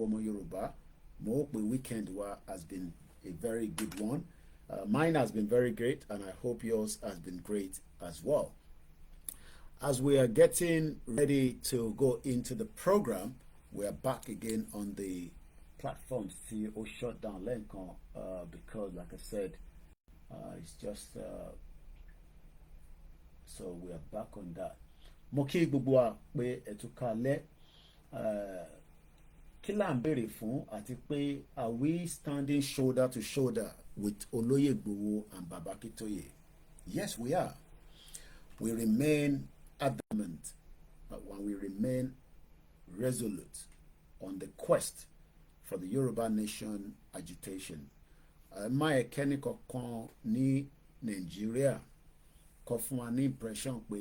ọmọ Yorùbá. Mo hope the weekend has been a very good one. Mine has been very great, and I hope yours has been great as well. As we are getting ready to go into the program, we are back again on the platform. See, or shut down Lenko because, like I said, it's just so we are back on that. Mo kí gbogbo wa pé ẹ tún kálẹ́, kí là ń béèrè fún, àti pé are we standing shoulder to shoulder with Olóyè Igboho and Baba Akintoye? Yes, we are. We remain adamant, when we remain resolute on the quest for the Yoruba nation agitation. My ẹ̀kẹ́ni kankan ní Nàìjíríà kọ fún wa ní impression pé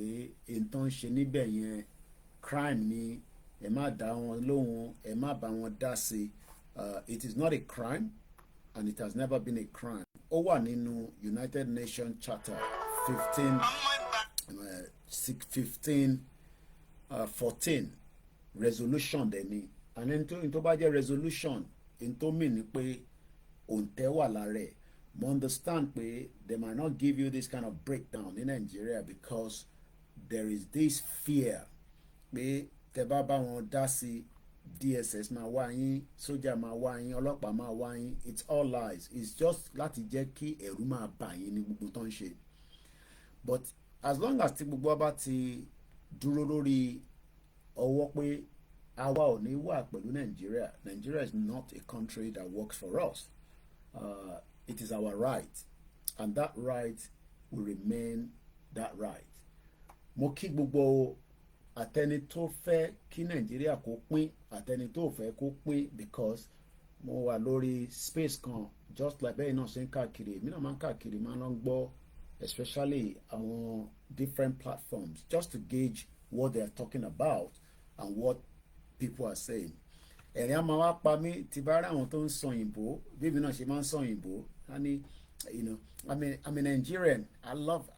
nǹkan ṣe níbẹ̀ yẹn crime ni, ẹ má dá wọn lóhùn, ẹ má bá wọn dá sí. It is not a crime, and it has never been a crime. Ó wà nínú United Nations Charter 14 resolution dẹ̀ ni, and ẹni tó bá jẹ́ resolution ẹni tó mì ní pé òǹtẹ̀ wà lára ẹ̀. Mo understand pé they might not give you this kind of breakdown in Nigeria because there is this fear pé tẹ́ bá bá wọn dá sí, DSS máa wá yín, sójà máa wá yín, ọlọ́pàá máa wá yín. It's all lies. It's just láti jẹ́ kí ẹ̀rù máa bà yín ní gbogbo tó ń ṣe. But as long as tí gbogbo wa bá ti dúró lórí ọwọ́ pé àwa ò ní wà pẹ̀lú Nigeria. Nigeria is not a country that works for us. It is our right, and that right will remain that right. Mo kí gbogbo àtẹni tó fẹ́ kí Nàìjíríà kó pín, àtẹni tó fẹ́ kó pín, because mo wà lórí space kan just like bẹ́ẹ̀ náà ṣe ń káàkiri. Èmi náà máa ń káàkiri, máa ń lọ gbọ́ especially àwọn different platforms just to gauge what they are talking about and what people are saying. Ẹ̀rín á máa wá pa mí tí bá rí àwọn tó ń sọ òyìnbó, bí èmi náà ṣe máa ń sọ òyìnbó. And I'm a Nigerian. I love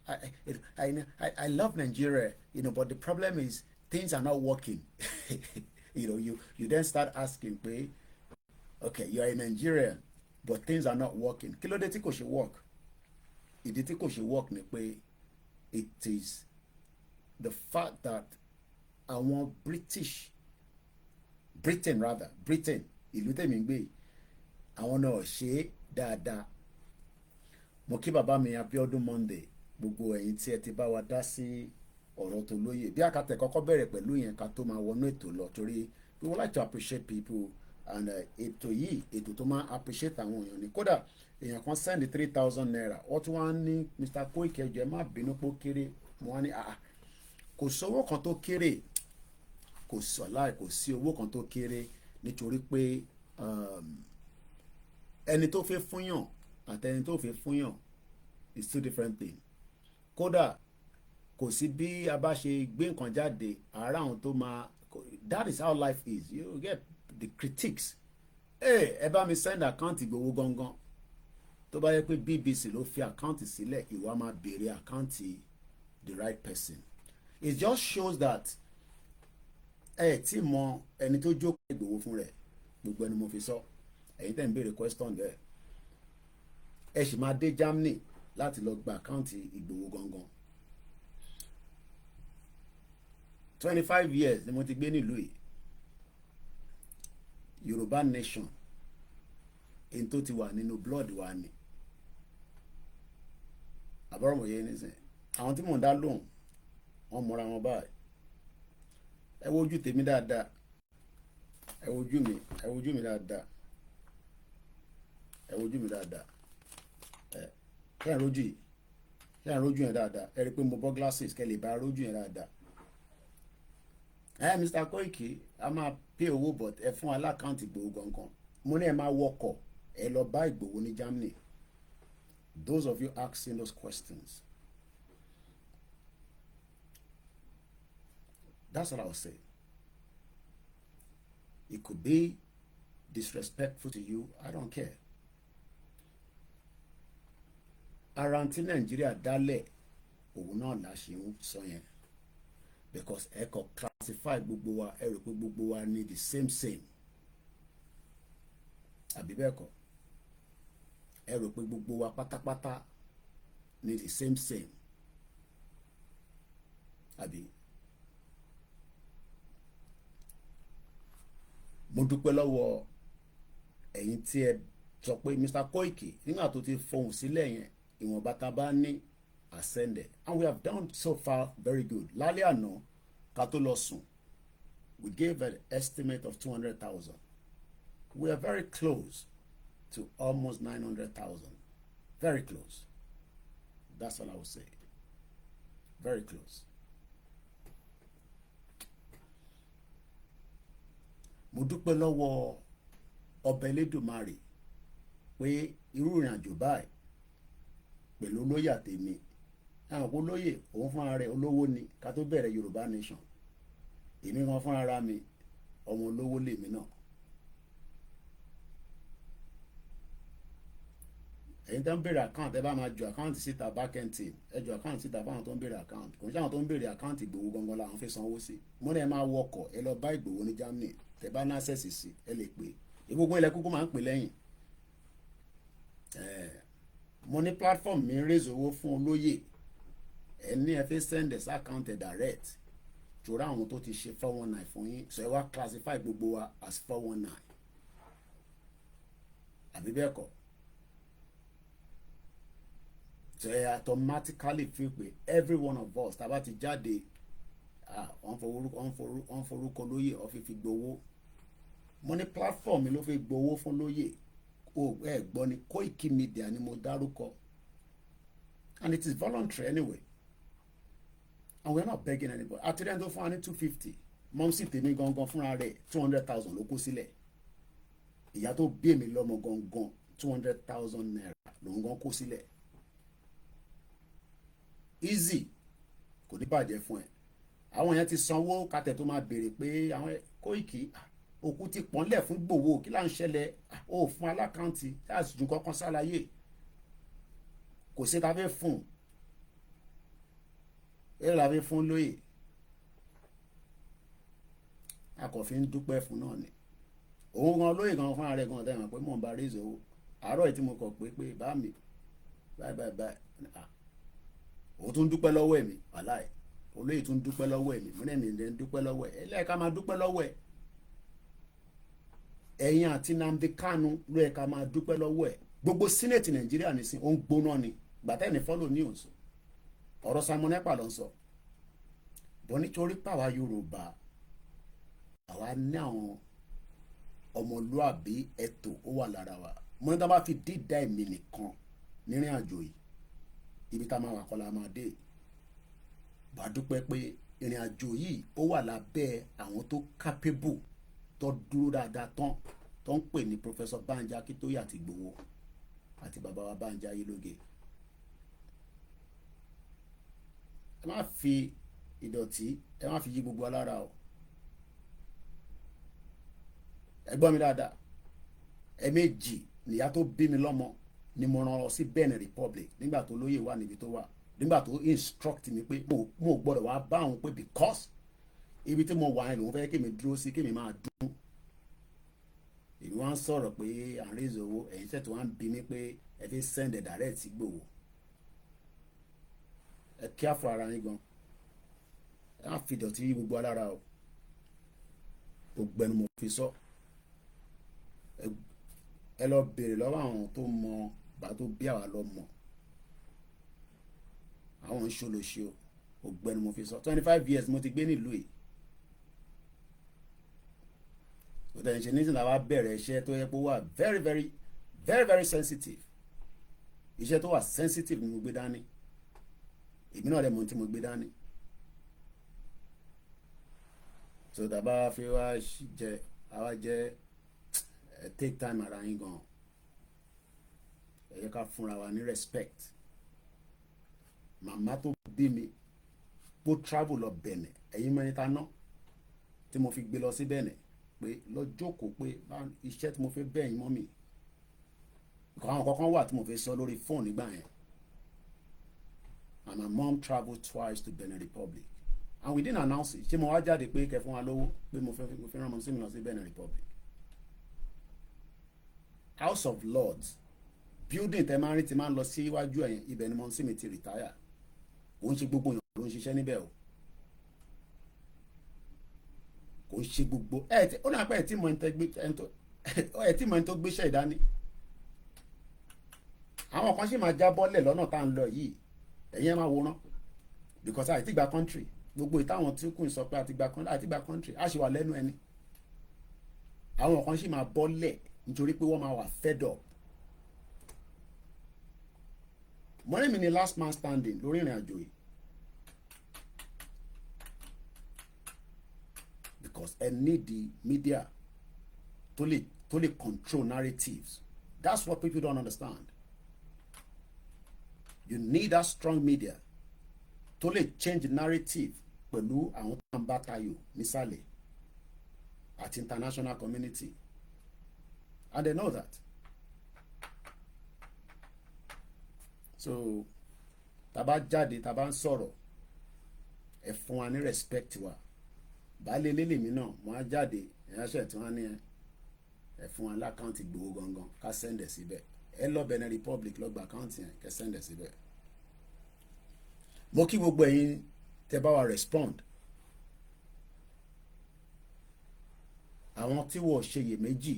Nigeria, but the problem is things are not working. You then start asking, okay, you are a Nigerian, but things are not working. Kí ló dé tí kò ṣe work? Ìdí tí kò ṣe work ni pé it is the fact that àwọn Britain, ìlú tèmi ń gbé, àwọn náà ṣe dáadáa. Mo kí bàbá mi Abíọ́dún Monday, gbogbo ẹ̀yin tí ẹ ti bá wa dá sí ọ̀rọ̀ tó lóye. Bí àkàtẹ̀ kọ́kọ́ bẹ̀rẹ̀ pẹ̀lú yẹn ká tó máa wọnú ètò lọ, torí we would like to appreciate people, and ètò yìí ètò tó máa appreciate àwọn èèyàn ni. Kódà èèyàn kan send 3,000 naira, wọ́n tún wá ní Mr. Koiki ẹ jọ̀ọ́ ẹ má bínú pé ó kéré. Mo wá ní kò sówó kan tó kéré, kò sí owó kan tó kéré, nítorí pé ẹni tó fẹ́ fúnyàn àtẹni tó fẹ́ fúnyàn is two different things. Kódà kò sí bí a bá ṣe gbé nǹkan jáde, ara àwọn tó máa, that is how life is. You get the critiques. Ẹ bá mi send account Igboho gangan, tó bá yẹ pé BBC ló fi account sílẹ̀, ìwà máa béèrè account the right person. It just shows that tí mọ ẹni tó jókòó Igboho fún rẹ̀, gbogbo ẹni mo fi sọ. Ẹ̀yin tẹ́ ń béèrè question there, ẹ sì máa dé Germany láti lọ gba àkáǹtì Ìgbòho gangan. 25 years ni mo ti gbé nílùú yìí. Yorùbá nation, èyí tó ti wà nínú blood wa ni. Àbọ̀rọ̀ yẹn nísìn, àwọn tí mò ń dá lóhùn wọ́n mọra wọn báyìí. Ẹ wo ojú tèmi dáadáa, ẹ wo ojú mi dáadáa, ẹ wo ojú mi dáadáa. Kẹ́ ẹ̀ rójú yẹn dáadáa, ẹ rí pé mo bọ́ glasses kẹ́ lè bá rójú yẹn dáadáa. Mr. Koiki, a máa pay owó, but ẹ fún alákáǹtì Ìgbòho gangan. Mo ní ẹ máa wọkọ̀ ẹ lọ bá Ìgbòho ní Germany. Those of you asking those questions, that's what I was saying. It could be disrespectful to you, I don't care. Ara tí Nàìjíríà dálẹ̀ òun náà la ṣe ń sọ yẹn, because ẹ kò classify gbogbo wa, ẹ rò pé gbogbo wa ní the same. àbí bẹ́ẹ̀ kọ́ ẹ rò pé gbogbo wa pátápátá ní the same àbí. mo dúpẹ́ lọ́wọ́ ẹ̀yin tí ẹ sọ pé Mr. Koiki nígbà tó ti fohùn sílẹ̀ yẹn ìwọ̀nba tá a bá ní ascended and we have done so far very good. Lálẹ́ àná ká tó lọ sùn we gave an estimate of 200,000. We are very close to almost 900,000. Very close. That's all I would say. Very close. Mo dúpẹ́ lọ́wọ́ ọba Elédùmarè pé irú ìrìn àjò báyìí pẹ̀lú olóyè àtèmi àwọn olóyè òun fúnra rẹ̀ olówó ni ká tó bẹ̀rẹ̀ Yorùbá nation èmi kan fúnra ra mi ọmọ olówó lèmi náà. ẹ̀yin tó ń béèrè account ẹ bá máa ju account síta backend team ẹ ju account síta fáwọn tó ń béèrè account kò ní sáwọn tó ń béèrè account Ìgbòho gangan làwọn fi sanwó sí mo ní ẹ máa wọkọ̀ ẹ lọ bá Ìgbòho ní Germany tẹ bá ní access sí ẹ lè pè ìgbógun ilẹ̀ kúkú máa ń pè lẹ́yìn mo ní platform mi raise owó fún olóyè ẹ ní ẹ fi send ẹ sí account ẹ direct jòrò àwọn tó ti ṣe 419 fún yín so ẹ wá classify gbogbo wa as 419 àbí bẹ́ẹ̀ kọ́ so ẹ automatically feel pé every one of us tá a bá ti jáde wọ́n forúkọ lóyè ó fi gbowó mo ní platform mi ló fi gbowó fún lóyè ẹ gbọ́ ni Koikimedia ni mo dárúkọ and it is voluntary anyway and we are not begging anybody àtìrẹ́ni tó fún wa ní 250 mọ́mísì tèmi gangan fúnra rẹ̀ 200,000 ló kó sílẹ̀ ìyá tó bí èmi lọ́mọ gangan 200,000 naira lòun gan kó sílẹ̀ easy kò ní bàjẹ́ fún ẹ àwọn yẹn ti sanwó kàtẹ́ tó máa béèrè pé àwọn Koiki òkú ti pọ́nlẹ̀ fún Ìgbòho kí là ń ṣẹlẹ̀ ó fún alákàntì láti ju kankan ṣàlàyé kò sí ta fẹ́ fún ẹ la fẹ́ fún lóyè akọ̀fin dúpẹ́ fún náà ni òun gan lóyè gan fún ààrẹ gan tẹ̀wọ̀n pé mò ń bá rèézò owó àárọ̀ yìí tí mo kọ̀ pé bá mi báyìí òun tún dúpẹ́ lọ́wọ́ ẹ̀mí wàláì olóyè tún dúpẹ́ lọ́wọ́ ẹ̀mí mo ní ẹ̀mí ń dúpẹ́ lọ́wọ́ ẹ̀ ẹlẹ́ẹ̀ká máa dúpẹ́ lọ́wọ́ ẹ̀ ẹ̀yin àti Nnamdi Kanu ló yẹ ká máa dúpẹ́ lọ́wọ́ ẹ̀ gbogbo senate Nàìjíríà nìsín ó ń gbóná ni gbàtẹ́ ní follow news ọ̀rọ̀ Simon Ekpa ló ń sọ bọ́ nítorí pàwa Yorùbá àwa ní àwọn ọmọlúàbí ẹ̀tọ́ ó wà lára wa mo ní tá bá fi dídá ẹ̀mí nìkan nírìn àjò yìí ibi tá máa wà kọ́ la máa dé bá dúpẹ́ pé ìrìn àjò yìí ó wà lábẹ́ àwọn tó capable tó dúró dáadáa tán tó ń pè ní Professor Banji Akíntóyè àti Ìgbòho àti bàbá wa Banji Ayélóge. ẹ má fi ìdọ̀tí ẹ má fi yí gbogbo alára o ẹ gbọ́ mi dáadáa ẹ̀ẹ̀mejì nìyá tó bí mi lọ́mọ ni mo rán lọ sí Benin Republic nígbà tó lóyè wà níbi tó wà nígbà tó instruct mi pé mo gbọ́dọ̀ wá bá òun pé because ibi tí mo wà yẹn lòun fẹ́ kí mi dúró sí kí mi máa dún èmi wá ń sọ̀rọ̀ pé à ń raise owó ẹ̀yin tẹ̀ tó wá ń bi mí pé ẹ fi send ẹ̀ direct sí Ìgbòho ẹ kí àfọ ara yín gan ẹ má fi ìdọ̀tí gbogbo alára o gbogbo ẹnu mo fi sọ ẹ lọ béèrè lọ́wọ́ àwọn tó mọ bá tó bí àwa lọ mọ̀ àwọn ń ṣolóṣe o gbogbo ẹnu mo fi sọ 25 years mo ti gbé nílùú yìí òtẹ̀ ṣe nísìnyí làwa bẹ̀rẹ̀ iṣẹ́ tó yẹ kó wà very very very very sensitive iṣẹ́ tó wà sensitive ni mo gbé dání èmi náà lè mọ ohun tí mo gbé dání so tàbá fi wá jẹ àwa jẹ take time ara yín gan ẹ yẹ ká fúnra wa ní respect màmá tó bí mi bó travel lọ Benin ẹ̀yin mẹ́rin ta ná tí mo fi gbé lọ sí Benin pé lọ jókòó pé iṣẹ́ tí mo fi bẹ́yìn mọ́ mi àwọn kankan wà tí mo fi sọ lórí fóònù nígbà yẹn and my mom travelled twice to Benin Republic and we didn't announce it ṣé mo wá jáde pé kẹ́ fún wa lówó pé mo fẹ́ rán ọmọ sí mi lọ sí Benin Republic House of Lords building tẹ máa ń rí ti máa ń lọ sí iwájú ẹ̀yìn ibẹ̀ ni Mọ́nsí mi ti retire kò ń ṣe gbogbo èèyàn ló ń ṣiṣẹ́ níbẹ̀ o kò ń ṣe gbogbo ó náà pẹ́ ẹ̀ tí mo ẹni tó gbéṣẹ́ ìdání àwọn kan sì máa já bọ́lẹ̀ lọ́nà tá à ń lọ yìí ẹ̀yin ẹ̀ máa wòran because àti gba country gbogbo ìtàwọn tí kò ń sọ pé àti gba country á sì wà lẹ́nu ẹni àwọn kan sì máa bọ́lẹ̀ nítorí pé wọ́n máa wà fed up. Mọ́rẹ́ mi ni last man standing lórí ìrìn àjò yìí because ẹ need the media to lè control narratives. That's what people don't understand. You need that strong media to lè change the narrative pẹ̀lú àwọn tó ń bá tayò nísàlẹ̀ àti international community and they know that. So taba jáde taba ń sọ̀rọ̀ ẹ fún wa ní respect wa baálé lélẹ̀ mi náà mo á jáde ìránṣẹ́ tí wọ́n ní ẹ fún wa lákàntì gbowó gangan ká sẹ́ndẹ̀ síbẹ̀ ẹ lọ Benin Republic lọ gba àkáǹtì yẹn kẹ sẹ́ndẹ̀ síbẹ̀. Mo kí gbogbo ẹ̀yin tẹ bá wa respond àwọn tí wọ́n ṣe iyèméjì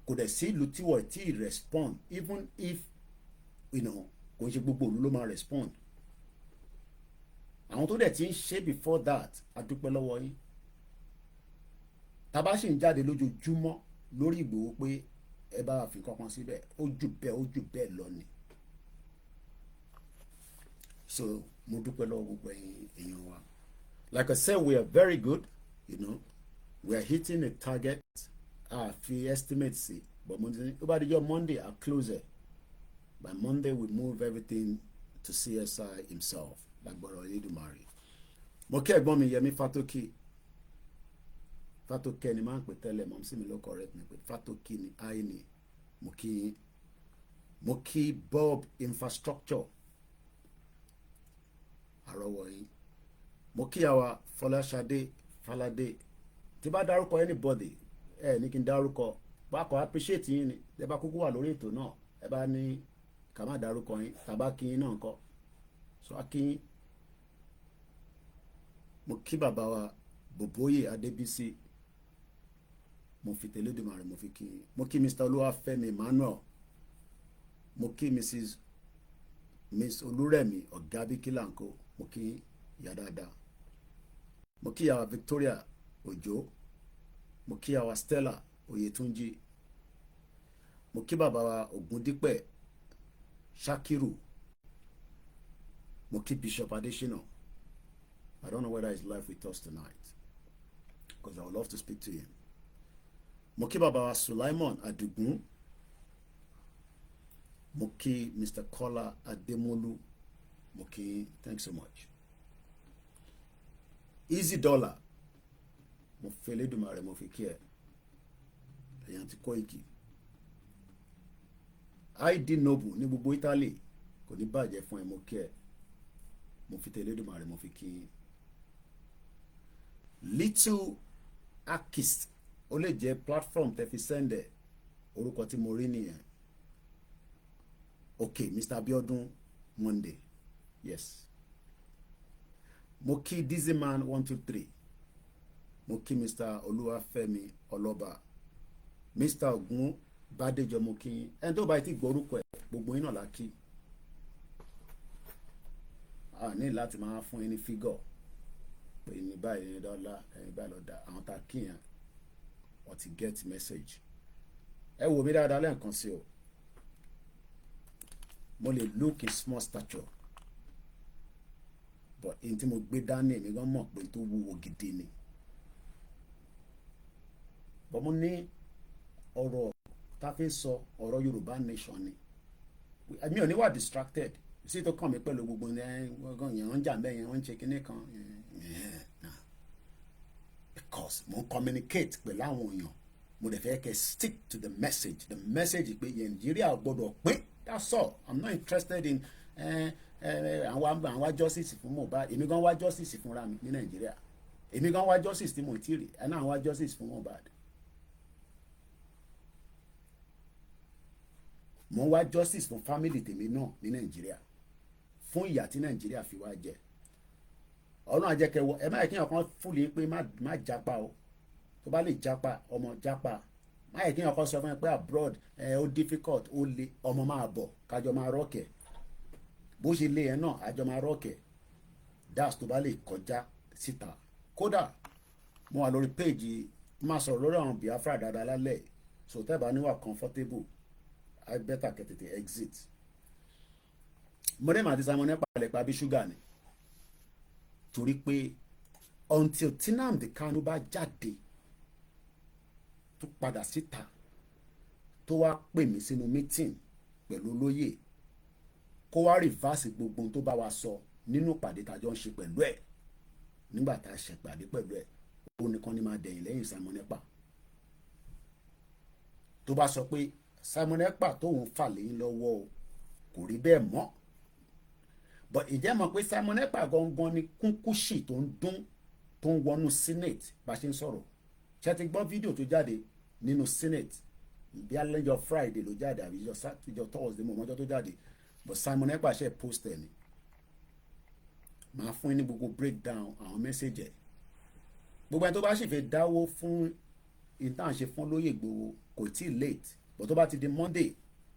kò dẹ̀ sí ìlú tí wọ́n ti respond even if kò ń ṣe gbogbo òlu ló máa respond àwọn tó dẹ̀ ti ń ṣe before that a dúpẹ́ lọ́wọ́ yín tàbá sì ń jáde lójoojúmọ́ lórí Ìgbòho pé ẹ bá fi kankan síbẹ̀ ó jù bẹ́ẹ̀ lọ ni so mo dúpẹ́ lọ́wọ́ gbogbo èèyàn wa like I said we are very good we are hitting a target fi estimate sí but mo ní ó bá dijọ́ Monday I close it. By Monday, we move everything to CSI himself, like Bọ̀rọ̀ Elédùmarè. Mo kí ẹ̀gbọ́n mi Yẹmí Fátókè ni máa ń pè tẹ́lẹ̀, mọ̀ sí mi ló correct mi pé Fátókè ni I ni mo kí Bob Infrastructure àrọ́wọ́ yín. Mo kí àwa Fọláṣadé Fáládé tí bá dárúkọ anybody ní kí n dárúkọ bákan appreciate yín ni ẹ bá kúkú wà lórí ètò náà ẹ bá ní ká má dárúkọ yín tàbá kí yín náà kọ́ so a kí yín. Mo kí bàbá wa Bòbóyè Adébísí mo fi tẹ̀lédùmarè mo fi kí yín. Mo kí Mr. Olúwafẹ́mi Emmanuel mo kí Miss Olúrẹ̀mí Ọ̀gábíkílànkó mo kí ìyá dáadáa. Mo kí ìyàwó Victoria Òjó mo kí ìyàwó Stella Oyètúnjí mo kí bàbá wa Ògúndípẹ̀ Shakiru mo kí Bishop Adesina. I don't know whether he's live with us tonight because I would love to speak to him. Mo kí bàbá wa Sulaiman Adigun mo kí Mr. Kola Ademolu mo kí thanks so much. Easy Dollar mo fi Elédùmarè mo fi kí ẹ èèyàn ti Koiki. IGBOHO ní gbogbo Italy kò ní bàjẹ́ fún ẹ mo kí ẹ mo fi tẹ̀lédùmarè mo fi kí. Little Akis ó lè jẹ́ platform tẹ́ fi sẹ́ndẹ̀ orúkọ tí mo rí nìyẹn. Okay, Mr. Abiodun Monday yes. Mo kí Dizzyman 123 mo kí Mr. Olúwafẹ́mi Ọlọ́ba Mr. Ogun Bádéjọ mo kí ẹni tó bá ti gbórúkọ ẹ gbogbo yín náà la kí a ní láti máa fún yín ní fígọ̀ pé ní báyìí ní dọ́là ẹni báyìí lọ́dà àwọn tá a kí yẹn wọ́n ti get message. Ẹ wò mí dáadáa lẹ́ẹ̀kan sí o mo lè look in small stature but èyí tí mo gbé dání èmi gan mọ̀ pé tó wúwo gidi ni but mo ní ọ̀rọ̀ tá a fi sọ ọ̀rọ̀ Yorùbá nation ni mi ò ní wà distracted sí tó kàn mí pẹ̀lú gbogbo yẹn ń jà mẹ́yẹn wọ́n ń ṣe kinní kan because mo communicate pẹ̀lú àwọn èèyàn mo dẹ̀ fẹ́ kẹ́ stick to the message pé Nàìjíríà gbọ́dọ̀ pín that's all. I'm not interested in àwọn justice fún Mohbad èmi gan wá justice fúnra mi ní Nàìjíríà èmi gan wá justice tí mo ti rí ẹ̀ náà wá justice fún Mohbad. mo wá justice fún family tèmi náà ní Nàìjíríà fún ìyà tí Nàìjíríà fi wá jẹ. Ọlọ́run àjẹkẹwọ ẹ má yẹ kí ọkàn fúlì pé má japa o, tó bá lè japa ọmọ japa, má yẹ kí ọkàn sọ fún ẹ pé abroad ó difficult ó le, ọmọ máa bọ̀ kájọ máa rọ́ọ̀kẹ̀ bó ṣe lé yẹn náà àjọ máa rọ́ọ̀kẹ̀ das tó bá lè kọjá síta. Kódà mo wà lórí péèjì máa sọ̀rọ̀ lórí àwọn Biafra dáadáa lálẹ́, so tẹ́ bá níwà comfortable I better kẹ́tẹ̀tẹ̀ exit. mo dé màá ti Simon Ekpa lẹ̀ pa bí ṣúgà ni, torí pé until Nnamdi Kanu bá jáde tó padà síta tó wá pè mí sínú meeting pẹ̀lú olóyè kó wá reverse gbogbo tó bá wa sọ nínú ìpàdé tàjọ ń ṣe pẹ̀lú ẹ̀ nígbà tá a ṣèpàdé pẹ̀lú ẹ̀, ó nìkan ni máa dẹ̀yìn lẹ́yìn Simon Ekpa. tó bá sọ pé Simon Ekpa tóun fà lẹ́yìn lọ́wọ́ o kò rí bẹ́ẹ̀ mọ́, but ìjẹ́ mọ̀ pé Simon Ekpa gangan ni kúnkúṣì tó ń dún tó ń wọnú senate bá ṣe ń sọ̀rọ̀. ṣé ti gbọ́ fídíò tó jáde nínú senate bí alẹ́jọ́ Friday ló jáde àbí ìjọ Thursday mọ̀ mọ́jọ́ tó jáde, but Simon Ekpa ṣe post ẹ̀ ni. màá fún yín ní gbogbo breakdown àwọn mẹ́sẹ̀jì ẹ̀. gbogbo ẹni tó bá sì fẹ́ dáwó fún ìtàn ṣe fún lóyè Ìgbòho kò tí ì late, but tó bá ti di Monday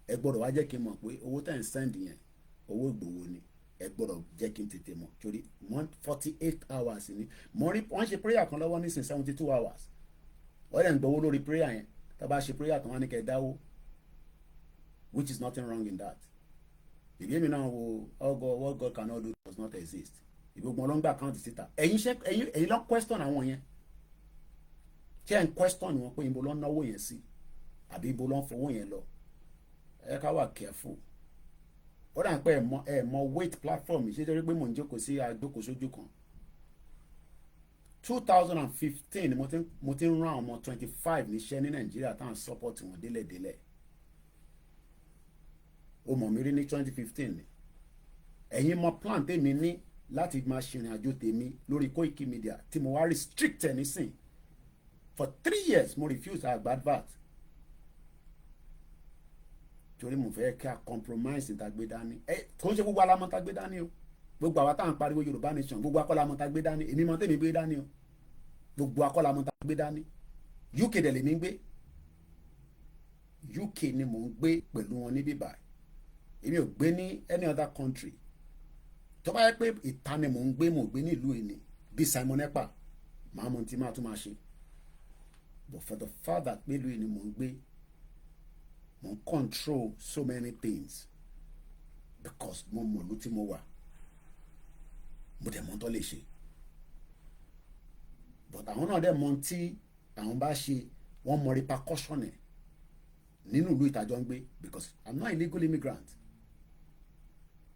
ẹ gbọ́dọ̀ wá jẹ́ kí n mọ̀ pé owó tẹ̀ ń send yẹn owó Ìgbòho ni, ẹ gbọ́dọ̀ jẹ́ kí n tètè mọ̀ torí 48 hours ni mo rí wọ́n ṣe prayer kan lọ́wọ́ nísìnyí 72 hours wọ́n dẹ̀ ń gbowó lórí prayer yẹn. tá a bá ṣe prayer kan wọ́n ní kẹ́ ẹ dáwó, which is nothing wrong in that. ìbí mi náà wo what God cannot do does not exist. ìgbógun ọlọ́ngbà account síta ẹ̀yin lọ question àwọn yẹn, ṣé ẹ̀ ń question wọn pé ibo ló ń náwó yẹn sí àbí ibo ló ń fowó yẹn lọ. ẹ ká wà careful. ó dà ń pẹ́ ẹ̀ mọ weight platform ṣé torí pé mò ń jókòó sí àgbókòó sójú kan. 2015 ni mo ti ń rán ọmọ 25 níṣẹ́ ní Nàìjíríà táwọn support wọn délẹ̀délẹ̀. ó mọ̀ mí rí ní 2015 ni. ẹ̀yin mọ plan tèmi ní láti máa ṣìrìn àjò tèmi lórí Koikimedia tí mo wá restrict ẹ̀ nísìn. For 3 years mo refuse àgbà advert torí mo fẹ́ kí a compromise ta gbé dání. kò ń ṣe gbogbo alamọ ta gbé dání o, gbogbo àwa táwọn pariwo Yorùbá nation gbogbo akọ́lamọ ta gbé dání, èmi mọ tèmi gbé dání o, gbogbo akọ́lamọ ta gbé dání. UK dẹ̀ lèmi ń gbé, UK ni mò ń gbé pẹ̀lú wọn níbí báyìí, èmi ò gbé ní any other country. tó bá yẹ pé ìta ni mò ń gbé ní ìlú ìní bí Simon Ekpa màá mọ tí máa tún máa ṣe, but for the fact that pé ìlú ìní mò ń gbé mo ń control so many things because mo mọ̀ ló tí mo wà mo dẹ̀ mọ̀ tó lè ṣe, but àwọn náà dẹ̀ mọ̀ tí àwọn bá ṣe wọ́n mọ̀ repercussion ẹ̀ nínú ìlú ìtajọ́ ń gbé because I'm not a legal immigrant.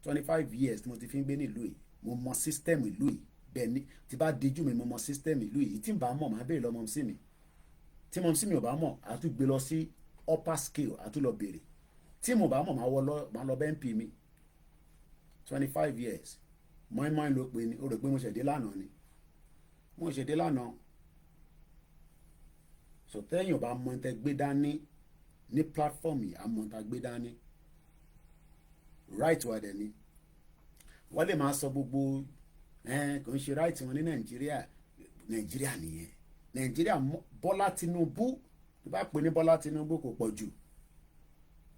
25 years tí mo ti fi ń gbé ní ìlú yìí mo mọ̀ system ìlú yìí bẹ́ẹ̀ ni tí bá dijú mi mo mọ̀ system ìlú yìí tí n bá mọ̀ máa béèrè lọ mọ̀ sí mi tí mọ̀ sí mi ò bá mọ̀ àtún gbé lọ sí upper scale àtún lọ béèrè tí mo bá mọ̀ máa lọ bẹ́ẹ̀ ń pì mí 25 years mọ́ínmọ́ín ló pe ni ó rò pé mo ṣẹ̀dé lánàá ni mo ṣẹ̀dé lánàá. so tẹ́yìn ò bá mọ̀ tẹ́ gbé dání ní platform yìí àmọ́ tá gbé dání right wa dẹ̀ ni wọ́n lè máa sọ gbogbo kò ń ṣe right wọn ní Nàìjíríà nìyẹn. Nàìjíríà Bọ́lá Tinubu tó bá pè ní Bọ́lá Tinubu kò pọ̀ jù,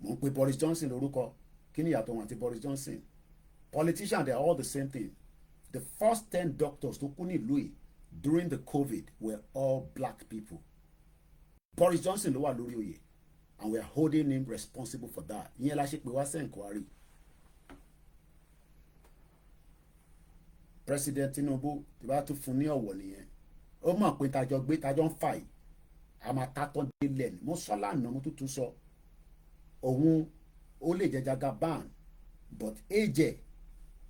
mò ń pe Boris Johnson lórúkọ, kí ni ìyàtọ̀ wọn àti Boris Johnson? Politicians they are all the same thing. The first 10 doctors tó kú ní ìlú yìí during the COVID were all black people. Boris Johnson ló wà lórí oyè and we are holding him responsible for that. ìyẹn la ṣe pé wá sí inquiry. President Tinubu tí bá tún fún ní ọ̀wọ̀ nìyẹn ó mọ̀ pé tajọ́ ń fà yìí a máa tatọ́ délẹ̀ ni mo sọ lánàá mo tuntun sọ òun ó lè jẹ Jagaban but ẹ̀jẹ̀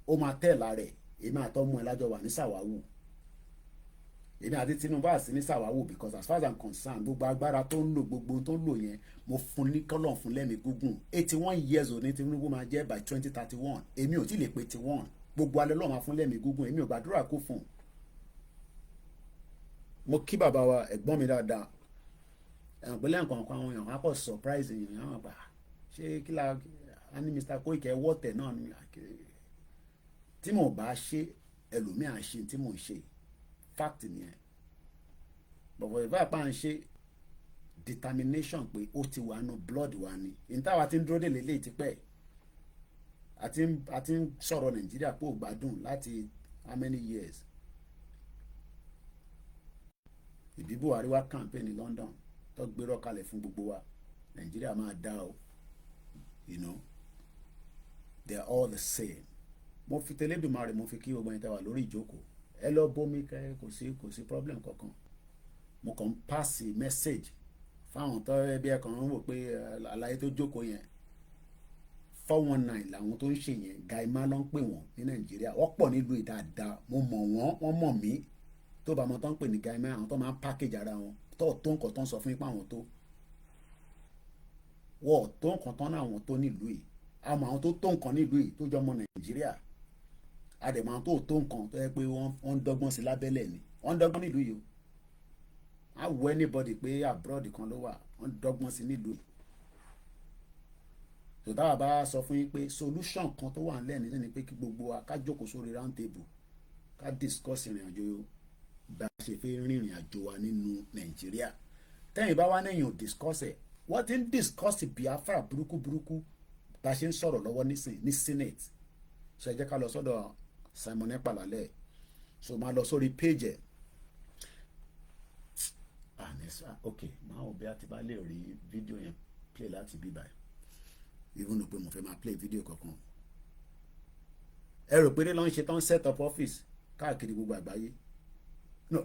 ó máa tẹ̀ lára ẹ̀ èmi àtọ́mú ẹ̀ lájọ wà ní sàwáwù èmi àti Tinubu àti ní sàwáwù because as far as I'm concerned gbogbo agbára tó ń lò gbogbo tó ń lò yẹn mo fún ní kọ́lọ̀ fún lẹ́mìí gúngùn 81 years old ní Tinubu máa jẹ́ by 2031 èmi ò tí lè pe 81 gbogbo alẹ́ lọ́ọ́ máa fún lẹ́mìí gúngùn èmi ò gbàdúrà kó fún un. mo kí bàbá wa ẹ̀gbọ́n mi dáadáa ẹ̀hàn pẹ̀lẹ́ nǹkan kan àwọn èèyàn á pọ̀ surprise èèyàn àwọn àgbà ṣé kí la a ní Mr. Koiki wọ́tẹ̀ náà ni tí mo bá ṣe ẹlòmíà ṣe tí mo ń ṣe fact nìyẹn bọ̀bọ̀ ìfẹ́ àpá ń ṣe determination pé ó ti wà nù blood wa ni ìtawà tí ń dúró dè lélẹ́yìí ti pẹ́ àti ń sọ̀rọ̀ Nàìjíríà pé ò gbádùn láti how many years ìbí Buhari wá campaign ní London tó gbérò kalẹ̀ fún gbogbo wa Nàìjíríà máa dá o you know they are all the same mo fi tẹlẹdùmarè mo fi kí gbogbo ẹni tẹ́ wà lórí ìjókòó ẹ lọ bómi kẹ kò sí problem kankan mo kàn ń pass message fáwọn tó ẹbí ẹ kàn ń wò pé àlàyé tó jókòó yẹn 419 làwọn tó ń ṣe yẹn gaima ló ń pè wọ́n ní Nàìjíríà wọ́n pọ̀ nílùú ìdáadáa mo mọ̀ wọ́n mọ̀ mí tó bá wọn tó ń pè ní gaima àwọn tó máa ń package ara wọn tó nǹkan tó ń sọ fún yín pé àwọn tó wọ́n tó nǹkan tán náà àwọn tó nílùú yìí àmọ́ àwọn tó nǹkan nílùú yìí tó jọ ọmọ Nàìjíríà àdèmọ̀ àwọn tó nǹkan tó yẹ pé wọ́n ń dọ́gbọ́n sí lábẹ́lẹ̀ ni wọ́n ń dọ́gbọ́n nílùú yìí o á wọ anybody pé abroad kan ló wà wọ́n ń dọ́gbọ́n sí nílùú yìí tó dáwà bá sọ fún yín pé solution kan tó wà nílẹ̀ nílẹ̀ ni pé kí gbogbo wa ká jókòó sórí round table ká discuss ìrìn àjò bá a ṣe fẹ́ rìnrìn àjò wa nínú Nàìjíríà tẹ́yìn bá wá níyàn discuss ẹ̀ wọ́n ti ń discuss Biafra burúkú bá a ṣe ń sọ̀rọ̀ lọ́wọ́ ní Senate ṣe jẹ́ ká lọ sọ́dọ̀ Simon Ekpa lálẹ́ so máa lọ sórí page ẹ̀ ok máa wọ bí a ti bá lè rí fídíò yẹn play láti bí báyìí even pé mo fẹ́ máa play fídíò kankan ẹ rò pé ló ń ṣe tán set up office káàkiri gbogbo àgbáyé no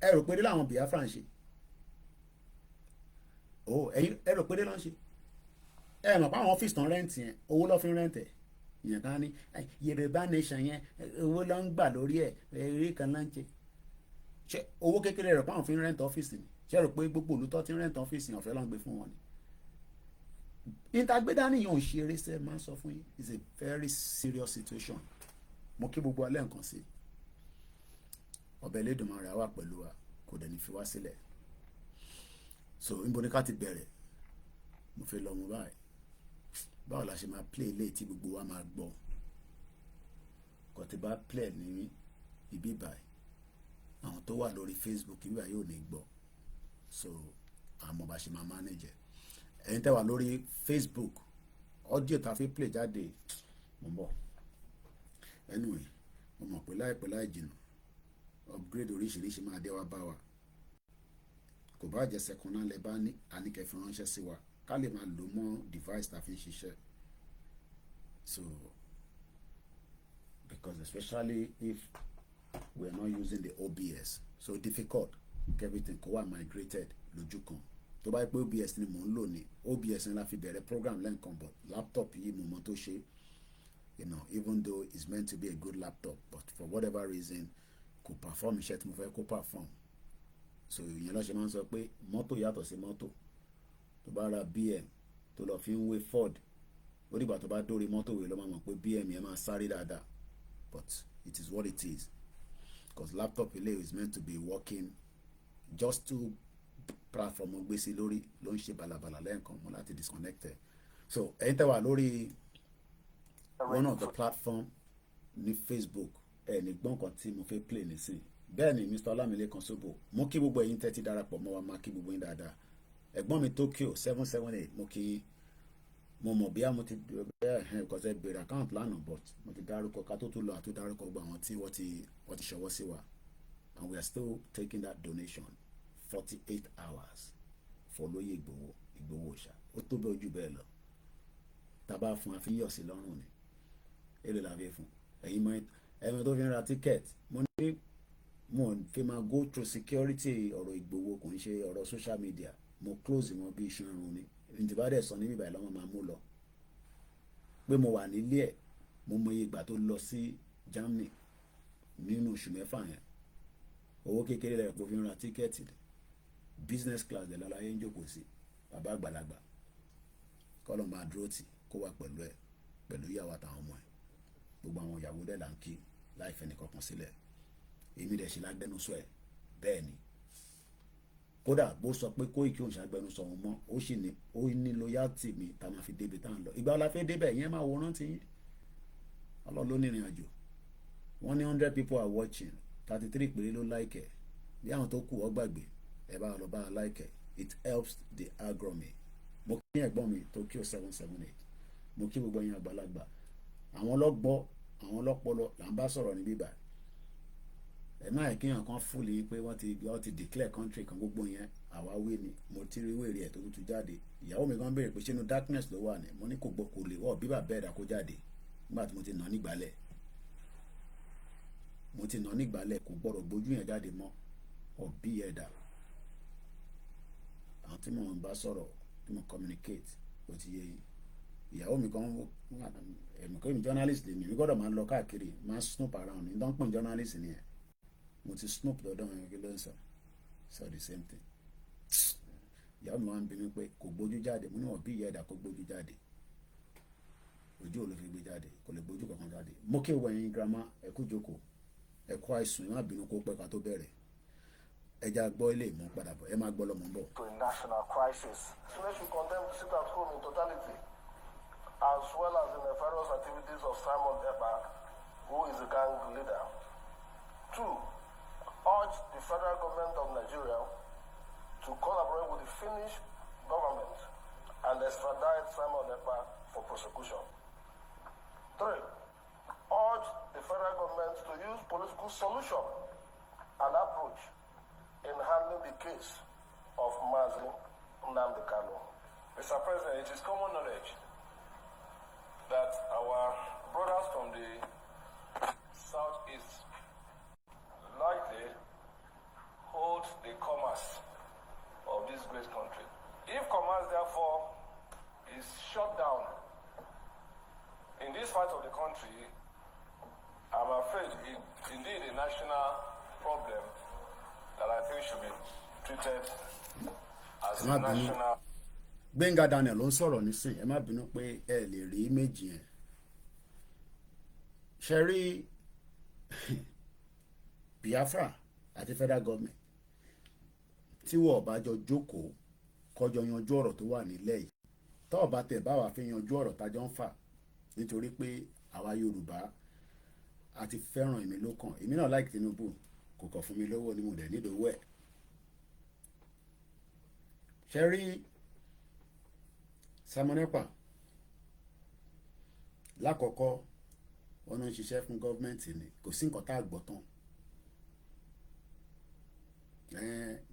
ẹ rò pé láwọn Biafra ń ṣe ẹ rò pé ló ń ṣe ẹ mọ̀ pé àwọn ọ́fíìsì tán rẹ́ǹtì yẹn owó ló fi ń rẹ́ǹtì ẹ̀ ìyẹn kan ní Yorùbá nation yẹn owó ló ń gbà lórí ẹ̀ eré kan ló ń ṣe owó kékeré rẹ̀ pé àwọn fi ń rẹ́ǹtì ọ́fíìsì ni ṣe rò pé gbogbo olùtọ́ ti ń rẹ́ǹtì ọ́fíìsì yẹn ọ̀fẹ́ ló ń gbé fún wọn ni ìtagbédá nìyẹn ò ṣe eré sẹ́ máa ń sọ fún yín it's a very serious situation mo kí gbogbo alẹ́ nǹkan sí ọbẹ̀ Elédùmarè á wà pẹ̀lú wa kò dẹ̀ ní fi wá sílẹ̀ so níbo ni ká ti bẹ̀rẹ̀ mo fẹ́ lọ mú báyìí báwo la ṣe máa play ilé tí gbogbo wa máa gbọ́ kò tí bá play ní ibi báyìí àwọn tó wà lórí Facebook ibi báyìí ò ní gbọ́ so àmọ́ bá ṣe máa manage ẹ̀yin tẹ́ wà lórí Facebook audio tá a fi play jáde mo ń bọ̀ anyway mo mọ̀ pé láìpẹ́ láì jìnnà upgrade oríṣiríṣi máa dé wá bá wa kò bá jẹ́ second lẹ bá ní àníkẹ́ fi ránṣẹ́ sí wa ká lè máa lò mọ́ device tá a fi ń ṣiṣẹ́ so because especially if we are not using the OBS so difficult everything kó wà migrated lójú kan tó bá yẹ pé OBS ni mò ń lò ní OBS ni la fi bẹ̀rẹ̀ program lẹ́ǹkan but laptop yìí mo mọ tó ṣe even though it's meant to be a good laptop but for whatever reason kò perform iṣẹ́ tí mo fẹ́ kó perform so ìyẹn ló ṣe máa ń sọ pé mọ́tò yàtọ̀ sí mọ́tò tó bá ra BM tó lọ fi ń wé Ford ó dìgbà tó bá dórí mọ́tò wé ló máa mọ̀ pé BM yẹn máa sáré dáadáa but it is what it is because laptop ilé is meant to be working just to platform gbé sí lórí ló ń ṣe balabala lẹ́ẹ̀kan mo láti disconnect ẹ̀ so ẹ̀yin tẹ́ wà lórí one of the platform ní Facebook ẹ̀ ní gbọ́n kan tí mo fẹ́ play nísìn bẹ́ẹ̀ ni Mr. Ọlámilékan Sóbò mo kí gbogbo ẹ̀yin tẹ́ ti darapọ̀ mọ́ wa máa kí gbogbo yín dáadáa ẹ̀gbọ́n mi Tokyo 778 mo kí mo mọ̀ bí a mo ti bẹ́ẹ̀ kọ́sẹ́ bèrè account lánàá but mo ti dárúkọ ká tó tún lọ àti dárúkọ gbogbo àwọn tí wọ́n ti ṣọwọ́ sí wa and we are still taking that donation 48 hours for olóyè Ìgbòho ṣá ó tó bẹ́ẹ̀ ojú bẹ́ẹ̀ lọ tábà fún àfihàn sí lọ́rùn ni èlò làbẹ́ fún ẹ̀yin mọ́ ẹ̀mí tó fi ń ra ticket mo ní mo fi máa go through security ọ̀rọ̀ Ìgbòho kò ń ṣe ọ̀rọ̀ social media mo close wọn bí iṣan irun ni ìdìbàdàn sọ níbi ìbàdàn lọ́wọ́ máa mú lọ pé mo wà nílé ẹ̀ mo mọ iye ìgbà tó lọ sí Germany nínú oṣù mẹ́fà yẹn owó kékeré rẹ̀ kò fi ń ra tíkẹ́ẹ̀tì business class dẹ̀ lọ́láyé ń jókòó sí bàbá àgbàlagbà kọ́lọ̀ máa dúró tì kó wà pẹ̀lú ẹ̀ pẹ̀lú ìyàwó àtàwọn ọmọ ẹ̀ gbogbo àwọn ìyàwó dẹ̀ là ń kí láì fẹ́ nìkankan sílẹ̀ èmi dẹ̀ ṣe lágbẹ́nusọ ẹ̀ bẹ́ẹ̀ ni kódà bó sọ pé Koiki òun ṣàgbẹnusọ òun mọ́ ó sì ní ó ní loyalty mi tá a máa fi débi tá à ń lọ ìgbà ọ̀la fẹ́ débẹ̀ yẹn máa wòran ti yín ọlọ́run ló ní ìrìn àjò wọ́n ní 100 people are watching 33 péré ló like ẹ̀ bí àwọn tó kù ọ gbàgbé ẹ bá lọ bá like ẹ̀ it helps the algorithm. Mo kí ẹ̀gbọ́n mi Tokyo 778 mo kí gbogbo yín àgbàlagbà àwọn ọlọ́gbọ́ àwọn ọlọ́pọlọ là ń bá sọ̀rọ̀ ní bíbá ẹ má yẹ kéèyàn kan fúlì yín pé wọ́n ti declare country kan gbogbo yẹn àwáwí ni mo ti rí wèrè ẹ̀ tó tún jáde ìyàwó mi kan béèrè pé ṣé inú darkness ló wà ní mo ní kò gbọ́ kò lè wọ́ bíbà bẹ́ẹ̀ dà kó jáde nígbà tí mo ti nà nígbàlẹ̀ kò gbọ́dọ̀ gbójú yẹn jáde mọ́ ọ̀bí ẹ̀dá àwọn tí mo ń bá sọ̀rọ̀ tí mo communicate ó ti yé yín ìyàwó mi kan ẹ̀mí mi journalist lèmi mi gbọ́dọ̀ máa ń lọ káàkiri máa ń snoop around ní dánpọ̀n journalist ni ẹ̀ mo ti snoop lọ́dọ̀ ẹ̀ kí ló ń sọ the same thing ìyàwó mi wá ń bi mí pé kò gbójú jáde mo ní wọ́n bí ìyá ẹ̀dá kó gbójú jáde ojú ò ló fi gbé jáde kò lè gbójú kankan jáde mo kí wẹ̀yìn girama ẹ kú jókòó ẹ kú àìsùn ẹ má bínú kó pẹ́ ká tó bẹ̀rẹ̀ ẹja gbọ́ ilé ìmọ̀ padà bọ̀ ẹ má gbọ́ lọ́mọ bọ̀. To a national crisis. Students should condemn the sit at home in totality, as well as the nefarious activities of Simon Ekpa, who is a gang leader. 2. Urge the federal government of Nigeria to collaborate with the Finnish government and extradite Simon Ekpa for prosecution. 3. Urge the federal government to use political solution and approach in handling the case of Mazi Nnamdi Kanu. Mr. President, it is common knowledge that our brothers from the southeast likely hold the commerce of this great country. If commerce, therefore, is shut down in this part of the country, I'm afraid it's indeed a national problem that I think should be treated as a national. Gbẹ̀ngà Daniel ló ń sọ̀rọ̀ nísìn ẹ má bínú pé ẹ lè rí méjì yẹn ṣe rí Biafra àti federal government tí wọ́n bá jọ jókòó kọjọ yanjú ọ̀rọ̀ tó wà nílẹ̀ yìí tọ́ọ̀ bá tẹ̀ bá wà fi yanjú ọ̀rọ̀ tájọ́ ń fà nítorí pé àwa Yorùbá àti fẹ́ràn èmi ló kàn èmi náà like Tinubu kò kàn fún mi lówó ni mo dẹ̀ nílò owó ẹ̀ ṣe rí Simon Ekpa lákọ̀ọ́kọ́ wọn náà ń ṣiṣẹ́ fún gọ́ọ̀mẹ̀ntì ni kò sí nǹkan tá a gbọ́ tán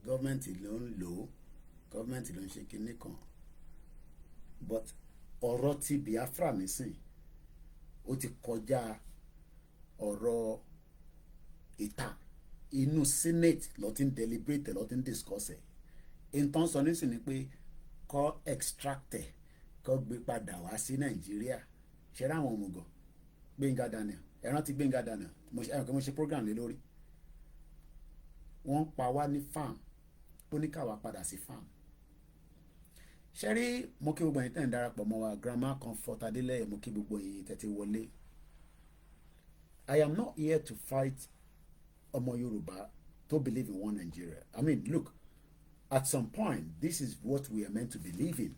gọ́ọ̀mẹ̀ntì ló ń lò ó gọ́ọ̀mẹ̀ntì ló ń ṣe kinní kan but ọ̀rọ̀ ti Biafra nísìn ó ti kọjá ọ̀rọ̀ ìta inú senate ló ti ń deliberate ló ti ń discuss ẹ̀ ìtàn sọ nísìn ni pé kọ́ extract ẹ̀ kọ́ gbé padà wá sí Nàìjíríà ṣe ráwọn òmùgọ̀ Gbẹ̀ngà Daniel ẹ rántí Gbẹ̀ngà Daniel mo ṣe program lé lórí wọ́n pa wá ní farm ó ní káwa padà sí farm ṣe rí mo kí gbogbo yín tẹ̀ ń darapọ̀ mọ́ wa Grandma Comfort Adélẹ́yẹ mo kí gbogbo yín tẹ́tí wọlé I am not here to fight ọmọ Yorùbá to believe in one Nigeria. I mean, look, at some point, this is what we are meant to believe in.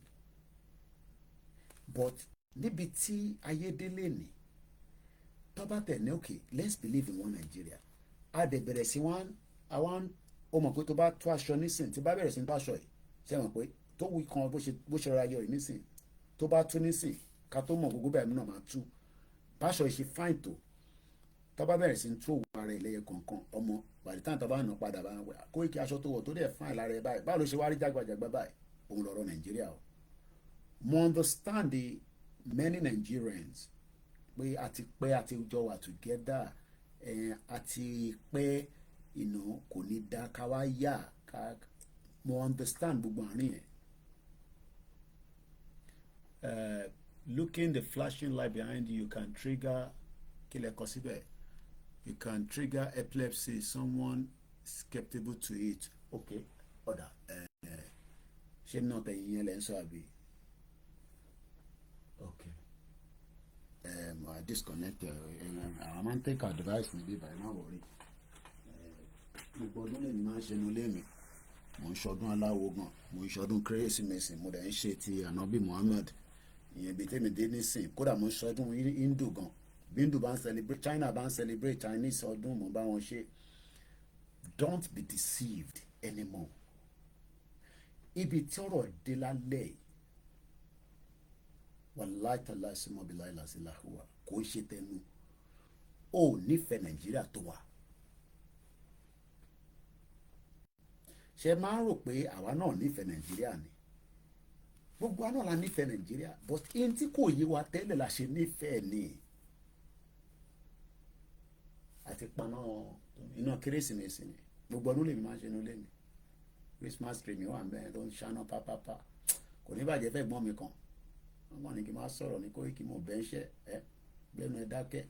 But níbi tí ayédélé ni tó bá tẹ̀ ní okay, let's believe in one Nigeria. A dẹ̀ bẹ̀rẹ̀ sí àwọn ọmọ pé tó bá tó aṣọ nísìn tí bá bẹ̀rẹ̀ sí tó aṣọ yìí ṣe mọ̀ pé tó wí kan bó ṣe ra ayọ̀ yìí nísìn tó bá tú nísìn ká tó mọ̀ gbogbo bẹ́ẹ̀ náà máa tú báṣọ yìí ṣe fáìn tó bá bẹ̀rẹ̀ sí tú òwò ara ẹlẹ́yẹ kọ̀ọ̀kan ọmọ bàdí táwọn tó bá nà padà bá wẹ̀ Koiki aṣọ tó wọ̀ tó dẹ̀ fáìn lára ẹ báyìí báwo ló ṣe wá rí jágbàjàgbà báyìí òun lọ̀rọ̀ Nàìjíríà o mo understand the many Nigerians pé àti pé àti jọ wà together àti pé kò ní dá ká wá yà ká mo understand gbogbo àárín yẹn. Looking the flashing light behind you can trigger kílẹ̀ kọ síbẹ̀ you can trigger epilepsy someone skeptical to it okay ọ̀dà ṣé náà tẹ̀yìn yẹn lẹ́ ń sọ àbí okay I disconnect àwọn máa ń take advice níbí báyìí má wọrí gbogbo ọdún lèmi máa ń ṣe inú ilé mi mo ń ṣọdún aláwo gan, mo ń ṣọdún kérésìmesì, mo dẹ̀ ń ṣe ti ànábì Muhammad, ìyẹn bíi tèmi dé nísìn, kódà mo ń ṣọdún Hindu gan, bí Hindu bá ń celebrate, China bá ń celebrate Chinese ọdún, mo bá wọn ṣe. Don't be deceived anymore. Ibi tí ọ̀rọ̀ dé lálẹ́ wàláì tàláì símọ́ bí láì lásìlá wa kò ń ṣe tẹnu. Ó nífẹ̀ẹ́ Nàìjíríà tó wà. Ṣé máa ń rò pé àwa náà nífẹ̀ẹ́ Nàìjíríà ni? Gbogbo wa náà la nífẹ̀ẹ́ Nàìjíríà, but ihun tí kò yé wa tẹ́lẹ̀ la ṣe nífẹ̀ẹ́ ni. Àti paná iná kérésìmesì ni gbogbo ọdún lèmi máa ń ṣe inú ilé mi. Christmas tree mi wà ńbẹ̀ tó ń ṣáná pápápá, kò ní bàjẹ́ fẹ́ gbọ́n mi kan. Wọ́n mọ̀ ní kí n máa sọ̀rọ̀ ní Koiki, mo bẹ́ ń ṣẹ́ gbẹ́nu ẹ dákẹ́.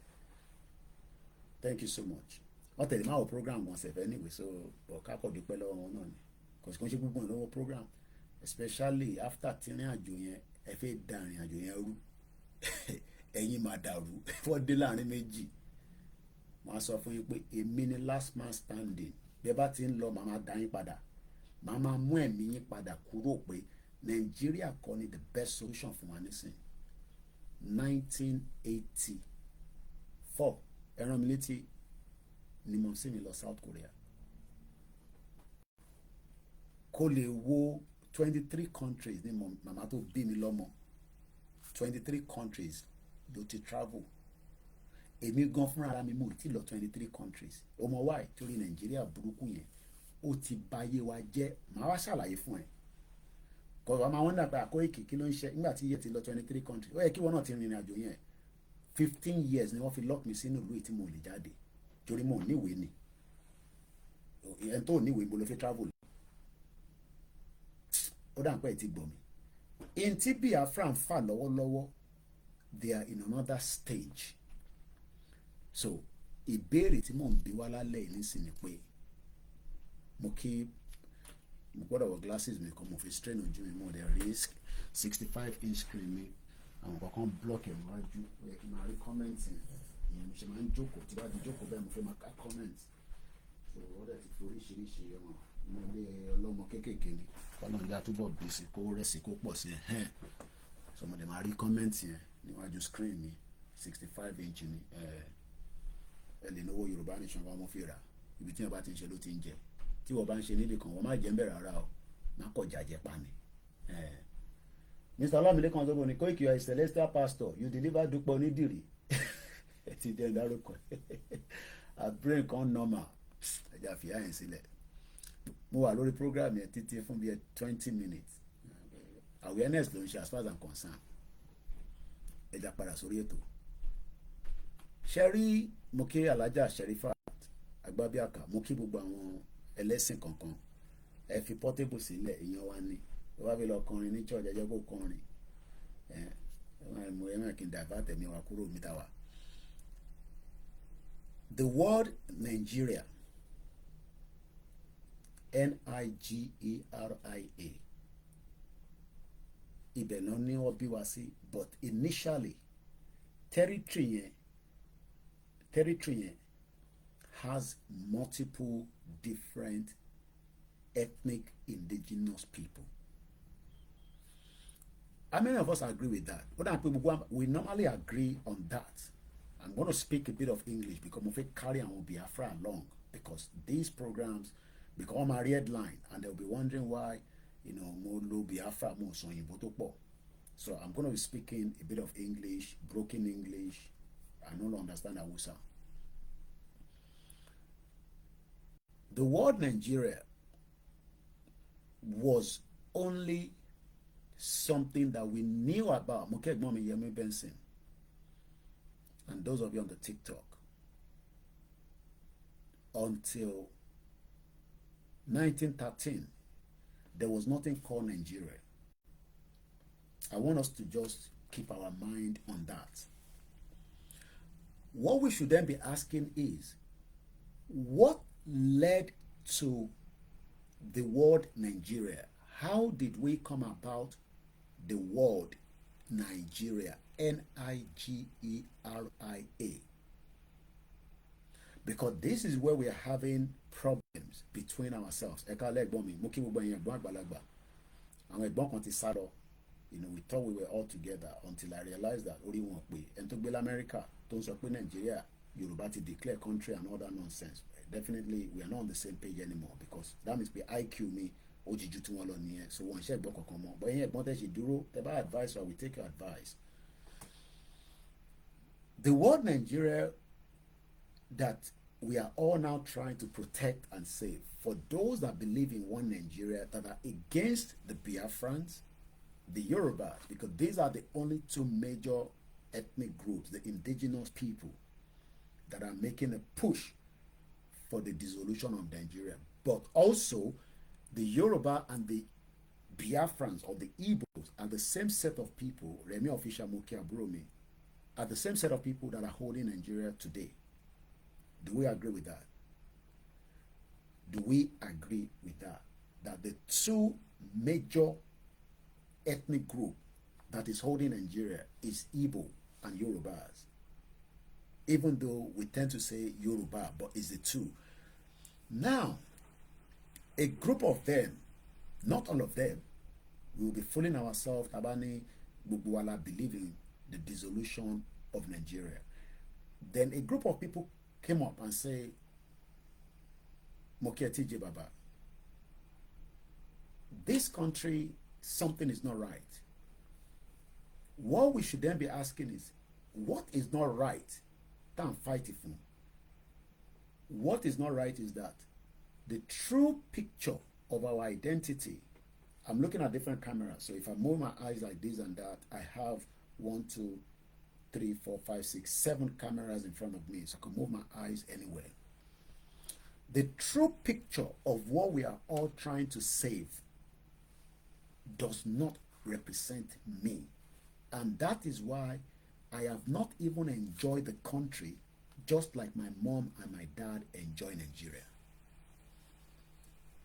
Thank you so much. Wọ́n tẹ̀lé máa wọ program wọn sẹ̀fẹ̀ anyway, so ọ̀ká kọ̀ dúpẹ́ lọ́wọ́ wọn náà ni. Kò sí kó ń ṣe gbogbo ìlọ́wọ́ program, especially after tí ìrìn àjò yẹn ẹ fẹ́ da ìrìn àjò yẹn rú. Ẹ̀yin máa dàrú wọ́n dé láàrin méjì. Wọ́n á sọ fún yín pé èmi ni last man standing. Bí ẹ bá ti ń lọ màá máa dá yín padà, màá máa mú ẹ̀mí yín padà kúrò pé Nàìjíríà kọ́ ni the best solution fún wa nísìn. 1984 ẹ rán mi létí ni mo sì mi lọ South Korea kó lè wo 23 countries ní màmá tó bí mi lọ́mọ. 23 countries ló ti travel. Èmi gan fúnra ara mi mo ti lọ 23 countries. Ọmọ wa torí Nàìjíríà burúkú yẹn ó ti báyé wa jẹ́. Màá wá ṣàlàyé fún ẹ. Kò wá máa wọ́n dàgbà Koiki kí ló ń ṣe nígbà tí iye ti lọ 23 countries. Ó yẹ kí wọ́n náà ti rìnrìn àjò yẹn. 15 years ni wọ́n fi lock mi sínú ìlú tí mo lè jáde torí mo níwèé ni. Ẹni tó níwèé mo lọ fi travel. Ó dà ń pẹ́ ti gbọ́ mi. In tí Biafra ń fà lọ́wọ́lọ́wọ́, they are in another stage. So ìbéèrè tí mò ń bi wá lálẹ́ yìí nísìn ni pé mo gbọ́dọ̀ wọ glasses mi kan mo fi strain ojú mi mo dẹ̀ risk 65-inch screen mi àwọn kankan block ẹ̀ wájú ó yẹ kí n máa rí comment ìyẹn mo ṣe máa ń jókòó tí bá ti jókòó bẹ́ẹ̀ mo fẹ́ máa ká comment. So ó dẹ̀ ti fi oríṣiríṣi ẹ̀wọ̀n mo lé ọlọ́mọ kéékèèké ni kọ́nà ìyá túbọ̀ bèsì kó rẹ̀sì kó pọ̀ sí ẹ̀. So mo dẹ̀ máa rí comment yẹn níwájú screen mi 65-inch ni ẹ lè náwó Yorùbá nation wa mo fi rà ibi tí wọ́n bá ti ń ṣe ló ti ń jẹ tí wọ́n bá ń ṣe nílé kan wọ́n má jẹ́ ń bẹ̀rẹ̀ rárá o má kọ̀ jàjẹ́ pa ni. Mr. Olamilekan Zobo ni Koiki, you are a celestial pastor, you deliver Dúpẹ́ Onídìrí ẹ ti dẹ́ dárúkọ brain kan normal ẹja fìyà yẹn sílẹ̀. Mo wà lórí program yẹn títí fún bíi 20 minutes awareness ló ń ṣe as far as I'm concerned. Ẹja padà sórí ètò. Ṣẹ́rí mo kí Alájà Sherifat Agbábíàká, mo kí gbogbo àwọn ẹlẹ́sìn kankan. Ẹ fi portable sílẹ̀ èèyàn wa ní ẹ wá fi lọ kọrin ní church ẹjọ́ kó kọrin mo ẹ̀rọ kí n divert ẹ̀mí wa kúrò níta wa. The word Nigeria, Nigeria, ibẹ̀ náà ní wọ́n bí wa sí, but initially territory yẹn has multiple different ethnic indigenous people. How many of us agree with that? We normally agree on that. I'm going to speak a bit of English because I'm going to carry on Biafra along because these programs become a red line and they'll be wondering why, more low Biafra, more so in Botopo. So I'm going to be speaking a bit of English, broken English. I don't understand Hausa. The word Nigeria was only something that we knew about. Mokegmomi Yemi Benson and those of you on the TikTok until 1913 there was nothing called Nigeria. I want us to just keep our mind on that. What we should then be asking is, what led to the word Nigeria? How did we come about the word Nigeria? Nigeria. because this is where we are having problems between ourselves. Ẹ̀ka lẹ́gbọ́n mi, mo kí gbogbo ẹ̀yin ẹ̀gbọ́n àgbàlagbà. Àwọn ẹ̀gbọ́n kan ti sá lọ. You know, we thought we were all together until I realized that orí wọn pé ẹni tó gbé l'Amẹ́ríkà tó ń sọ pé Nàìjíríà, Yorùbá ti declare country and all that nonsense. Definitely, we are not on the same page anymore because that means pé IQ mi ó jíjú tí wọ́n lọ nìyẹn. So wọ́n ṣe ẹ̀gbọ́n kankan mọ́. But ẹ̀yin ẹ̀gbọ́n tẹ̀ ṣe dúró, tẹ́ bá advice or we take your advice. The word Nigeria that we are all now trying to protect and save, for those that believe in one Nigeria, that are against the Biafrans, the Yorubas, because these are the only two major ethnic groups, the indigenous people, that are making a push for the dissolution of Nigeria. But also, the Yoruba and the Biafrans or the Igbos are the same set of people, Remi Official Moki Aburomi, are the same set of people that are holding Nigeria today. Do we agree with that? Do we agree with that? That the two major ethnic group that is holding Nigeria is Igbo and Yorubas. Even though we tend to say Yoruba, but it's the two. Now, a group of them, not all of them, we will be fooling ourselves, Tabani Bugwala believing the dissolution of Nigeria. Then a group of people came up and say, Mokiati Jebaba, this country, something is not right. What we should then be asking is, what is not right? Don't fight it for. What is not right is that the true picture of our identity, I'm looking at different cameras, so if I move my eyes like this and that, I have 1, 2, 3, 4, 5, 6, 7 cameras in front of me, so I can move my eyes anywhere. The true picture of what we are all trying to save does not represent me. And that is why I have not even enjoyed the country just like my mom and my dad enjoy Nigeria.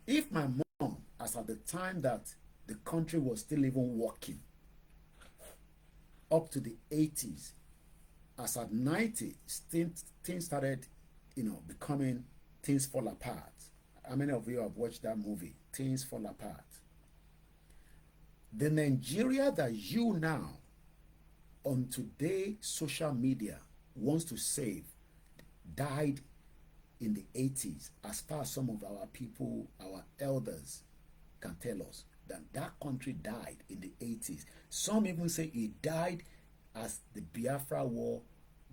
If my mom, as at the time that the country was still even working, up to the 80s, as at 90, things started, becoming, things fall apart. How many of you have watched that movie, Things Fall Apart? The Nigeria that you now, on today social media, wants to save, died in the 80s, as far as some of our people, our elders can tell us, that country died in the 80s. Some even say it died as the Biafra war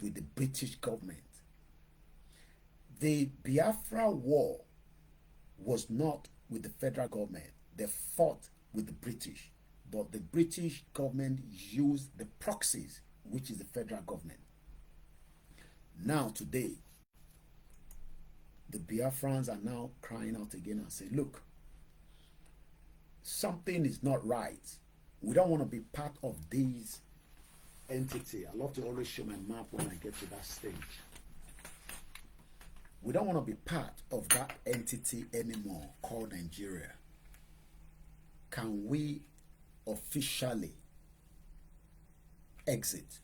with the British government. The Biafra war was not with the federal government. They fought with the British. But the British government used the proxies, which is the federal government. Now, today, the Biafrans are now crying out again and saying, look, something is not right. We don't want to be part of this entity. I love to always show my map when I get to that stage. We don't want to be part of that entity anymore called Nigeria. Can we officially exit?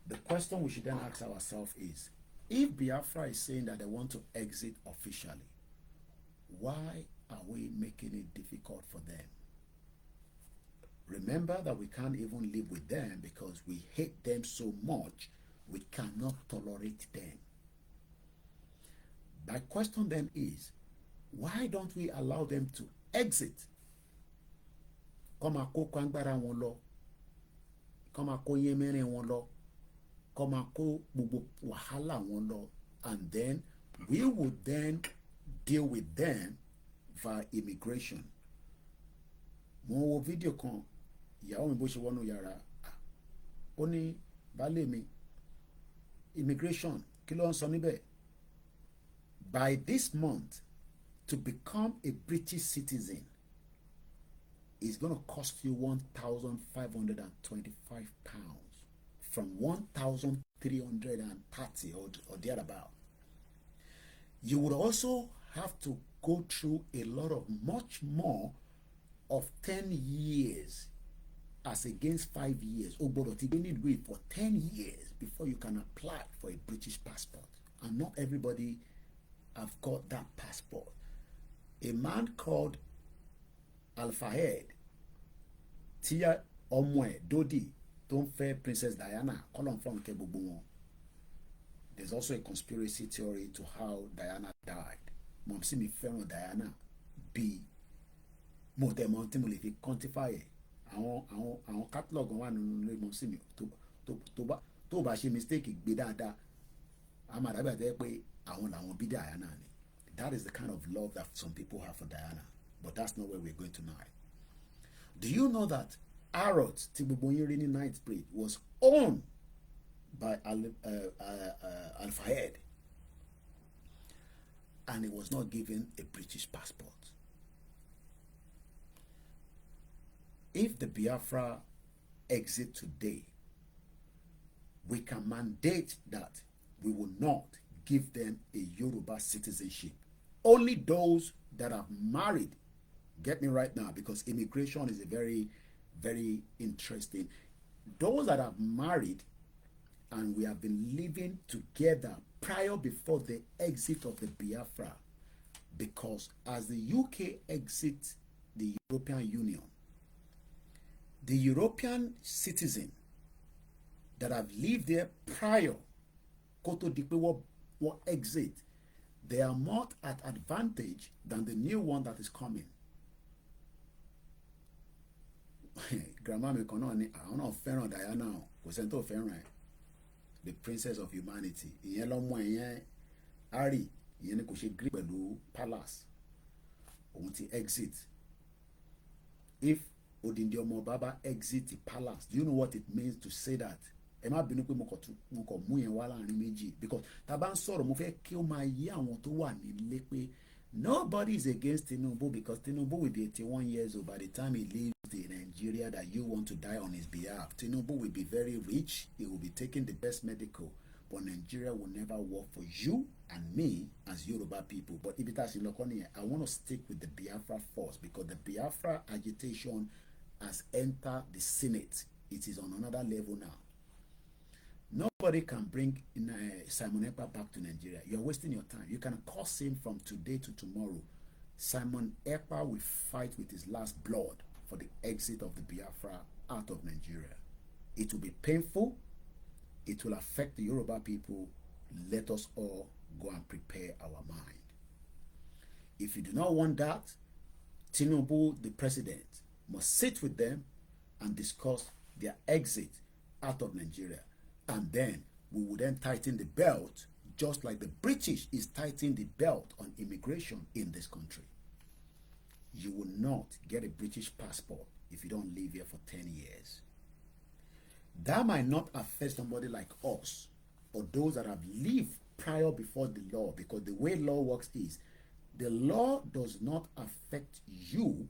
The question we should then ask ourselves is, if Biafra is saying that they want to exit officially, why are we making it difficult for them? Remember that we can't even live with them because we hate them so much, we cannot tolerate them. My question then is, why don't we allow them to exit? Kọ́má kó kwangbára wọn lọ, kọ́má kó yémẹ́rin wọn lọ, kọ́má kó gbogbo wàhálà wọn lọ, and then we would then deal with them via immigration. Mo wo fídíò kan, ìyàwó mi bó ṣe wọnú yàrá, ó ní baálé mi, immigration, kí ló ń sọ níbẹ̀? By this month, to become a British citizen is going to cost you £1,525 from 1,330 or thereabout. You would also have to go through a lot of much more of 10 years as against 5 years. O gbọ́dọ̀ ti gbé nílùú yìí for 10 years before you can apply for a British passport. And not everybody have got that passport. A man called Al-Fayed, Tia Omwe Dodi, tó ń fẹ́ Princess Diana, kọ́lọ́n fún ọ̀nkẹ́ gbogbo wọn. There's also a conspiracy theory to how Diana died. Mọ̀mísí mi fẹ́ràn Diana bí mo tẹ̀ mọ́ tí mo lè fi quantify ẹ̀. Àwọn catalog wà nínú ilé mọ̀mísí mi tó bá ṣe mistake gbé dáadáa. A máa dàbí àtẹ́ pé àwọn làwọn bí Diana ni. That is the kind of love that some people have for Diana. But that's not where we're going tonight. Do you know that Harrods, tí gbogbo yín rí ní Knightsbridge, was owned by Al-Fayed, and he was not given a British passport? If the Biafra exit today, we can mandate that we will not give them a Yoruba citizenship. Only those that have married, get me right now, because immigration is a very, very interesting. Those that have married and we have been living together before the exit of the Biafra, because as the UK exits the European Union, the European citizen that have lived there prior, Koto Dikpe what exit, they are more at advantage than the new one that is coming. Grandma mi kan náà ni àwọn náà fẹ́ràn Diana o, kò sẹ́ni tó fẹ́ràn ẹ̀, the princess of humanity. Ìyẹn lọ́mọ ìyẹn Harry, ìyẹn ni kò ṣe gree pẹ̀lú palace, òun ti exit. If odindi ọmọ bàbá exit the palace, do you know what it means to say that? Ẹ má bínú pé mo kàn mú yẹn wá láàrin méjì, because tá a bá ń sọ̀rọ̀ mo fẹ́ kí ó máa yé àwọn tó wà nílé pé nobody is against Tinubu, because Tinubu will be 81 years old by the time he leaves the Nigeria that you want to die on his behalf. Tinubu will be very rich, he will be taking the best medical, but Nigeria will never work for you and me as Yoruba people. But if it has I want to stick with the Biafra first, because the Biafra agitation has entered the Senate. It is on another level now. Nobody can bring Simon Ekpa back to Nigeria. You're wasting your time. You can curse him from today to tomorrow. Simon Ekpa will fight with his last blood for the exit of the Biafra out of Nigeria. It will be painful. It will affect the Yoruba people. Let us all go and prepare our mind. If you do not want that, Tinubu, the president, must sit with them and discuss their exit out of Nigeria. And then we will then tighten the belt, just like the British is tightening the belt on immigration in this country. You will not get a British passport if you don't live here for 10 years. That might not affect somebody like us or those that have lived prior before the law, because the way law works is the law does not affect you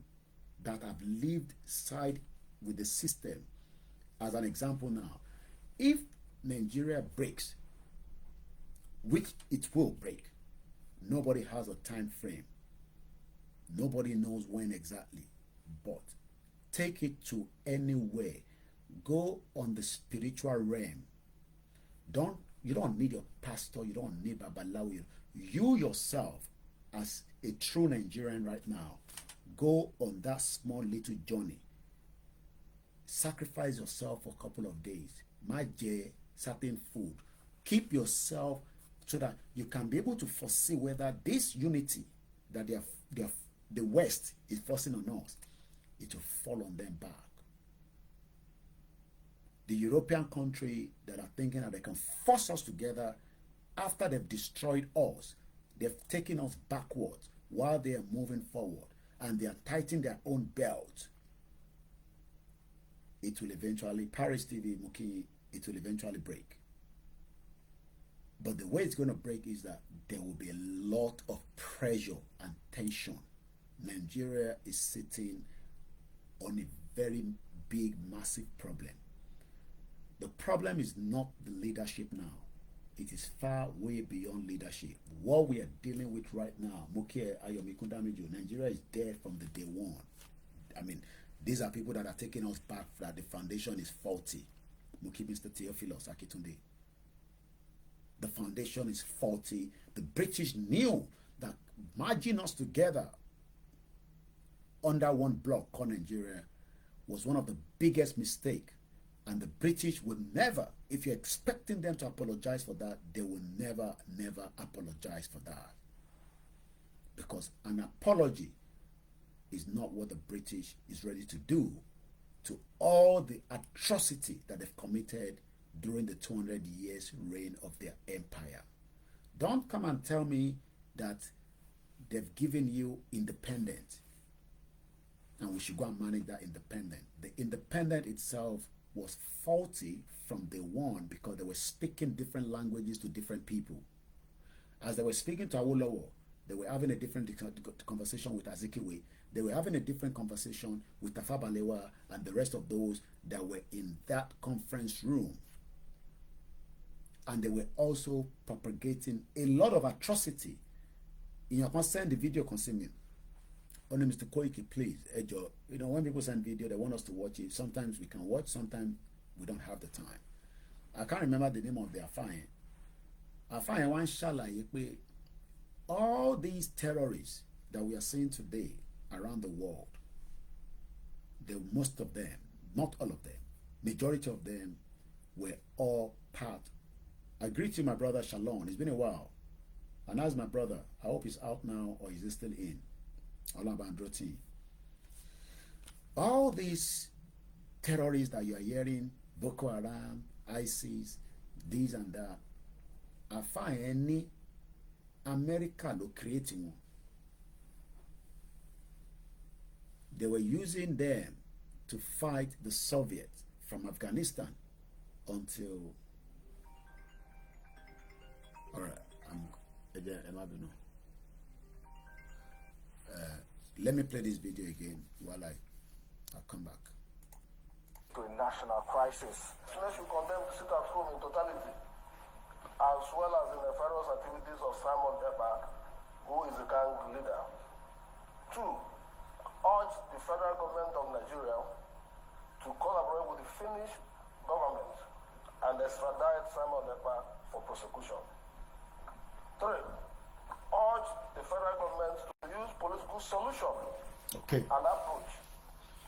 that have lived side with the system. As an example now, if Nigeria breaks, which it will break, nobody has a time frame. Nobody knows when exactly, but take it to anywhere. Go on the spiritual realm. You don't need your pastor, you don't need Babalawo. You yourself, as a true Nigerian right now, go on that small little journey. Sacrifice yourself for a couple of days. Maje certain food. Keep yourself so that you can be able to foresee whether this unity that the West is forcing on us, it will fall on them back. The European country that are thinking that they can force us together after they've destroyed us, they've taken us backwards while they are moving forward, and they are tightening their own belt. It will eventually, Paris TV, Muki, it will eventually break. But the way it's going to break is that there will be a lot of pressure and tension. Nigeria is sitting on a very big, massive problem. The problem is not the leadership now. It is far way beyond leadership. What we are dealing with right now, Muki Ayomi Kundamijo, Nigeria is dead from the day one. I mean, These are people that are taking us back that the foundation is faulty. Muki Mr. Theophilus Akitunde. The foundation is faulty. The British knew that merging us together under one bloc called Nigeria was one of the biggest mistakes. And the British will never, if you're expecting them to apologize for that, they will never, never apologize for that. Because an apology is not what the British is ready to do to all the atrocity that they've committed during the 200 years reign of their empire. Don't come and tell me that they've given you independence and we should go and manage that independent. The independent itself was faulty from day one because they were speaking different languages to different people. As they were speaking to Awolowo, they were having a different conversation with Azikiwe. They were having a different conversation with Tafawa Balewa and the rest of those that were in that conference room. And they were also propagating a lot of atrocity. You can send the video consuming. Only Mr. Koiki, please, Ejo. You know, when people send video, they want us to watch it. Sometimes we can watch, sometimes we don't have the time. I can't remember the name of the Afine. Afine one shalaye pe all these terrorists that we are seeing today around the world, most of them, not all of them, majority of them were all part. I greet you, my brother Shalom. It's been a while. And as my brother, I hope he's out now or is he still in? All these terrorists that you are hearing, Boko Haram, ISIS, this and that, I find any America lo creating one. They were using them to fight the Soviets from Afghanistan until. All right, let me play this video again while I'll come back. To a national crisis. Students should condemn to sit at home in totality, as well as the nefarious activities of Simon Ekpa, who is a gang leader. 2. Urge the federal government of Nigeria to collaborate with the Finnish government and extradite Simon Ekpa for prosecution. 3. Urge the federal government to use political solution and approach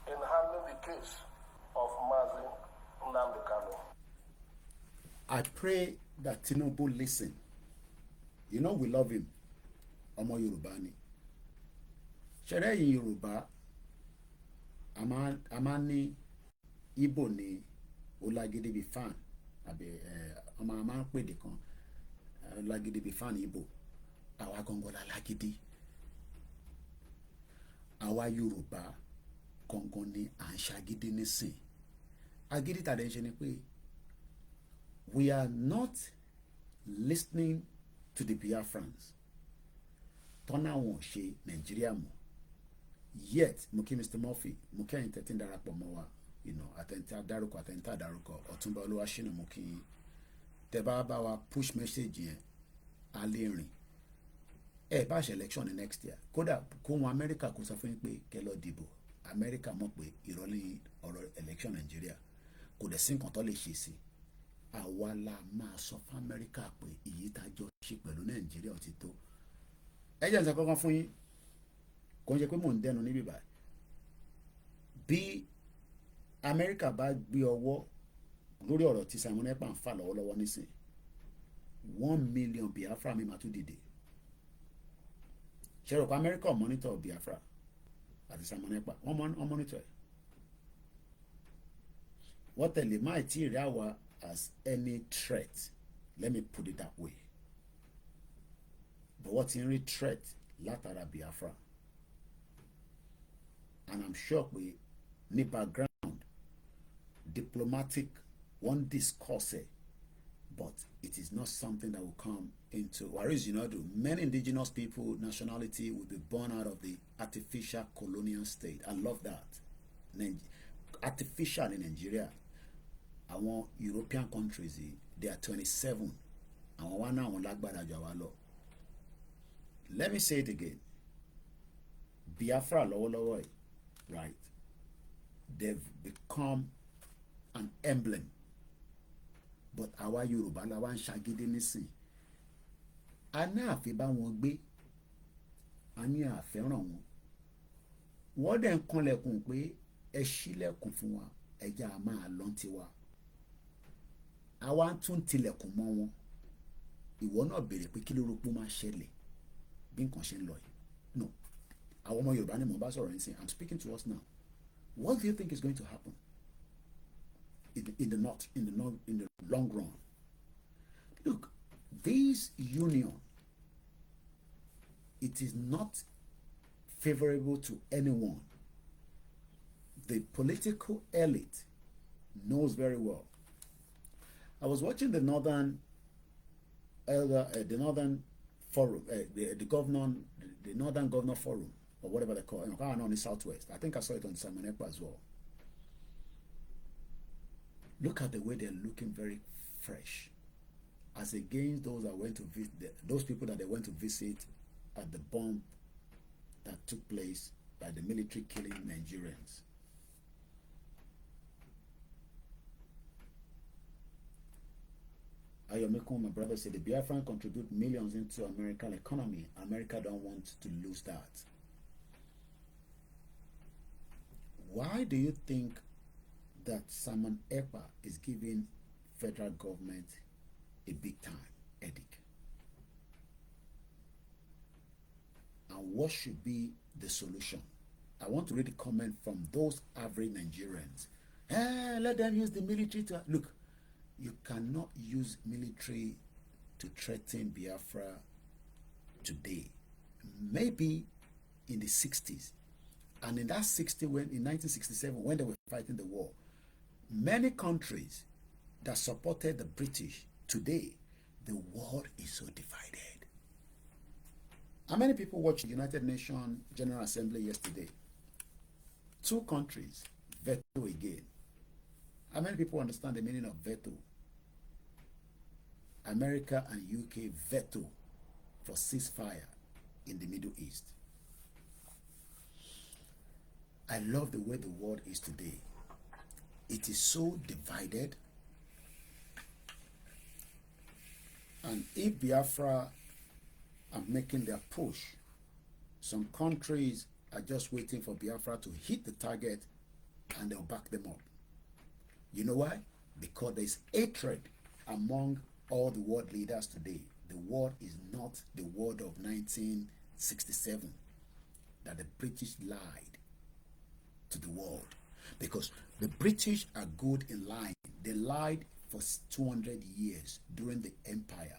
in handling the case of Mazi Nnamdi Kanu. I pray that TINUBU listen. You know we love him. Omo Yoruba ni. Shere in Yoruba, amani Igbo ni Olagidi bi fan. Abi ọmọ ama pe de kan Olagidi bi fan Igbo. Àwa gangan la lágídí. Àwa Yorùbá gangan ni à ń ṣagídí nísìn. Agídí tàdé ń ṣe ni pé we are not listening to the Biafrans. Tọ́nà wọn ṣe Nàìjíríà mọ̀. Yet, mo kí Mr. Murphy, mo kí ẹ̀yin tẹ́tí ń darapọ̀ mọ́ wa, àtẹ̀ntẹ́ àdárúkọ àtẹ̀ntẹ́ àdárúkọ, Ọ̀túnba Olúwaṣínà mo kí yín. Tẹ́ bá bá wa push message yẹn, a lè rìn. Bá ṣe election ní next year. Kódà kó wọn Amẹ́ríkà kó sọ fún yín pé kẹ́ lọ dìbò. Amẹ́ríkà mọ̀ pé ìrọ̀lẹ́ ọ̀rọ̀ election Nàìjíríà kò dẹ̀ sí nǹkan tó lè ṣe sí. Àwa la máa sọ fún Amẹ́ríkà pé èyí tá jọ ṣe pẹ̀lú Nàìjíríà ti tó. Ẹ jẹ́ n sọ kankan fún yín. Kò ń ṣe pé mò ń dẹnu níbí báyìí. Bí Amẹ́ríkà bá gbé ọwọ́ lórí ọ̀rọ̀ tí Simon Ekpa ń fà lọ́wọ́lọ́wọ́ nísìn 1 million Biafra mi máa tún dìde. Ṣé rò pé Amẹ́ríkà ò monitor Biafra àti Simon Ekpa? Wọ́n monitor ẹ̀. Wọ́n tẹ̀lé máì tí rí àwa as any threat. Let me put it that way. But wọ́n ti ń rí threat látara Biafra. And I'm sure pé ní background diplomatic wọ́n discuss it, but it is not something that will come into. Whereas many indigenous people, nationality will be born out of the artificial colonial state. I love that. Artificial in Nigeria. Àwọn European countries, they are 27. Àwọn wa náà àwọn lágbára jù àwa lọ. Let me say it again. Biafra lọ́wọ́lọ́wọ́ yìí, right? they've become an emblem. But àwa Yorùbá la wá ń ṣagídí nísìn. A ní àfi bá wọn gbé, a ní àfẹ́ràn wọn. Wọ́n dẹ̀ ń kanlẹ̀kùn pé ẹ ṣílẹ̀kùn fún wa, ẹja a máa lọ tiwa. Àwa tún tilẹ̀kùn mọ́ wọn. Ìwọ náà béèrè pé kí ló rò pé ó máa ṣẹlẹ̀ bí nǹkan ṣe ń lọ yìí. No, àwọn ọmọ Yorùbá ni mo bá sọ̀rọ̀ nísìn. I'm speaking to us now. What do you think is going to happen in the long run? Look, this union, it is not favorable to anyone. The political elite knows very well. I was watching the Northern Forum, the Northern Governor Forum, or whatever they call it, on the Southwest. I think I saw it on Simon Ekpa as well. Look at the way they're looking very fresh, as against those that went to visit, those people that they went to visit at the bomb that took place by the military killing Nigerians. Ayomeko, my brother, said the Biafran contribute millions into American economy. America don't want to lose that. Why do you think that Simon Ekpa is giving federal government a big time headache? And what should be the solution? I want to read a comment from those average Nigerians. Let them use the military to... Look, you cannot use military to threaten Biafra today. Maybe in the 60s. And in that 60, in 1967, when they were fighting the war, many countries that supported the British, today, the world is so divided. How many people watched the United Nations General Assembly yesterday? 2 countries, veto again. How many people understand the meaning of veto? America and UK veto for ceasefire in the Middle East. I love the way the world is today. It is so divided. And if Biafra are making their push, some countries are just waiting for Biafra to hit the target and they'll back them up. You know why? Because there's hatred among all the world leaders today. The world is not the world of 1967 that the British lied to the world. Because the British are good in lying. They lied for 200 years during the empire.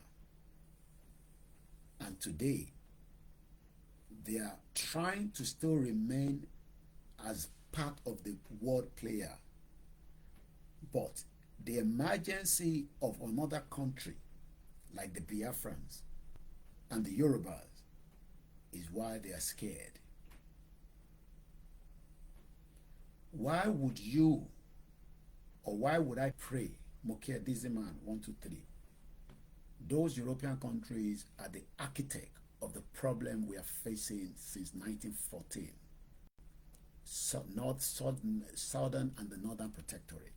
And today, they are trying to still remain as part of the world player. But the emergency of another country, like the Biafrans and the Yorubas, is why they are scared. Why would you, or why would I pray, Mokia Diziman 1, 2, 3? Those European countries are the architect of the problem we are facing since 1914. Southern and the Northern Protectorate.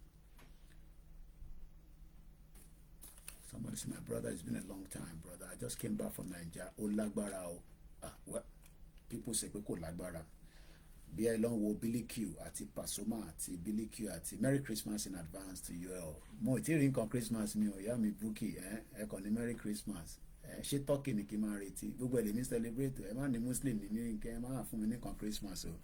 Somebody said, my brother, it's been a long time, brother. I just came back from Nigeria. Oh, Lagbara. Well, people say, Koko Lagbara. Bí ẹ lọ wo Billy Q àti Pasuma àti Billy Q àti Merry Christmas in advance to you all. Mo ti rí nǹkan Christmas mi ò yá mi Bukky ẹ kàn ní Merry Christmas. Ṣé turkey ni kí n máa retí? Gbogbo ẹ̀ lè ní celebrate ẹ má ní Muslim ní kẹ́ ẹ má fún mi ní nǹkan Christmas o.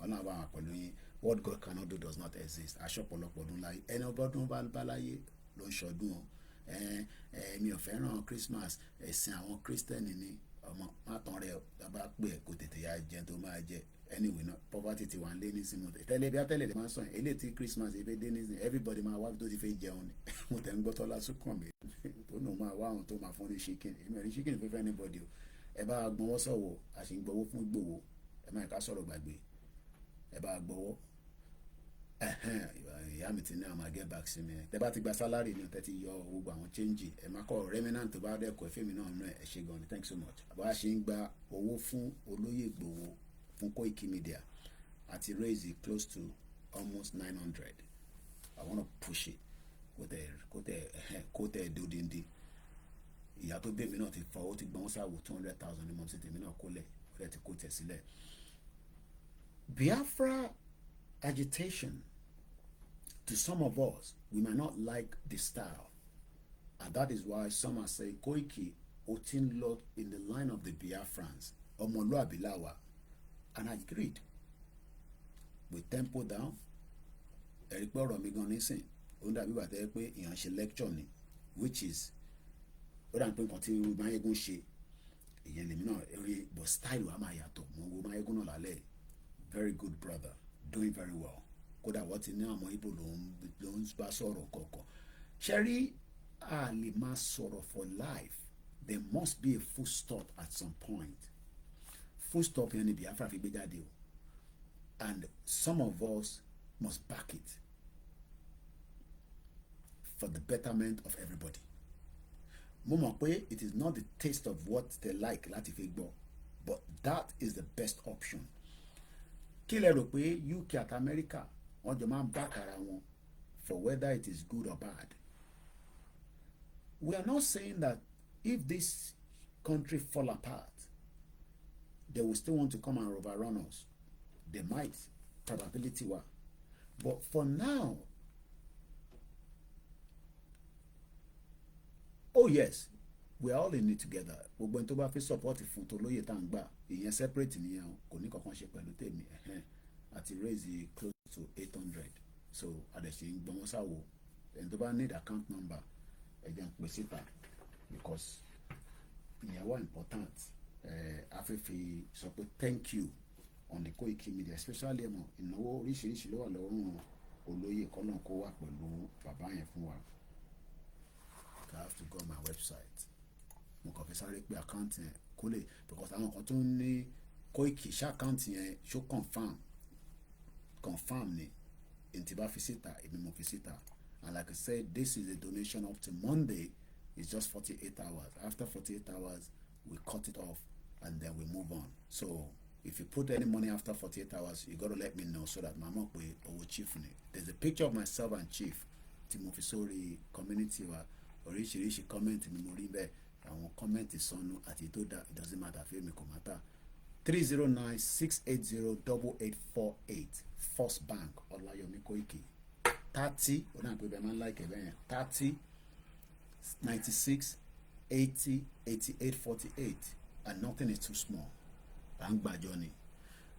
Ọlọ́run àbá wà pẹ̀lú yín. What God cannot do does not exist. Aṣọ ọ̀pọ̀lọpọ̀ ọdún láyé. Ẹni ọgbọ́dún bá láyé ló ń ṣọdún o. Mi ò fẹ́ràn Christmas. Ẹ̀sìn àwọn Kristẹni ni ọmọ má tán rẹ̀ bá pè é kó tètè ya jẹun tó máa jẹ. Anyway, no, poverty ti wà lé ní sínú tẹ́lẹ̀ lè máa sọ yẹn eléyìí tí Christmas ebi dé ní everybody máa wá tó ti fẹ́ jẹun ni mo tẹ̀ ń gbọ́ Tọ́lá Súnkàn mi tó nù máa wá àwọn tó máa fún ní chicken èmi ò rí chicken fífẹ́ anybody o ẹ bá gbọ́wọ́ sọ̀wọ́ àṣì ń gbọ́wọ́ fún gbòwó ẹ má ká sọ̀rọ̀ gbàgbé ẹ bá gbọ́wọ́ ìyá mi ti ní àwọn get back sí mi tẹ bá ti gba salary ni tẹ ti yọ gbogbo àwọn change ẹ má kọ remnant tó bá dẹ́kọ̀ ẹ̀fẹ́ mi náà nù ẹ̀ ṣe gan ni thanks so much àbá ṣe ń gba owó fún olóyè Ìgbòho fún Koikimedia àti raise close to almost 900. I want to push it. Kó tẹ̀ dodindi. Ìyá tó bẹ̀ mí náà ti fọwọ́ ti gbọ́n sáwò 200,000 ní mọ̀ sí tèmi náà kólẹ̀ ó dẹ̀ ti kó tẹ̀ sílẹ̀. Biafra agitation, to some of us, we might not like the style. And that is why some are saying Koiki Otin Lord in the line of the Biafrans, Omoluabi Lawa. And I agreed. With tempo down, Eric Boro Migan Nisin, Onda Biba Tepe, ìyàn ṣe lecture ni, which is, ó dà ń pè nǹkan tí Mayegun ṣe, ìyẹn lèmi náà rí, but style wa máa yàtọ̀, mo wo Mayegun náà lálẹ́, very good brother, doing very well. Kódà wọ́n ti ní àwọn Igbo ló ń bá sọ̀rọ̀ kọ̀ọ̀kan. Ṣẹ́rí a lè máa sọ̀rọ̀ for life. There must be a full stop at some point. Full stop yẹn ni Biafra fi gbé jáde o. And some of us must back it for the betterment of everybody. Mo mọ̀ pé it is not the taste of what they like láti fi gbọ́, but that is the best option. Kí lẹ rò pé UK àti America wọ́n jọ máa ń back ara wọn for whether it is good or bad? We are not saying that if this country fall apart, they will still want to come and overrun us. They might, probability wa. But for now, oh yes, we are all in it together. Gbogbo ẹni tó bá fi support fún Tolóyè tá ń gbà, ìyẹn separate nìyẹn o, kò ní kankan ṣe pẹ̀lú tèmi. Àti raise close to 800. So àdẹ̀ṣe ń gbọmọ sáwò. Ẹni tó bá need account number, ẹ jẹ́ n pè síta because ìyẹn wà important. Afẹ́fẹ́ sọ pé thank you on the Koikimedia, especially ẹ̀mọ̀ ìnáwó oríṣiríṣi ló wà lọ́rùn olóyè kọ́nà kó wà pẹ̀lú bàbá yẹn fún wa. I have to go on my website. Mo kàn fẹ́ sáré pé àkáǹtì yẹn kó lè, because àwọn kan tó ń ní Koiki ṣá àkáǹtì yẹn ṣó confirm ni ntí bá fi síta èmi mo fi síta. And like I said, this is a donation up to Monday. It's just 48 hours. After 48 hours, we cut it off and then we move on. So if you put any money after 48 hours, you got to let me know so that mama will chief in it. There's a picture of myself and chief. Timothy Sori community wa oríṣiríṣi comment ni mo rí bẹ́ẹ̀. Àwọn comment ìsọnù àti tó dá, it doesn't matter fún mi kò matter. 309-680-8848 First Bank Ọláyọmí Koiki. 30, ó náà pé bẹ́ẹ̀ máa ń like ẹ̀ bẹ́ẹ̀ 30 96 80 88 48, and nothing is too small. À ń gbàjọ ni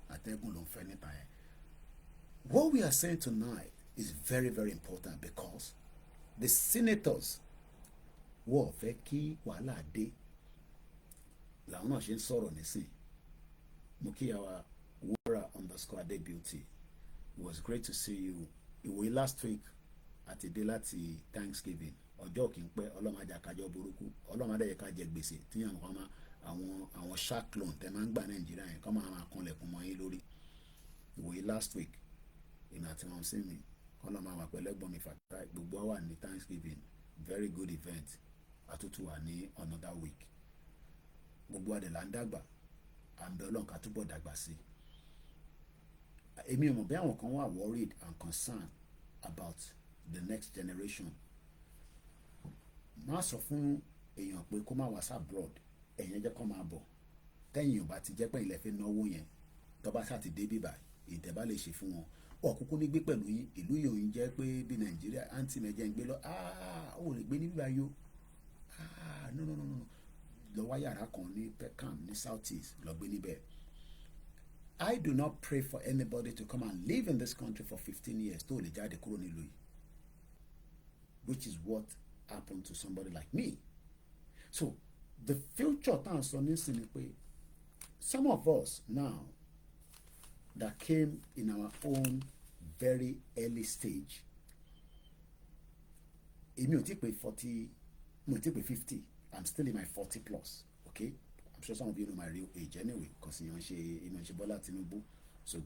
àtẹ̀gùn ló ń fẹ́ níta yẹn. What we are saying tonight is very, very important because the senators wọ́n fẹ́ kí wàhálà dé làwọn náà ṣe ń sọ̀rọ̀ nísìn. Mo kí àwa Wura_Ade-Beauty. It was great to see you. Ìwòye last week àti dé láti Thanksgiving ọjọ́ kì í pẹ́ ọlọ́mọdé àkájọ burúkú ọlọ́mọdé yẹ ká jẹ gbèsè tí àwọn shark loan tẹ máa ń gbà Nàìjíríà yẹn kọ́ máa kanlẹ̀kùn mọ́ yín lórí. Ìwòye last week ìnà àti wọn sí mi ọlọ́mọ àwọn àpẹlẹ́gbọ́n mi fàtà gbogbo wà ní Thanksgiving, very good event. Àtútù wà ní another week. Gbogbo àdèlà ń dàgbà à ń bẹ Ọlọ́run ká túbọ̀ dàgbà sí. Èmi ò mọ̀ bí àwọn kan wà worried and concerned about the next generation. Má sọ fún èèyàn pé kó má wá sí abroad, ẹ̀yin jẹ́ kó máa bọ̀. Tẹ́yìn ò bá ti jẹ́ pé ilẹ̀ fẹ́ náwó yẹn tó bá sá ti dé bíbá ìtẹ̀bá lè ṣe fún wọn. Ọ̀kúnkún ní gbé pẹ̀lú yín, ìlú yìí ò ń jẹ́ pé bí Nàìjíríà àǹtí mẹ́jẹ ń gbé lọ ó lè gbé ní bíbá yó. No. Lọ wá yàrá kan ní Peckham ní South East lọ gbé níbẹ̀. I do not pray for anybody to come and live in this country for 15 years tó lè jáde kúrò nílùú yìí, which is what happened to somebody like me. So the future tá à ń sọ nísìnyí ni pé some of us now that came in our own very early stage, èmi ò tí pé 40, mo ti pé 50, I'm still in my 40 plus, okay? I'm sure some of you know my real age anyway, because ìyàn ṣe Bọ́lá Tinubu, so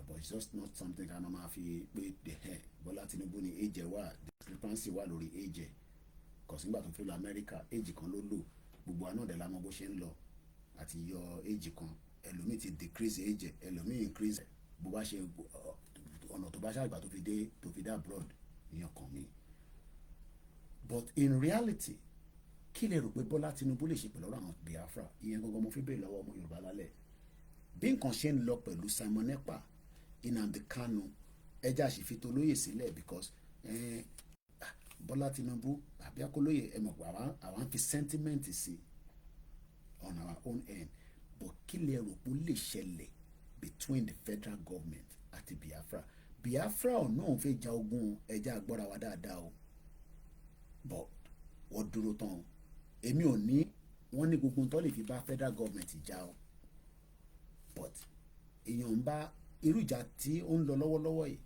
but it's just not something ká máa fi pé the hair Bọ́lá Tinubu ni age ẹ̀ wà, discrepancy wà lórí age ẹ̀, because nígbà tó fi lọ America age kan ló lò, gbogbo àná dẹ̀ la mọ̀ bó ṣe ń lọ àti yọ age kan, ẹlòmíì ti decrease age ẹ̀, ẹlòmíì increase ẹ̀, bó bá ṣe ọ̀nà tó bá ṣàgbà tó fi dé abroad ìyẹn kàn mí. But in reality kí lè rò pé Bọ́lá Tinubu lè ṣe pẹ̀lú ọ̀rọ̀ àwọn Biafra? Ìyẹn gangan mo fi béèrè lọ́wọ́ ọmọ Yorùbá lálẹ́. Bí nǹkan ṣe ń lọ pẹ̀lú Simon Ekpa, Nnamdi Kanu, ẹja àṣìfi tó lóye sílẹ̀ because Bọ́lá Tinubu àbí Akólóyè ẹ mọ̀ pé àwọn fi sentiment sí on our own end. But kí lè rò pé ó lè ṣẹlẹ̀ between the federal government àti Biafra? Biafra ọ̀nà òun fẹ́ ja ogun ẹja agbọ́ra wa dáadáa o, but wọ́n dúró tán o. Èmi ò ní wọ́n ní gbogbo tó lè fi bá federal government jà o, but èèyàn ń bá irú ìjà tí ó ń lọ lọ́wọ́lọ́wọ́ yìí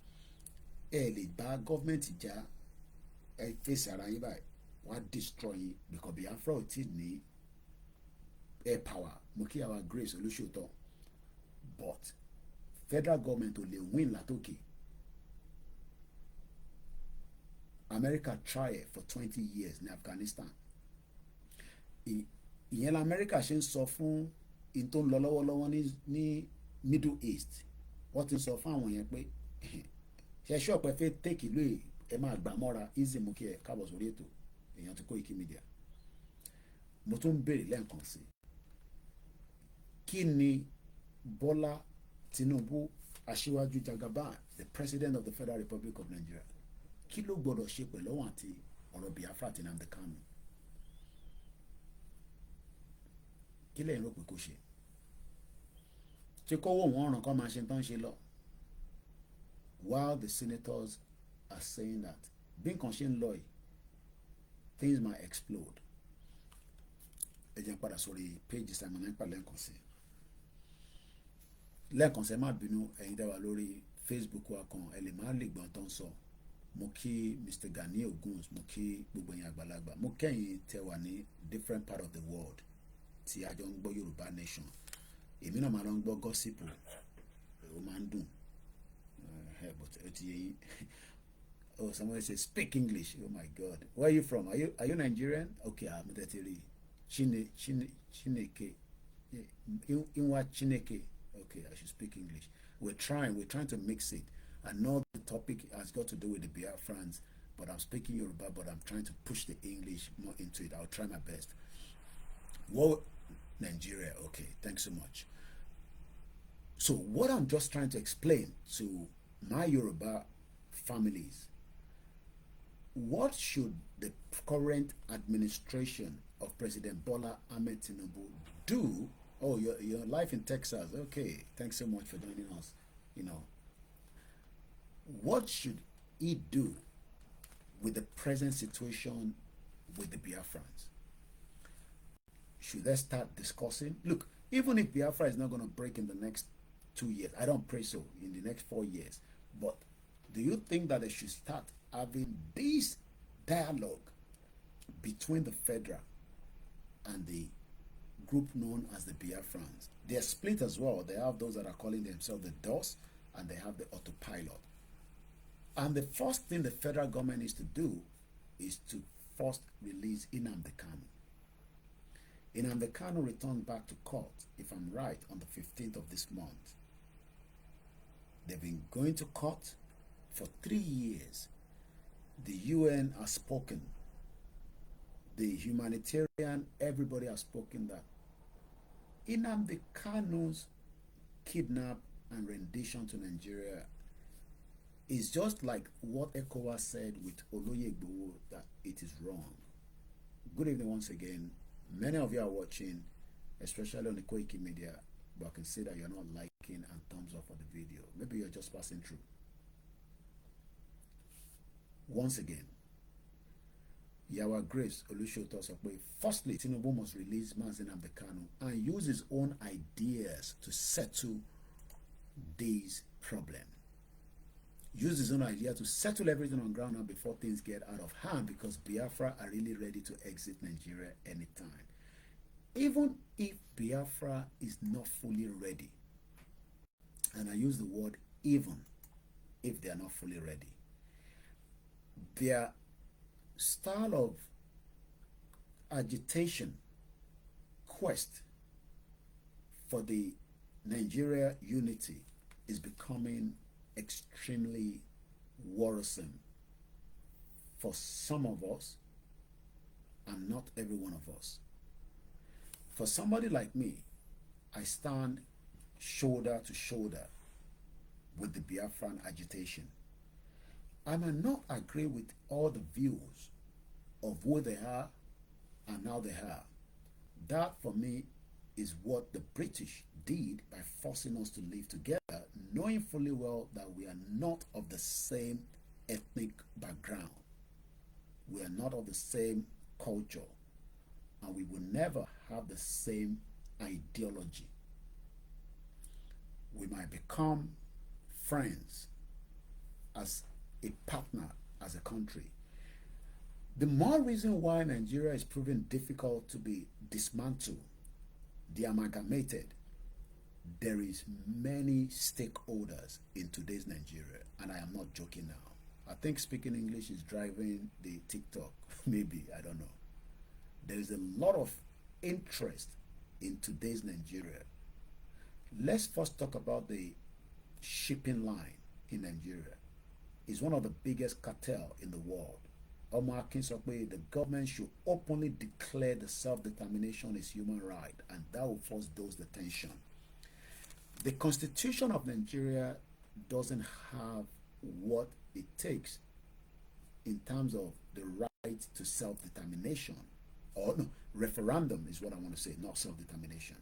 ẹ lè bá government jà ẹ fèsì ara yín báyìí wọ́n á destroy yín because Biafra ò tí ní air power. Mo kí àwa Grace Olúṣòótọ́, but federal government ò lè win látòkè. America try it for 20 years ní Afghanistan. Ìyẹn la America ṣe ń sọ fún in tó ń lọ lọ́wọ́lọ́wọ́ ní Middle East. Wọ́n ti ń sọ fún àwọn yẹn pé ṣe ṣọ́ọ̀pẹ́ fẹ́ take ìlú yìí ẹ máa gbà mọ́ra easy. Mo kí ẹ káàbọ̀ sórí ètò èèyàn ti Koikimedia. Mo tún ń béèrè lẹ́ẹ̀kan sí kí ni Bọ́lá Tinubu aṣíwájú Jagaban, the president of the Federal Republic of Nigeria, kí ló gbọdọ̀ ṣe pẹ̀lú ọ̀hún àti ọ̀rọ̀ Biafra àti Nnamdi Kanu? Kí lẹ́yìn rò pé kó ṣe? Ṣé kọ́wọ́ wọn ọ̀ràn kan máa ṣe tán ṣe lọ? While the senators are saying that bí nǹkan ṣe ń lọ yìí things might explode. Ẹ jẹ́ n padà sórí page Simon Ekpa lẹ́ẹ̀kan sí. Lẹ́ẹ̀kan sí ẹ má bínú ẹ̀yin dá wa lórí Facebook wa kan ẹ lè má lè gbọ́n tó ń sọ. Mo kí Mr. Gani Oguns, mo kí gbogbo ẹ̀yin àgbàlagbà, mo kẹ́yìn tẹ́ wà ní different part of the world tí a jọ ń gbọ́ Yorùbá nation. Èmi náà máa lọ ń gbọ́ gossip ó máa ń dùn but ó ti yé yín. Oh, someone says speak English. Oh my God, where are you from? Are you Nigerian? Okay, I'm Teteri. Chineke. Inwa Chineke. Okay, I should speak English. We're trying to mix it. I know the topic has got to do with the Biafrans, but I'm speaking Yoruba, but I'm trying to push the English more into it. I'll try my best. Well, Nigeria, okay, thanks so much. So what I'm just trying to explain to my Yoruba families, what should the current administration of President Bola Ahmed Tinubu do? Oh, your life in Texas. Okay, thanks so much for joining us. What should he do with the present situation with the Biafrans? Should they start discussing? Look, even if Biafra is not going to break in the next 2 years, I don't pray so, in the next 4 years, but do you think that they should start having this dialogue between the federal and the group known as the Biafrans? They are split as well. They have those that are calling themselves the DOS, and they have the autopilot. And the first thing the federal government needs to do is to first release Nnamdi Kanu. Nnamdi Kanu returned back to court, if I'm right, on the 15th of this month. They've been going to court for 3 years. The UN has spoken. The humanitarian, everybody has spoken that Nnamdi Kanu's kidnap and rendition to Nigeria is just like what ECOWAS said with YORUBA, that it is wrong. Good evening once again. Many of you are watching, especially on the Koikimedia, but I can see that you're not liking and thumbs up for the video. Maybe you're just passing through. Once again, Yawa Grace Olúṣòótọ́ sọ pé firstly, Tinubu must release Nnamdi Kanu and use his own ideas to settle this problem. Use his own idea to settle everything on ground now before things get out of hand, because Biafra are really ready to exit Nigeria anytime. Even if Biafra is not fully ready, and I use the word even if they are not fully ready, their style of agitation, quest for the Nigeria unity is becoming extremely worrisome for some of us and not every one of us. For somebody like me, I stand shoulder to shoulder with the Biafran agitation. I might not agree with all the views of who they are and how they are. That for me is what the British did by forcing us to live together, knowing fully well that we are not of the same ethnic background. We are not of the same culture, and we will never have the same ideology. We might become friends as a partner, as a country. The more reason why Nigeria is proving difficult to be dismantled, de-amalgamated. There is many stakeholders in today's Nigeria, and I am not joking now. I think speaking English is driving the TikTok, maybe, I don't know. There is a lot of interest in today's Nigeria. Let's first talk about the shipping line in Nigeria. It's one of the biggest cartel in the world. Omar Akin said the government should openly declare the self-determination as human right, and that will force those detention. The Constitution of Nigeria doesn't have what it takes in terms of the right to self-determination. Or no, referendum is what I want to say, not self-determination.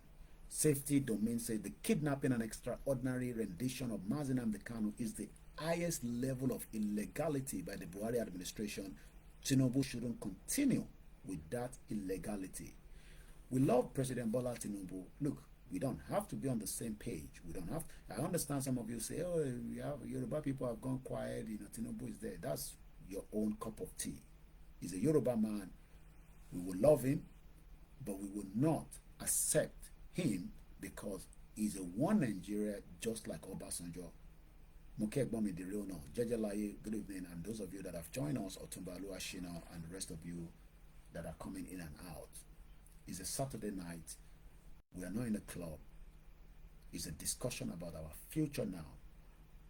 Safety domain says the kidnapping and extraordinary rendition of Mazi Nnamdi Kanu is the highest level of illegality by the Buhari administration. TINUBU shouldn't continue with that illegality. We love President Bola Tinubu. Look, we don't have to be on the same page. We don't have to. I understand some of you say, oh, we have Yoruba people have gone quiet, you know, Tinubu is there. That's your own cup of tea. He's a Yoruba man. We will love him, but we will not accept him because he's a one Nigeria just like Obasanjo. Mukegbomi the real no. Jejelaye, good evening, and those of you that have joined us, Otumba Luashina, and the rest of you that are coming in and out. It's a Saturday night. We are not in a club. It's a discussion about our future now.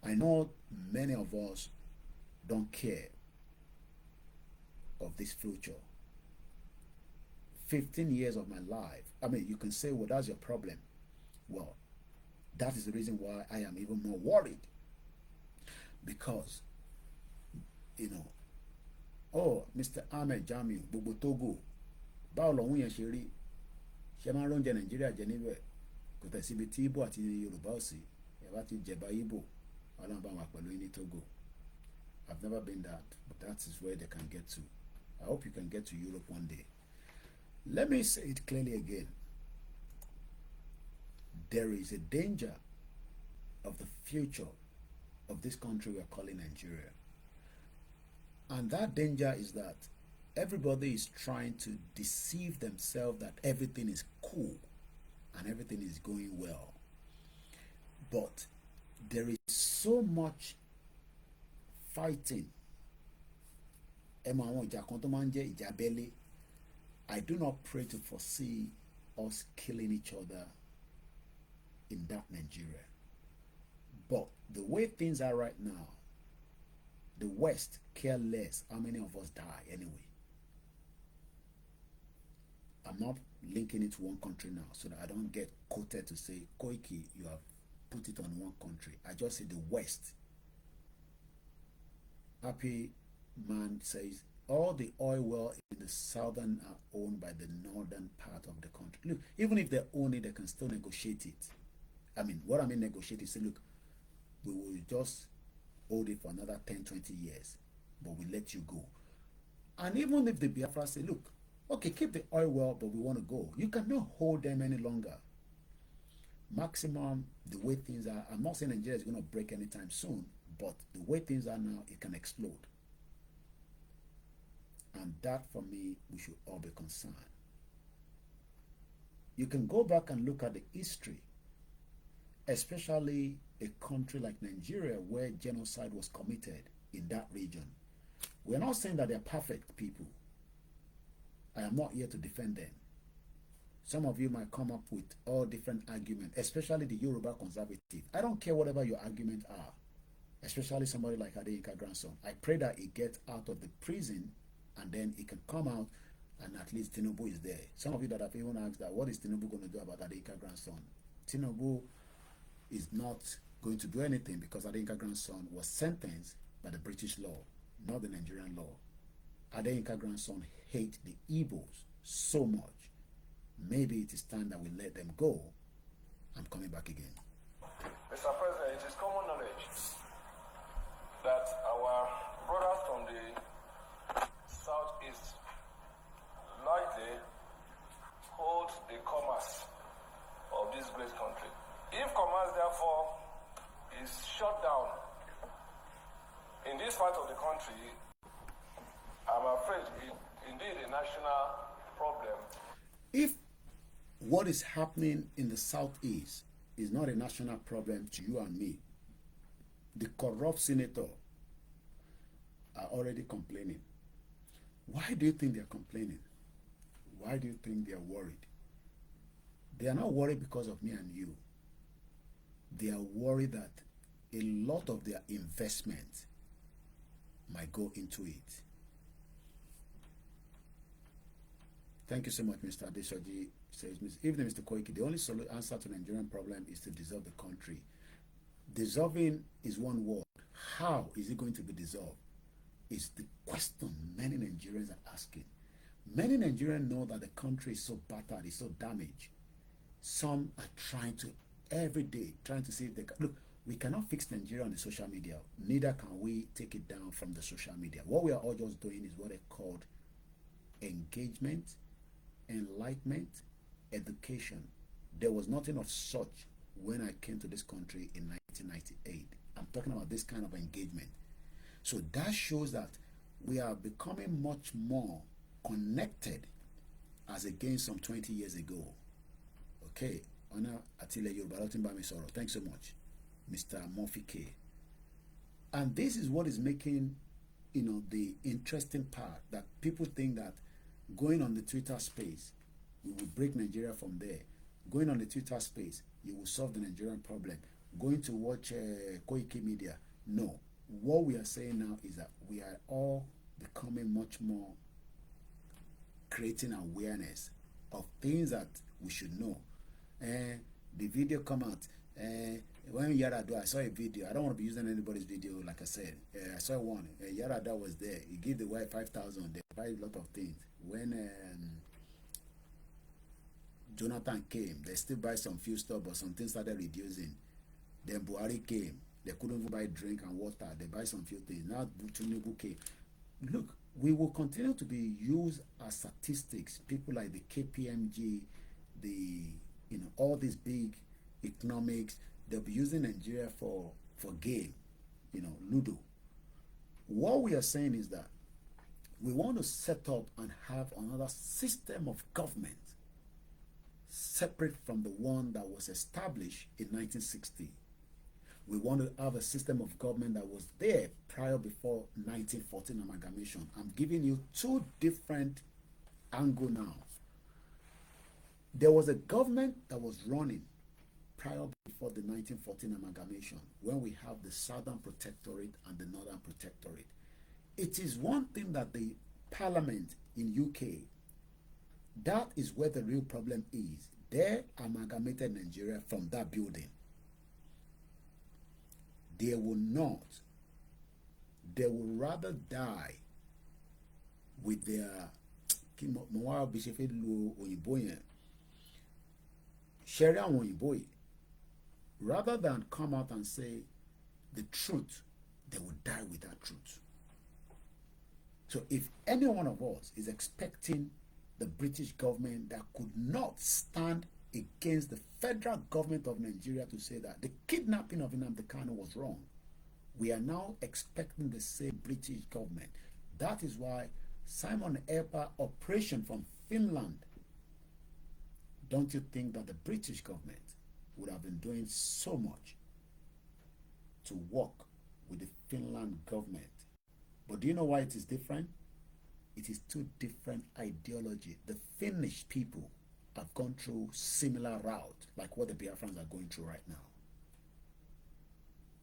I know many of us don't care of this future. 15 years of my life. I mean, you can say, well, that's your problem. Well, that is the reason why I am even more worried. Because, you know, oh, Mr. Ahmed Jamiu, Gbogbo Togo, báwo lọ́hún yẹn ṣe rí? Ṣé máa ń róúnjẹ Nàìjíríà jẹ níbẹ̀? Kò tẹ̀ síbi tí Igbo àti Yorùbá ò sí. Ẹ bá ti jẹba Igbo, Ọlọ́run bá wà pẹ̀lú yín ní Togo. I've never been that, but that is where they can get to. I hope you can get to Europe one day. Let me say it clearly again. There is a danger of the future of this country we're calling Nigeria. And that danger is that everybody is trying to deceive themselves that everything is cool and everything is going well. But there is so much fighting. I do not pray to foresee us killing each other in that Nigeria. But the way things are right now, the West care less how many of us die anyway. I'm not linking it to one country now so that I don't get quoted to say, Koiki, you have put it on one country. I just say the West. Happy Man says, all the oil wells in the southern are owned by the northern part of the country. Look, even if they own it, they can still negotiate it. I mean, what I mean negotiate is say, look, we will just hold it for another 10, 20 years, but we let you go. And even if the Biafra say, look, okay, keep the oil well, but we want to go, you cannot hold them any longer. Maximum, the way things are, I'm not saying Nigeria is going to break anytime soon, but the way things are now, it can explode. And that, for me, we should all be concerned. You can go back and look at the history, especially a country like Nigeria where genocide was committed in that region. We're not saying that they're perfect people. I am not here to defend them. Some of you might come up with all different arguments, especially the Yoruba conservative. I don't care whatever your arguments are, especially somebody like Adeyinka grandson. I pray that he gets out of the prison and then he can come out and at least TINUBU is there. Some of you that have even asked that, what is TINUBU going to do about Adeyinka grandson? TINUBU is not going to do anything because Adeyinka grandson was sentenced by the British law, not the Nigerian law. Adeyinka grandson hate the Igbos so much. Maybe it is time that we let them go. I'm coming back again. Mr. President, it is common knowledge that our brothers from the southeast largely hold the commerce of this great country. If commerce, therefore, is shut down in this part of the country, I'm afraid it indeed a national problem. If what is happening in the southeast is not a national problem to you and me, the corrupt senator are already complaining. Why do you think they are complaining? Why do you think they are worried? They are not worried because of me and you. They are worried that a lot of their investment might go into it. Thank you so much, Mr. Adesoji. Says, evening, Mr. Koiki. The only answer to the Nigerian problem is to dissolve the country. Dissolving is one word. How is it going to be dissolved? Is the question many Nigerians are asking. Many Nigerians know that the country is so battered, it's so damaged. Some are trying to, every day, trying to see if they can. Look, we cannot fix Nigeria on the social media. Neither can we take it down from the social media. What we are all just doing is what they called engagement, enlightenment, education. There was nothing of such when I came to this country in 1998. I'm talking about this kind of engagement. So that shows that we are becoming much more connected as against some 20 years ago. Okay. Honor Atile Yoruba. Thanks so much, Mr. Murphy K. And this is what is making, the interesting part, that people think that going on the Twitter space, we will break Nigeria from there. Going on the Twitter space, you will solve the Nigerian problem. Going to watch Koikimedia. No. What we are saying now is that we are all becoming much more creating awareness of things that we should know. The video come out. When Yar'Adua, I saw a video. I don't want to be using anybody's video, like I said. I saw one. Yar'Adua was there. He gave the wife 5,000. They buy a lot of things. When Jonathan came, they still buy some few stuff, but some things started reducing. Then Buhari came. They couldn't even buy drink and water. They buy some few things. Now TINUBU came. Look, we will continue to be used as statistics. People like the KPMG, all these big economics, they'll be using Nigeria for game, Ludo. What we are saying is that we want to set up and have another system of government separate from the one that was established in 1960. We want to have a system of government that was there before 1914 amalgamation. I'm giving you two different angles now. There was a government that was running before the 1914 amalgamation, when we have the Southern Protectorate and the Northern Protectorate. It is one thing that the Parliament in UK, that is where the real problem is. They amalgamated Nigeria from that building. They will not. They will rather die with their rather than come out and say the truth. They will die with that truth. So if any one of us is expecting the British government that could not stand against the federal government of Nigeria to say that the kidnapping of Nnamdi Kanu was wrong, we are now expecting the same British government. That is why Simon Epa operation from Finland. Don't you think that the British government would have been doing so much to work with the Finland government? But do you know why it is different? It is two different ideology. The Finnish people have gone through similar route, like what the BIAFRANs are going through right now.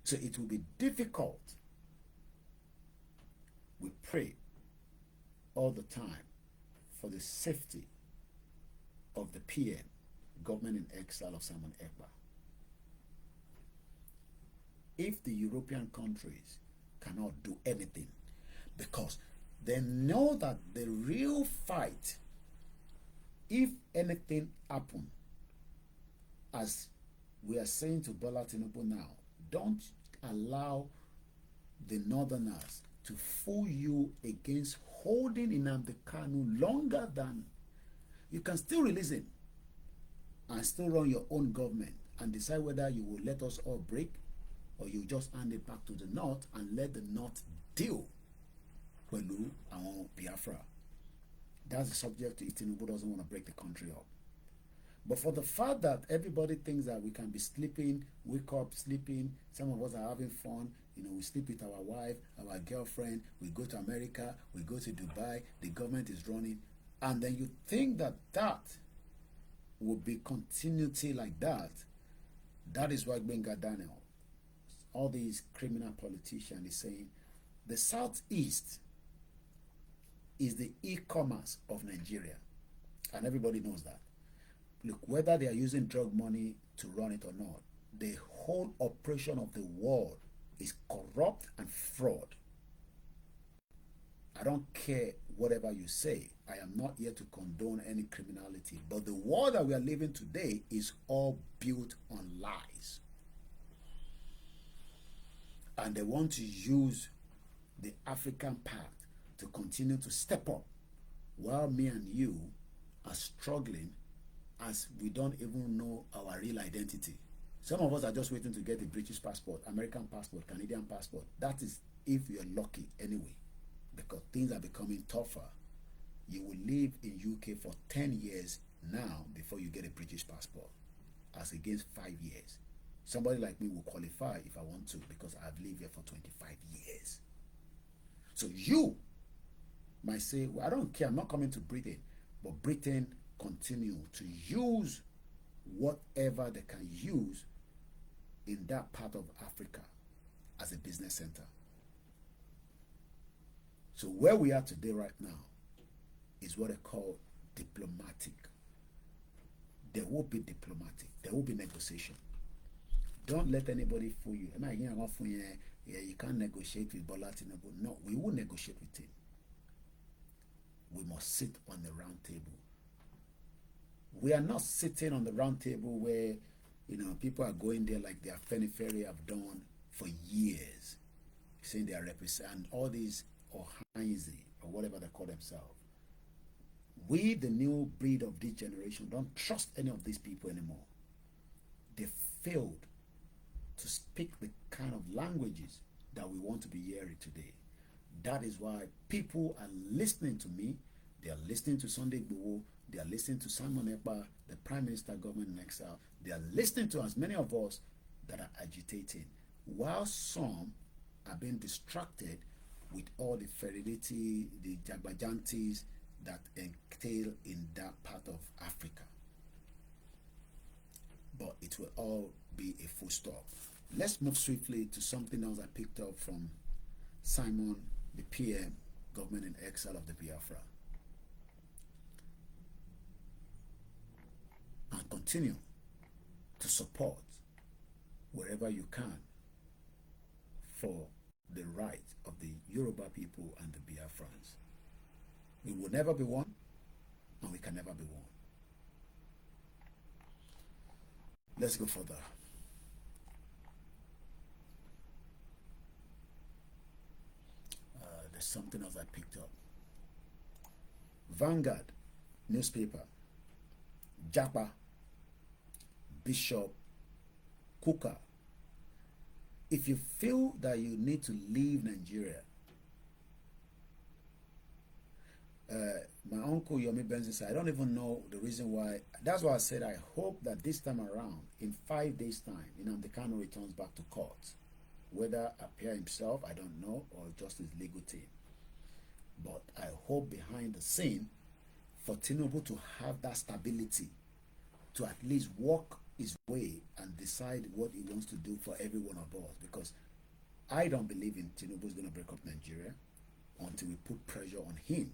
So it will be difficult. We pray all the time for the safety of the PM, government in exile of Simon Ekpa. If the European countries cannot do anything, because they know that the real fight, if anything happen, as we are saying to Bola Tinubu now, don't allow the Northerners to fool you against holding Nnamdi Kanu longer than you can still release him and still run your own government and decide whether you will let us all break or you just hand it back to the North and let the North deal pẹ̀lú àwọn Biafra. That's the subject. Tinubu doesn't want to break the country up. But for the fact that everybody thinks that we can be sleeping, wake up, sleeping, some of us are having fun, we sleep with our wife, our girlfriend, we go to America, we go to Dubai, the government is running, and then you think that that will be continuity like that. That is why Benga Daniel, all these criminal politicians, is saying the Southeast is the e-commerce of Nigeria, and everybody knows that. Look, whether they are using drug money to run it or not, the whole operation of the world is corrupt and fraud. I don't care whatever you say. I am not here to condone any criminality, but the world that we are living today is all built on lies. And they want to use the African path to continue to step up while me and you are struggling as we don't even know our real identity. Some of us are just waiting to get a British passport, American passport, Canadian passport. That is if you're lucky anyway, because things are becoming tougher. You will live in UK for 10 years now before you get a British passport, as against 5 years. Somebody like me will qualify if I want to, because I've lived here for 25 years. So you might say, well, I don't care, I'm not coming to Britain, but Britain continue to use whatever they can use in that part of Africa as a business center. So where we are today right now is what they call diplomatic. There will be diplomatic. There will be negotiation. Don't let anybody fool you. You can't negotiate with Bola Tinubu. No, we will negotiate with him. We must sit on the round table. We are not sitting on the round table where, people are going there like their Fenifere have done for years, saying they are representing all these or Heinze or whatever they call themselves. We, the new breed of this generation, don't trust any of these people anymore. They failed to speak the kind of languages that we want to be hearing today. That is why people are listening to me. They are listening to Sunday IGBOHO. They are listening to Simon Ekpa, the Prime Minister, government in exile. They are listening to as many of us that are agitating, while some are being distracted with all the fertility, the jagbajantis that entail in that part of Africa. But it will all be a full stop. Let's move swiftly to something else I picked up from Simon, the PM, government in exile of the Biafra. And continue to support wherever you can for the right of the Yoruba people and the Biafrans. We will never be one, and we can never be one. Let's go further. There's something else I picked up. Vanguard newspaper, Japa, Bishop, Kuka. If you feel that you need to leave Nigeria, my uncle Yomi Benson said, I don't even know the reason why. That's why I said I hope that this time around, in 5 days' time, Nnamdi Kanu returns back to court. Whether appear himself, I don't know, or just his legal team. But I hope behind the scene for Tinubu to have that stability, to at least work his way and decide what he wants to do for every one of us, because I don't believe in TINUBU is going to break up Nigeria until we put pressure on him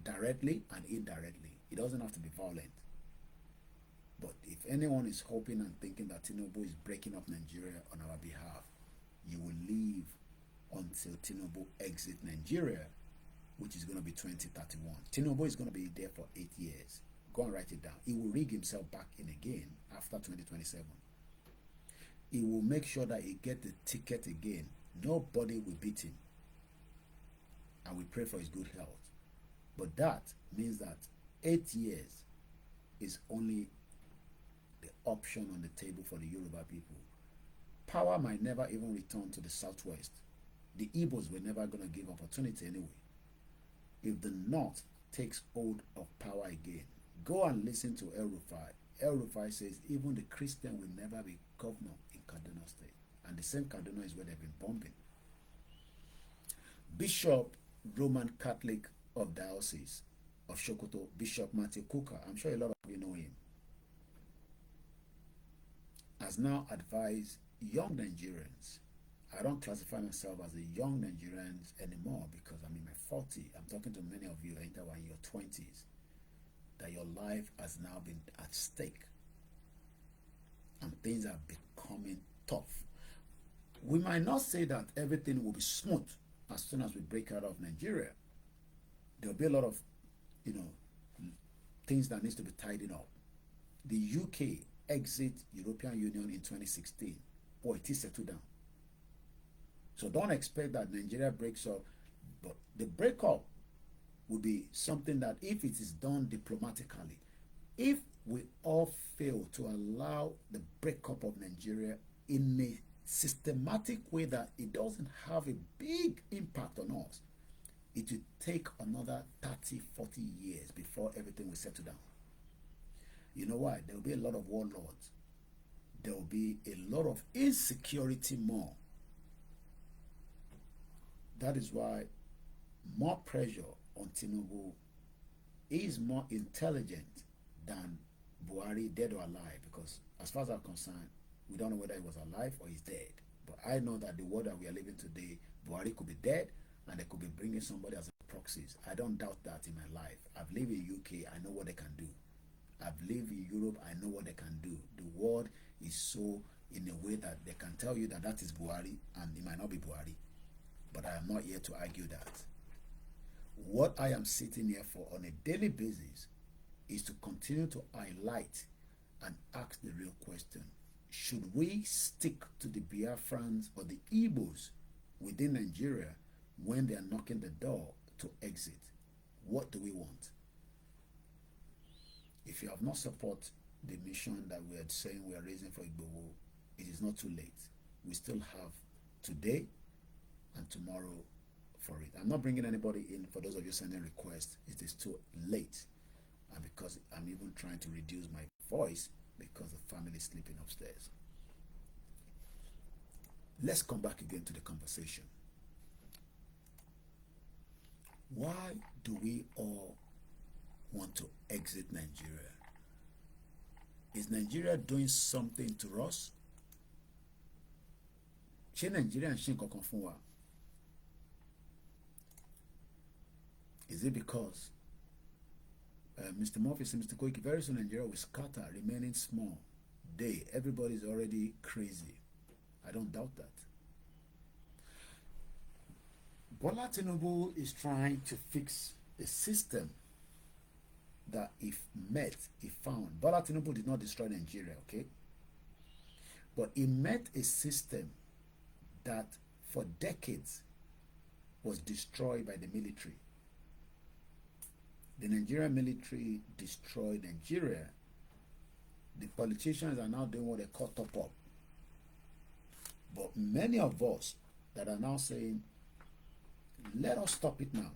directly and indirectly. It doesn't have to be violent. But if anyone is hoping and thinking that TINUBU is breaking up Nigeria on our behalf, you will leave until TINUBU exit Nigeria, which is going to be 2031. TINUBU is going to be there for 8 years. Go and write it down. He will rig himself back in again after 2027. He will make sure that he get the ticket again. Nobody will beat him. And we pray for his good health. But that means that 8 years is only the option on the table for the Yoruba people. Power might never even return to the southwest. The Igbos were never going to give opportunity anyway. If the North takes hold of power again, go and listen to El Rufai. El Rufai says even the Christian will never be governor in Kaduna State. And the same Kaduna is where they've been bombing. Bishop Roman Catholic of Diocese of Sokoto, Bishop Matthew Kuka, I'm sure a lot of you know him, has now advised young Nigerians. I don't classify myself as a young Nigerians anymore because I'm in my 40s. I'm talking to many of you that are in your 20s, that your life has now been at stake and things are becoming tough. We might not say that everything will be smooth as soon as we break out of Nigeria. There'll be a lot of, things that needs to be tidied up. The UK exit European Union in 2016, or it is settled down. So don't expect that Nigeria breaks up, but the breakup will be something that if it is done diplomatically, if we all fail to allow the breakup of Nigeria in a systematic way that it doesn't have a big impact on us, it will take another 30, 40 years before everything will settle down. You know why? There will be a lot of warlords. There will be a lot of insecurity more. That is why more pressure on TINUBU is more intelligent than Buhari, dead or alive, because as far as I'm concerned, we don't know whether he was alive or he's dead. But I know that the world that we are living today, Buhari could be dead and they could be bringing somebody as a proxies. I don't doubt that in my life. I've lived in UK, I know what they can do. I've lived in Europe, I know what they can do. The world is so in a way that they can tell you that that is Buhari and it might not be Buhari. But I am not here to argue that. What I am sitting here for on a daily basis is to continue to highlight and ask the real question. Should we stick to the Biafrans or the Igbos within Nigeria when they are knocking the door to exit? What do we want? If you have not supported the mission that we are saying we are raising for IGBOHO, it is not too late. We still have today and tomorrow for it. I'm not bringing anybody in. For those of you sending requests, it is too late. And because I'm even trying to reduce my voice because the family is sleeping upstairs. Let's come back again to the conversation. Why do we all want to exit Nigeria? Is Nigeria doing something to us? Ṣé Nigeria ń ṣe nǹkan kan fún wa? Is it because Mr. Murphy said, Mr. Koiki, very soon Nigeria will scatter, remaining small. Everybody's already crazy. I don't doubt that. Bola Tinubu is trying to fix a system that if found. Bola Tinubu did not destroy Nigeria, okay? But he met a system that for decades was destroyed by the military. The Nigerian military destroyed Nigeria. The politicians are now doing what they call top up. But many of us that are now saying, let us stop it now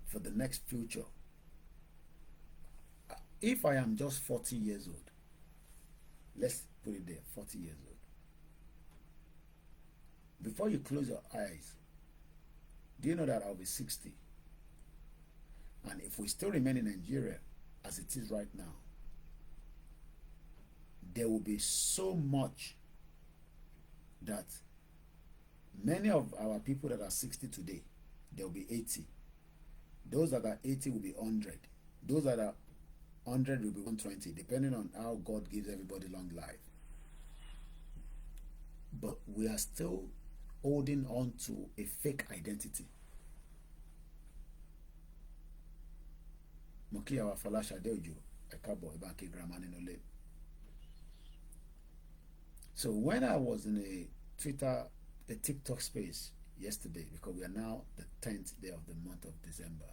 for the next future. If I am just 40 years old, let's put it there, 40 years old. Before you close your eyes, do you know that I'll be 60? And if we still remain in Nigeria as it is right now, there will be so much that many of our people that are 60 today, there will be 80. Those that are 80 will be 100. Those that are 100 will be 120, depending on how God gives everybody long life. But we are still holding on to a fake identity. Mokia wa falasha deojo ekabo ebanke grammar nole. So when I was in a TikTok space yesterday, because we are now the 10th day of the month of December,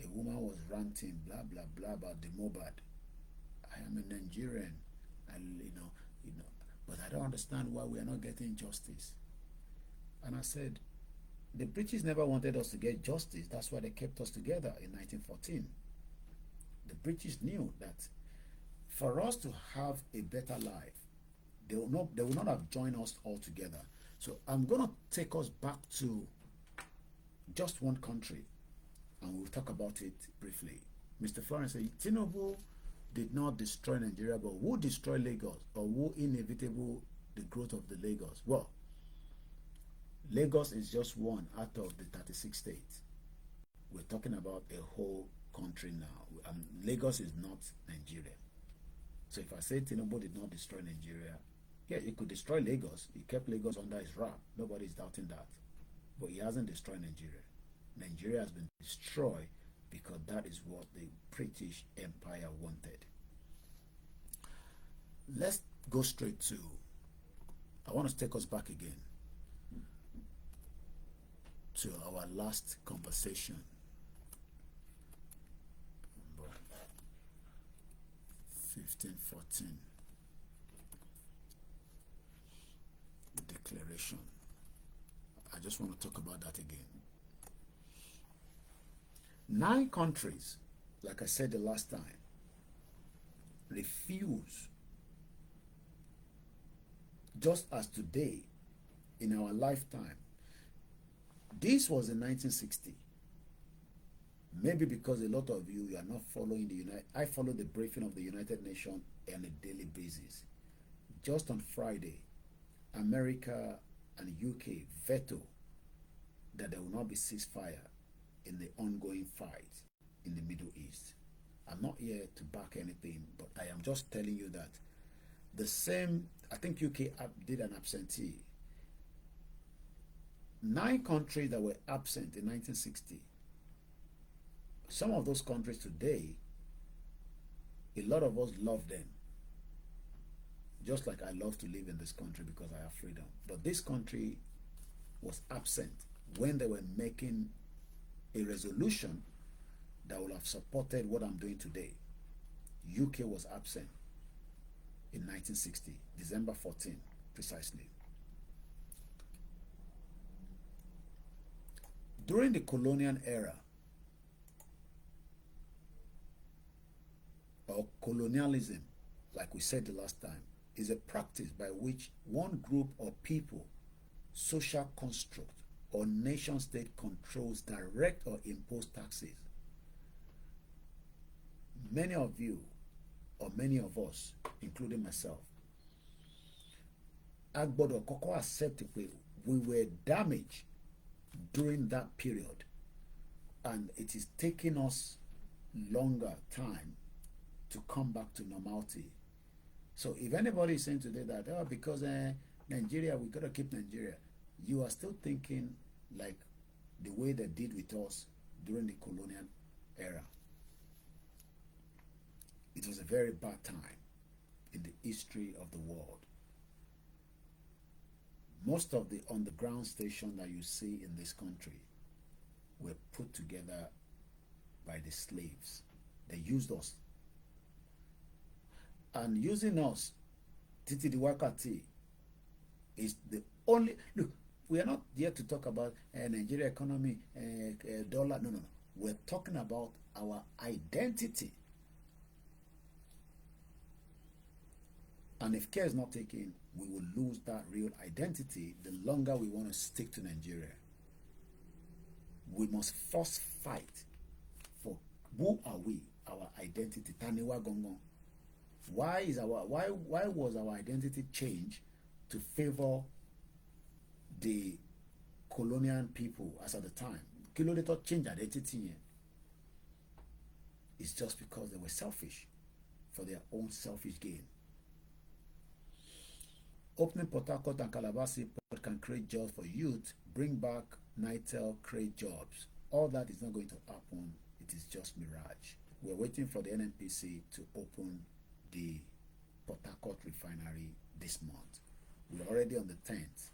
a woman was ranting blah blah blah about the Mobad. I am a Nigerian, and but I don't understand why we are not getting justice. And I said, the British never wanted us to get justice. That's why they kept us together in 1914. The British knew that for us to have a better life, they will not have joined us all together. So I'm going to take us back to just one country, and we'll talk about it briefly. Mr. Florence said, TINUBU did not destroy Nigeria, but who destroyed Lagos, or who inevitable the growth of the Lagos? Well, Lagos is just one out of the 36 states. We're talking about a whole country now. Lagos is not Nigeria. So if I say TINUBU did not destroy Nigeria, yeah, he could destroy Lagos. He kept Lagos under his wrap. Nobody's doubting that. But he hasn't destroyed Nigeria. Nigeria has been destroyed because that is what the British Empire wanted. Let's go straight to, I want to take us back again to our last conversation. 1514 declaration. I just want to talk about that again. 9 countries, like I said the last time, refuse, just as today in our lifetime. This was in 1960. Maybe because a lot of you are not following I follow the briefing of the United Nations on a daily basis. Just on Friday, America and UK veto that there will not be ceasefire in the ongoing fight in the Middle East. I'm not here to back anything, but I am just telling you that the same, I think UK did an absentee. 9 countries that were absent in 1960. Some of those countries today, a lot of us love them. Just like I love to live in this country because I have freedom. But this country was absent when they were making a resolution that would have supported what I'm doing today. UK was absent in 1960, December 14, precisely. During the colonial era, or colonialism, like we said the last time, is a practice by which one group or people, social construct, or nation state controls direct or impose taxes. Many of you, or many of us, including myself, agbodo kọ́kọ́ accept pé we were damaged during that period, and it is taking us longer time to come back to normality. So if anybody is saying today that because Nigeria, we gotta keep Nigeria, you are still thinking like the way they did with us during the colonial era. It was a very bad time in the history of the world. Most of the underground stations that you see in this country were put together by the slaves. They used us. And using us, Titi di Wakati, is the only... Look, we are not here to talk about Nigeria economy, dollar. No. We're talking about our identity. And if care is not taken, we will lose that real identity the longer we want to stick to Nigeria. We must first fight for who are we, our identity. Taniwa Gongon. Why was our identity changed to favor the colonial people as at the time? Kí ló dé tó change identity yẹn? It's just because they were selfish for their own selfish gain. Opening Port Harcourt and Calabar Seaport can create jobs for youth, bring back Nitel, create jobs. All that is not going to happen. It is just mirage. We're waiting for the NNPC to open the Port Harcourt refinery this month. We're already on the 10th.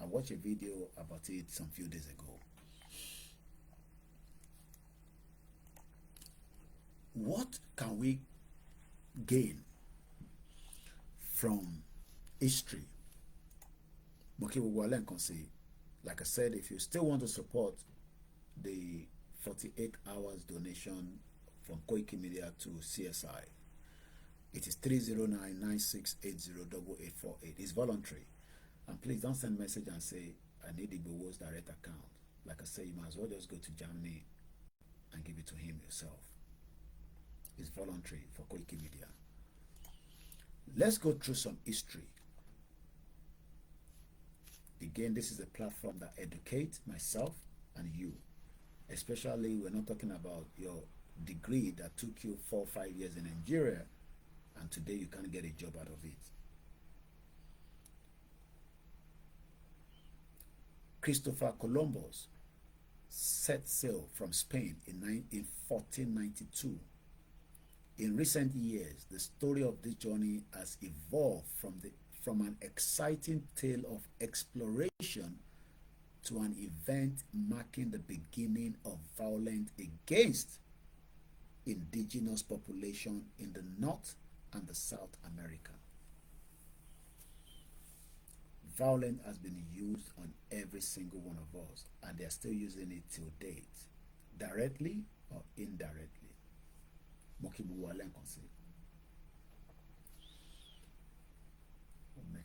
I watched a video about it some few days ago. What can we gain from history? Like I said, if you still want to support the 48 hours donation from Koikimedia to CSI, it is 309-9680-8848. It's voluntary. And please don't send message and say, I need IGBOHO's direct account. Like I say, you might as well just go to Germany and give it to him yourself. It's voluntary for Koikimedia. Let's go through some history. Again, this is a platform that educates myself and you. Especially, we're not talking about your degree that took you 4 or 5 years in Nigeria and today you can't get a job out of it. Christopher Columbus set sail from Spain in 1492. In recent years, the story of this journey has evolved from an exciting tale of exploration to an event marking the beginning of violence against indigenous population in the North and the South America. Violence has been used on every single one of us, and they are still using it till date, directly or indirectly. Make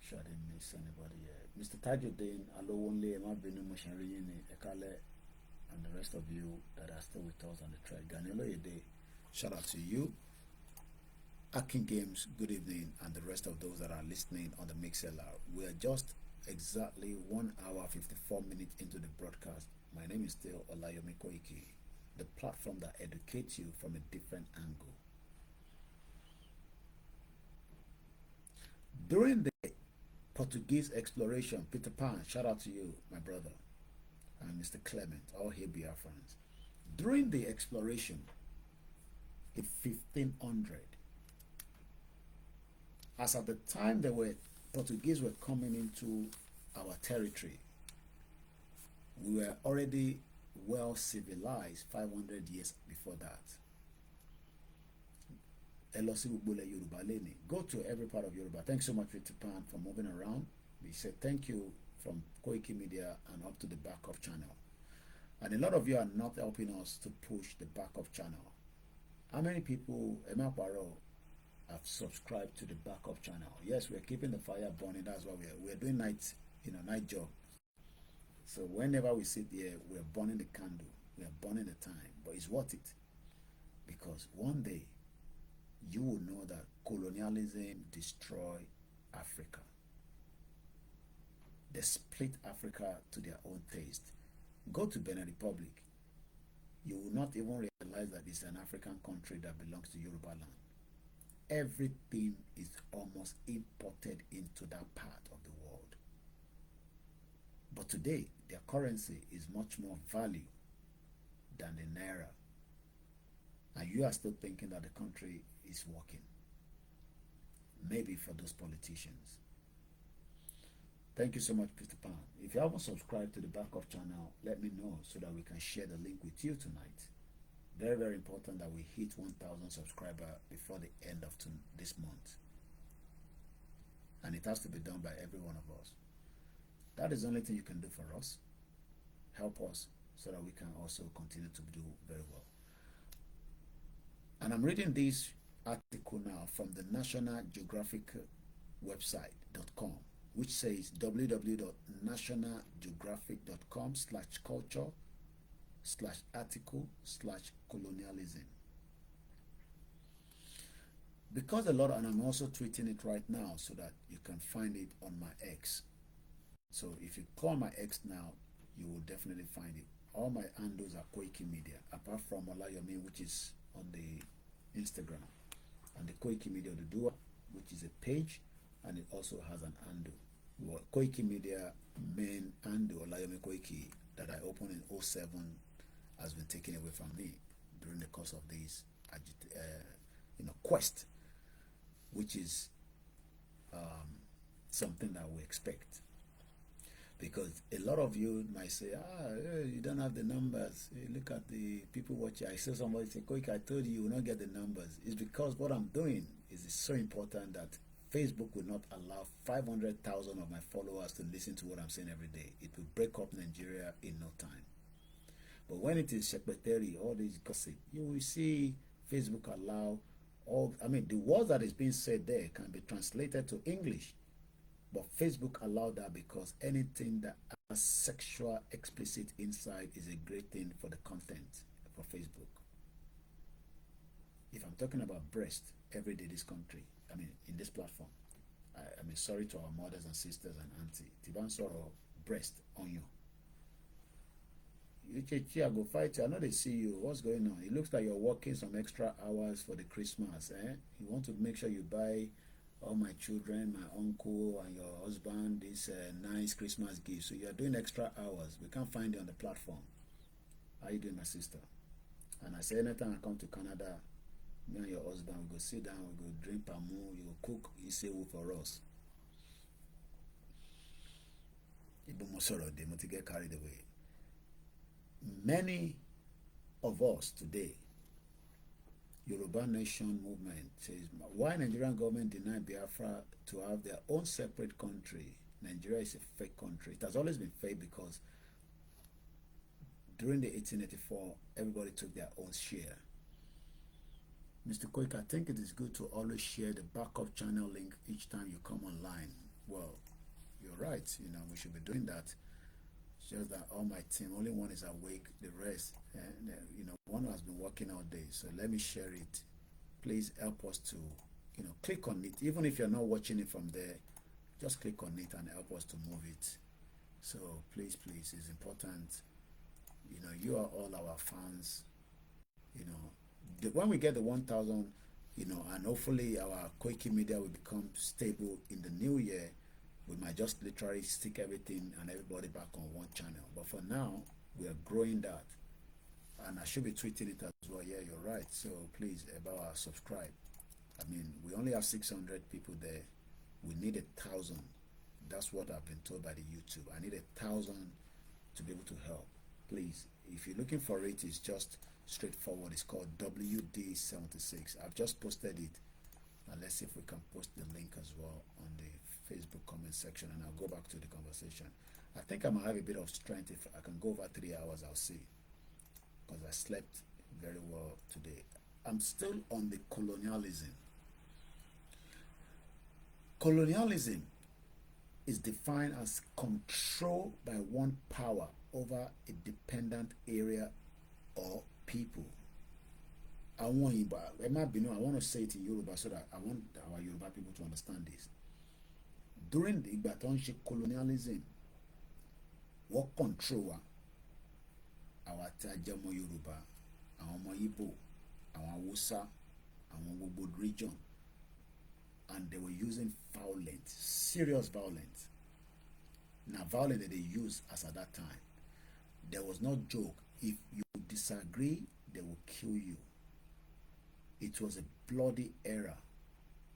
sure I didn't miss anybody here. Mr. Tajuddin, Alowonle, Emma Binu Moshanriyini, Ekale, and the rest of you that are still with us on the thread. Ganelo Yede, shout out to you. Akin Games, good evening, and the rest of those that are listening on the Mixlr. We are just exactly 1 hour 54 minutes into the broadcast. My name is still Olayomi Koiki, the platform that educates you from a different angle. During the Portuguese exploration, Peter Pan, shout out to you, my brother, and Mr. Clement, all here BIAFRANs. During the exploration in 1500, as at the time Portuguese were coming into our territory, we were already well civilized 500 years before that. Go to every part of Yoruba. Thanks so much, Peter Pan, for moving around. We said thank you from Koikimedia and up to the backup channel. And a lot of you are not helping us to push the backup channel. How many people, Emma Paro, have subscribed to the backup channel? Yes, we're keeping the fire burning. That's why we're doing night job. So whenever we sit here, we're burning the candle, we're burning the time, but it's worth it, because one day you will know that colonialism destroyed Africa. They split Africa to their own taste. Go to Benin Republic, you will not even realize that it's an African country that belongs to Yoruba land. Everything is almost imported into that part of the world. But today, their currency is much more value than the Naira. And you are still thinking that the country is working. Maybe for those politicians. Thank you so much, Peter Pan. If you haven't subscribed to the backup channel, let me know so that we can share the link with you tonight. Very, very important that we hit 1,000 subscribers before the end of this month. And it has to be done by every one of us. That is the only thing you can do for us. Help us so that we can also continue to do very well. And I'm reading this article now from the National Geographic website.com, which says www.nationalgeographic.com/culture/article/colonialism. because a lot, and I'm also tweeting it right now so that you can find it on my X. So if you call my X now, you will definitely find it. All my handles are Koikimedia, apart from Olayomi, which is on the Instagram, and the Koikimedia Odudua, which is a page, and it also has an handle. Well, Koikimedia main handle, Olayomi Koiki, that I opened in 07, has been taken away from me during the course of this quest, which is something that we expect. Because a lot of you might say, you don't have the numbers. Hey, look at the people watching. I saw somebody say, Koiki, I told you you will not get the numbers. It's because what I'm doing is so important that Facebook will not allow 500,000 of my followers to listen to what I'm saying every day. It will break up Nigeria in no time. But when it is secretary, all this gossip, you will see Facebook allow the words that is being said there can be translated to English. But Facebook allowed that because anything that has sexual explicit inside is a great thing for the content for Facebook. If I'm talking about breast every day this country, in this platform, sorry to our mothers and sisters and auntie. Tiban soro breast on you. I go fight you. I know they see you. What's going on? It looks like you're working some extra hours for the Christmas. You want to make sure you buy all my children, my uncle, and your husband this nice Christmas gift. So you are doing extra hours. We can't find you on the platform. How you doing, my sister? And I say, anytime I come to Canada, me and your husband, we go sit down, we go drink pamu, you go cook isewu for us. They get carried away. Many of us today, Yoruba Nation movement says, why Nigerian government deny Biafra to have their own separate country? Nigeria is a fake country. It has always been fake because during the 1884, everybody took their own share. Mr. Koik, I think it is good to always share the backup channel link each time you come online. Well, you're right. We should be doing that. It's just that all my team, only one is awake. The rest, one has been working all day. So let me share it. Please help us to, click on it. Even if you're not watching it from there, just click on it and help us to move it. So please, it's important. You are all our fans. When we get the 1,000, and hopefully our Koikimedia will become stable in the new year, we might just literally stick everything and everybody back on one channel. But for now, we are growing that. And I should be tweeting it as well. Yeah, you're right. So please, about subscribe. We only have 600 people there. We need 1,000. That's what I've been told by the YouTube. I need 1,000 to be able to help. Please, if you're looking for it, it's just straightforward. It's called WD76. I've just posted it. And let's see if we can post the link as well on the Facebook comment section, and I'll go back to the conversation. I think I might have a bit of strength. If I can go over 3 hours, I'll see, because I slept very well today. I'm still on the colonialism. Colonialism is defined as control by one power over a dependent area or people. I want to say it in Yoruba so that I want our Yoruba people to understand this. During the Igbatonshi colonialism, what control our Tajamo Yoruba, our Igbo, our Hausa, our Gbogbo region, and they were using violence, serious violence. Now, violence that they used as at that time, there was no joke. If you disagree, they will kill you. It was a bloody era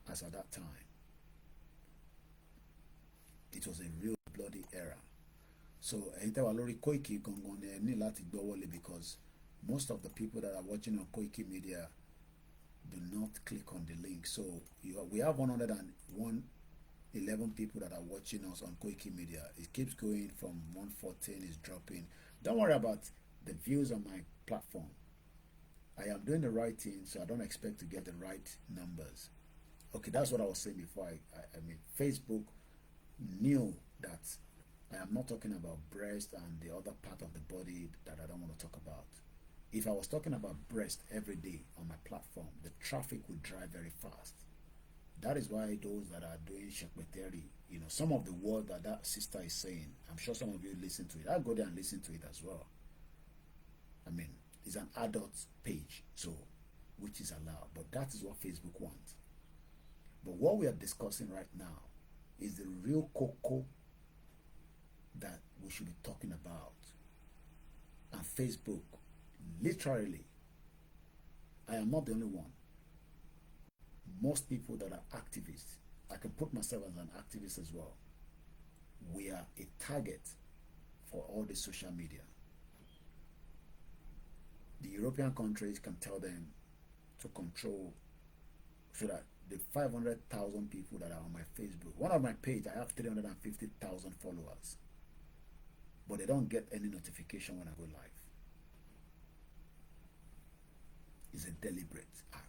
as at that time. It was a real bloody era. So, Koiki because most of the people that are watching on Koikimedia do not click on the link. So we have 111 people that are watching us on Koikimedia. It keeps going from 114, is dropping. Don't worry about the views on my platform. I am doing the right thing, so I don't expect to get the right numbers. Okay, that's what I was saying before. Facebook knew that I am not talking about breast and the other part of the body that I don't want to talk about. If I was talking about breast every day on my platform, the traffic would drive very fast. That is why those that are doing shekpeteri, you know, some of the words that that sister is saying, I'm sure some of you listen to it. I'll go there and listen to it as well. I mean, it's an adult page, so which is allowed, but that is what Facebook wants. But what we are discussing right now is the real cocoa that we should be talking about. And Facebook, literally, I am not the only one. Most people that are activists, I can put myself as an activist as well, we are a target for all the social media. The European countries can tell them to control, so that the 500,000 people that are on my Facebook, one of my page, I have 350,000 followers, but they don't get any notification when I go live. It's a deliberate act.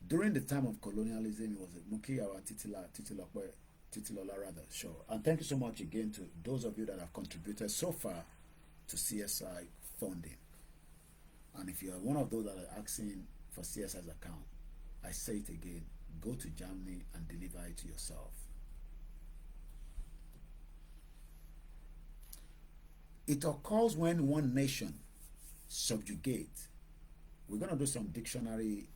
During the time of colonialism, it was a Mukiyawa Titilola rather, sure. And thank you so much again to those of you that have contributed so far to CSI funding. And if you are one of those that are asking for CSI's account, I say it again, go to Germany and deliver it to yourself. It occurs when one nation subjugates. We're going to do some dictionary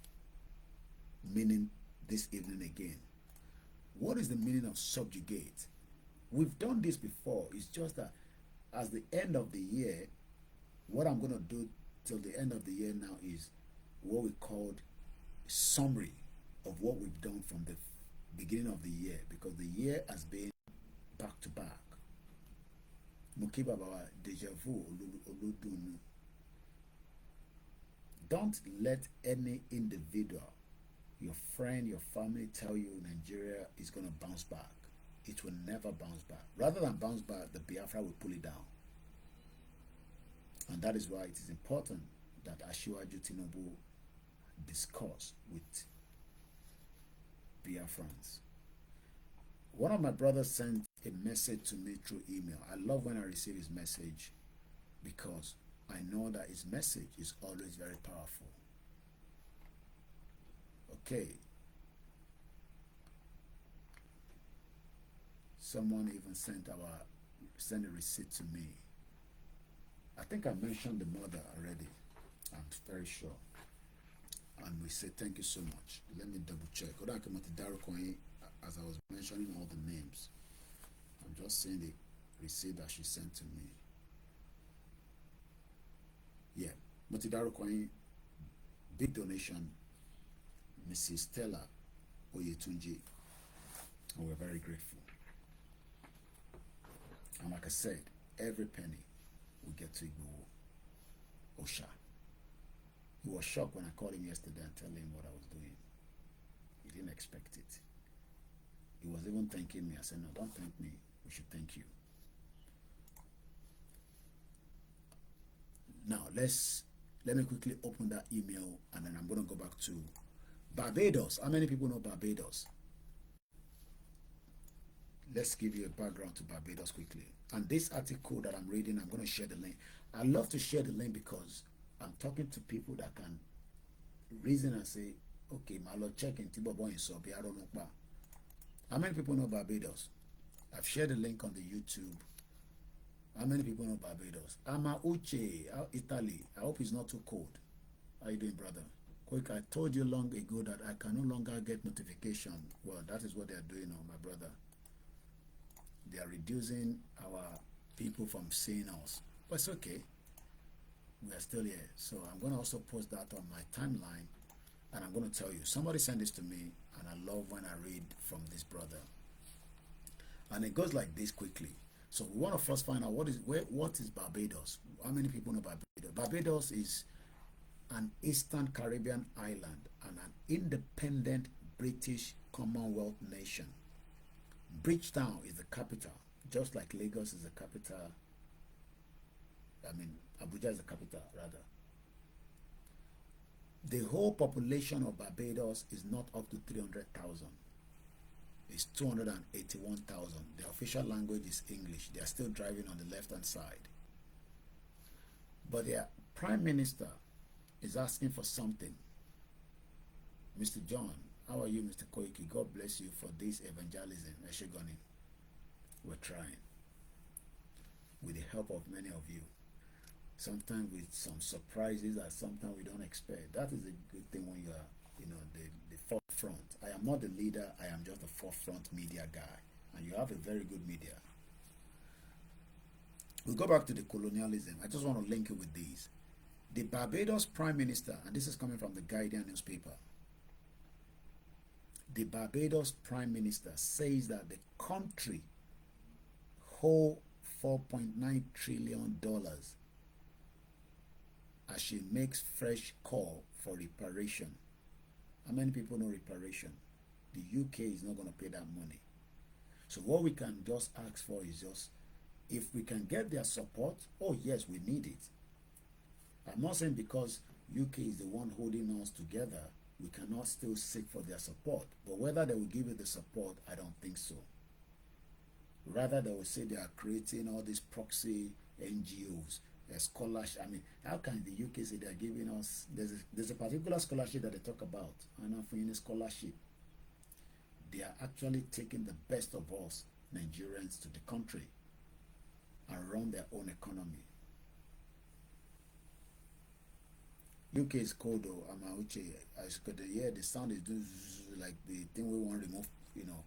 meaning this evening again. What is the meaning of subjugate? We've done this before. It's just that as the end of the year, what I'm going to do till the end of the year now is what we called summary of what we've done from the beginning of the year, because the year has been back to back. Mukibabawa, deja vu, oludunu. Don't let any individual, your friend, your family tell you Nigeria is going to bounce back. It will never bounce back. Rather than bounce back, the Biafra will pull it down. And that is why it is important that Asiwaju TINUBU discuss with Biafrans. One of my brothers sent a message to me through email. I love when I receive his message because I know that his message is always very powerful. Okay. Someone even sent a receipt to me. I think I mentioned the mother already. I'm very sure. And we say thank you so much. Let me double check. As I was mentioning all the names, I'm just saying the receipt that she sent to me. Yeah, Motidaru Coin, big donation, Mrs. Stella Oyetunji, and we're very grateful. And like I said, every penny will get to IGBOHO Osha. He was shocked when I called him yesterday and told him what I was doing. He didn't expect it. He was even thanking me. I said, no, don't thank me. We should thank you. Now, let me quickly open that email and then I'm going to go back to Barbados. How many people know Barbados? Let's give you a background to Barbados quickly. And this article that I'm reading, I'm going to share the link. I love to share the link because I'm talking to people that can reason and say, okay, my Lord, check in Tibobo in Sobi, I don't know. How many people know Barbados? I've shared the link on the YouTube. How many people know Barbados? Ama Uche, Italy. I hope it's not too cold. How you doing, brother? Quick, I told you long ago that I can no longer get notification. Well, that is what they are doing now, my brother. They are reducing our people from seeing us. But it's okay. We are still here. So I'm going to also post that on my timeline. And I'm going to tell you, somebody sent this to me, and I love when I read from this brother. And it goes like this quickly. So we want to first find out what is Barbados? How many people know Barbados? Barbados is an Eastern Caribbean island and an independent British Commonwealth nation. Bridgetown is the capital, just like Lagos is the capital. Abuja is the capital, rather. The whole population of Barbados is not up to 300,000. is 281,000. The official language is English. They are still driving on the left-hand side. But their prime minister is asking for something. Mr. John, how are you, Mr. Koiki? God bless you for this evangelism. Eshegoni. We're trying. With the help of many of you. Sometimes with some surprises that sometimes we don't expect. That is a good thing when you are, the forefront. I am not the leader. I am just a forefront media guy. And you have a very good media. We'll go back to the colonialism. I just want to link it with these. The Barbados Prime Minister, and this is coming from the Guardian newspaper. The Barbados Prime Minister says that the country owes $4.9 trillion as she makes fresh call for reparation. How many people know reparation? The UK is not going to pay that money. So what we can just ask for is just, if we can get their support, oh yes, we need it. I'm not saying because UK is the one holding us together, we cannot still seek for their support. But whether they will give you the support, I don't think so. Rather, they will say they are creating all these proxy NGOs, scholarship. I mean, how can the UK say they are giving us, there's a particular scholarship that they talk about, and for any scholarship, they are actually taking the best of us Nigerians to the country and run their own economy. UK is cold though. As you could hear, the sound is like the thing we want to remove,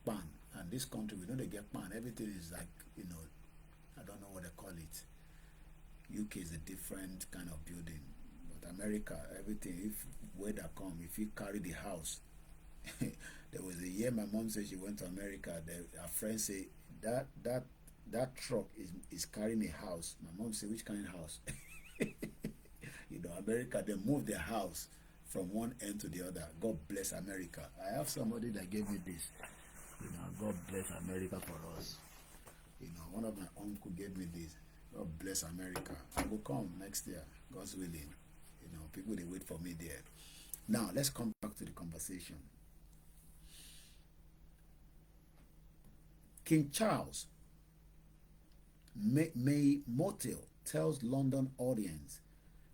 pan. And this country, we know they get pan. Everything is like, I don't know what they call it. UK is a different kind of building. But America, everything, if weather come, if you carry the house. There was a year my mom said she went to America. Her friends say that truck is carrying a house. My mom said, which kind of house? America, they moved their house from one end to the other. God bless America. I have somebody that gave me this. God bless America for us. One of my uncle gave me this. God bless America. I will come next year, God's willing. People, they wait for me there. Now, let's come back to the conversation. King Charles, May Motil tells London audience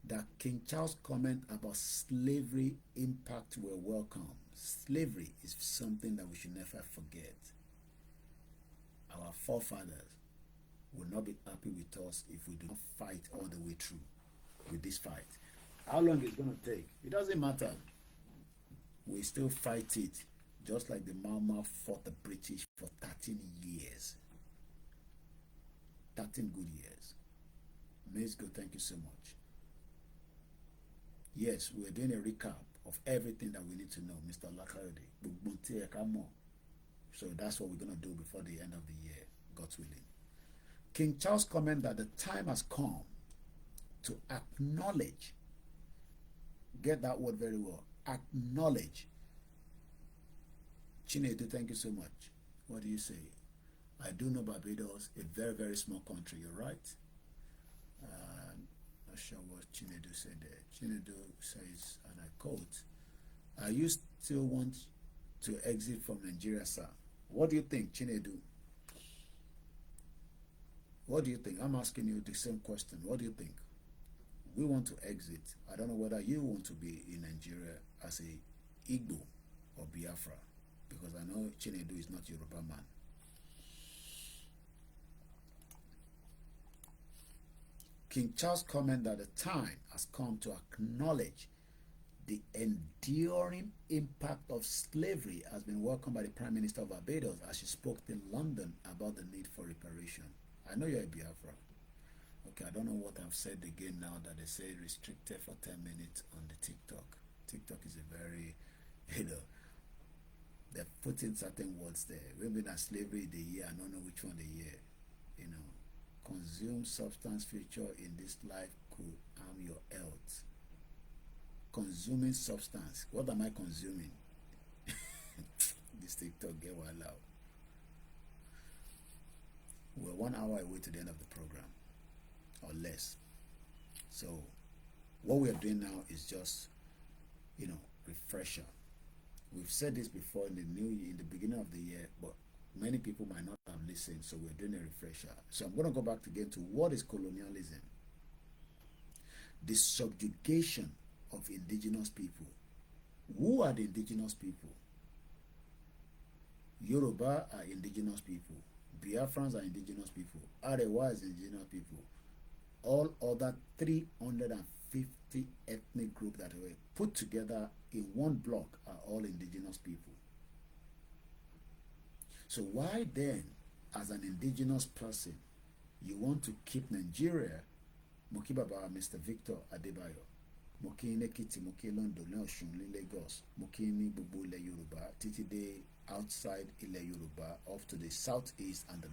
that King Charles' comment about slavery impact were welcome. Slavery is something that we should never forget. Our forefathers will not be happy with us if we do not fight all the way through with this fight. How long it's going to take? It doesn't matter. We still fight it, just like the Mau fought the British for 13 years. 13 good years. Let's go. Thank you so much. Yes, we're doing a recap of everything that we need to know, Mr. Lakayode. So that's what we're going to do before the end of the year, God's willing. King Charles commented that the time has come to acknowledge, get that word very well, acknowledge. Chinedu, thank you so much. What do you say? I do know Barbados, a very, very small country, you're right. Not sure what Chinedu said there. Chinedu says, and I quote, "Are you still want to exit from Nigeria, sir?" What do you think, Chinedu? What do you think? I'm asking you the same question. What do you think? We want to exit. I don't know whether you want to be in Nigeria as a Igbo or Biafra, because I know Chinedu is not Yoruba man. King Charles commented that the time has come to acknowledge the enduring impact of slavery has been welcomed by the Prime Minister of Barbados as she spoke in London about the need for reparation. I know you're a Biafra. Okay, I don't know what I've said again now that they say restricted for 10 minutes on the TikTok. TikTok is a very, they're putting certain words there. Maybe that slavery the year, I don't know which one the year, Consume substance feature in this life could harm your health. Consuming substance. What am I consuming? This TikTok get wild out. We're 1 hour away to the end of the program, or less. So what we are doing now is just, refresher. We've said this before in the new year, in the beginning of the year, but many people might not have listened, so we're doing a refresher. So I'm going to go back again to what is colonialism? The subjugation of indigenous people. Who are the indigenous people? Yoruba are indigenous people. Biafrans are indigenous people. Arewa is indigenous people. All other 350 ethnic groups that were put together in one block are all indigenous people. So why then, as an indigenous person, you want to keep Nigeria? Moki Baba, Mr. Victor Adebayo, Moki Nekiti, Moki London, Osun, Lagos, Moki ni gbogbo ilẹ̀ Yorùbá, títí dé outside ilẹ̀ Yorùbá, off to the southeast and the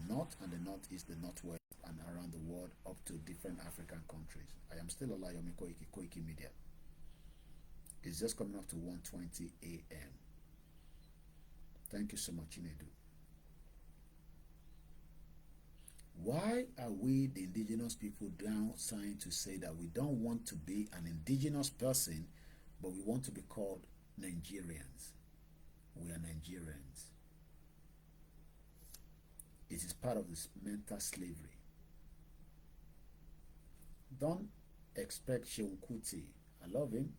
northeast, the northwest, and around the world, up to different African countries. I am still Olayomi Koikimedia. It's just coming up to 1:20 a.m. Thank you so much, Chinedu. Why are we, the indigenous people, now trying to say that we don't want to be an indigenous person, but we want to be called Nigerians? We are Nigerians. It is part of this mental slavery. Don't expect Sheun Kuti. I love him.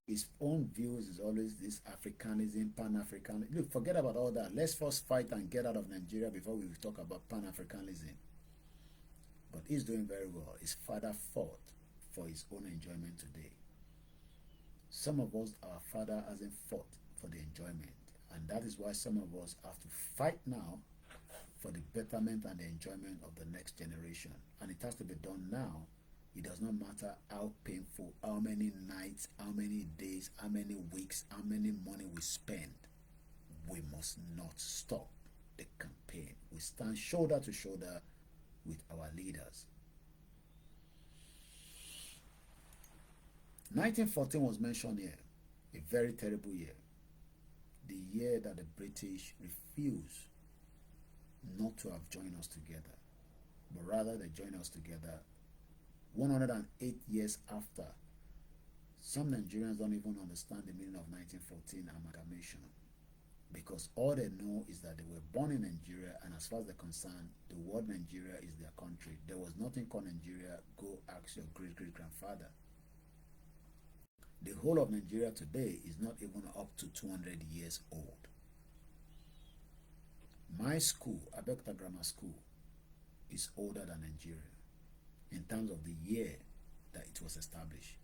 His own views is always this Africanism, Pan-Africanism. Look, forget about all that. Let's first fight and get out of Nigeria before we talk about Pan-Africanism. But he's doing very well. His father fought for his own enjoyment today. Some of us, our father hasn't fought for the enjoyment. And that is why some of us have to fight now for the betterment and the enjoyment of the next generation. And it has to be done now. It does not matter how painful, how many nights, how many days, how many weeks, how many money we spend. We must not stop the campaign. We stand shoulder to shoulder with our leaders. 1914 was mentioned here, a very terrible year. The year that the British refused not to have joined us together, but rather they joined us together 108 years after. Some Nigerians don't even understand the meaning of 1914 amalgamation, because all they know is that they were born in Nigeria, and as far as they're concerned, the word Nigeria is their country. There was nothing called Nigeria. Go ask your great-great-grandfather. The whole of Nigeria today is not even up to 200 years old. My school, Abeokuta Grammar School, is older than Nigeria in terms of the year that it was established.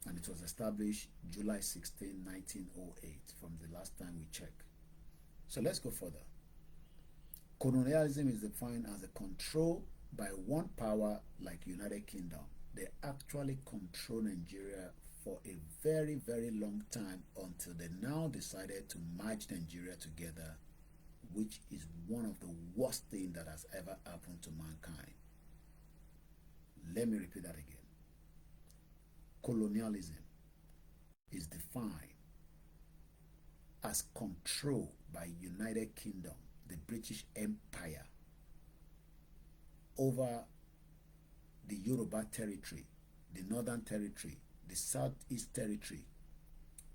And it was established July 16, 1908, from the last time we checked. So let's go further. Colonialism is defined as a control by one power like United Kingdom. They actually control Nigeria for a very, very long time until they now decided to merge Nigeria together, which is one of the worst things that has ever happened to mankind. Let me repeat that again. Colonialism is defined as control by United Kingdom, the British Empire, over the Yoruba territory, the Northern Territory, the Southeast Territory,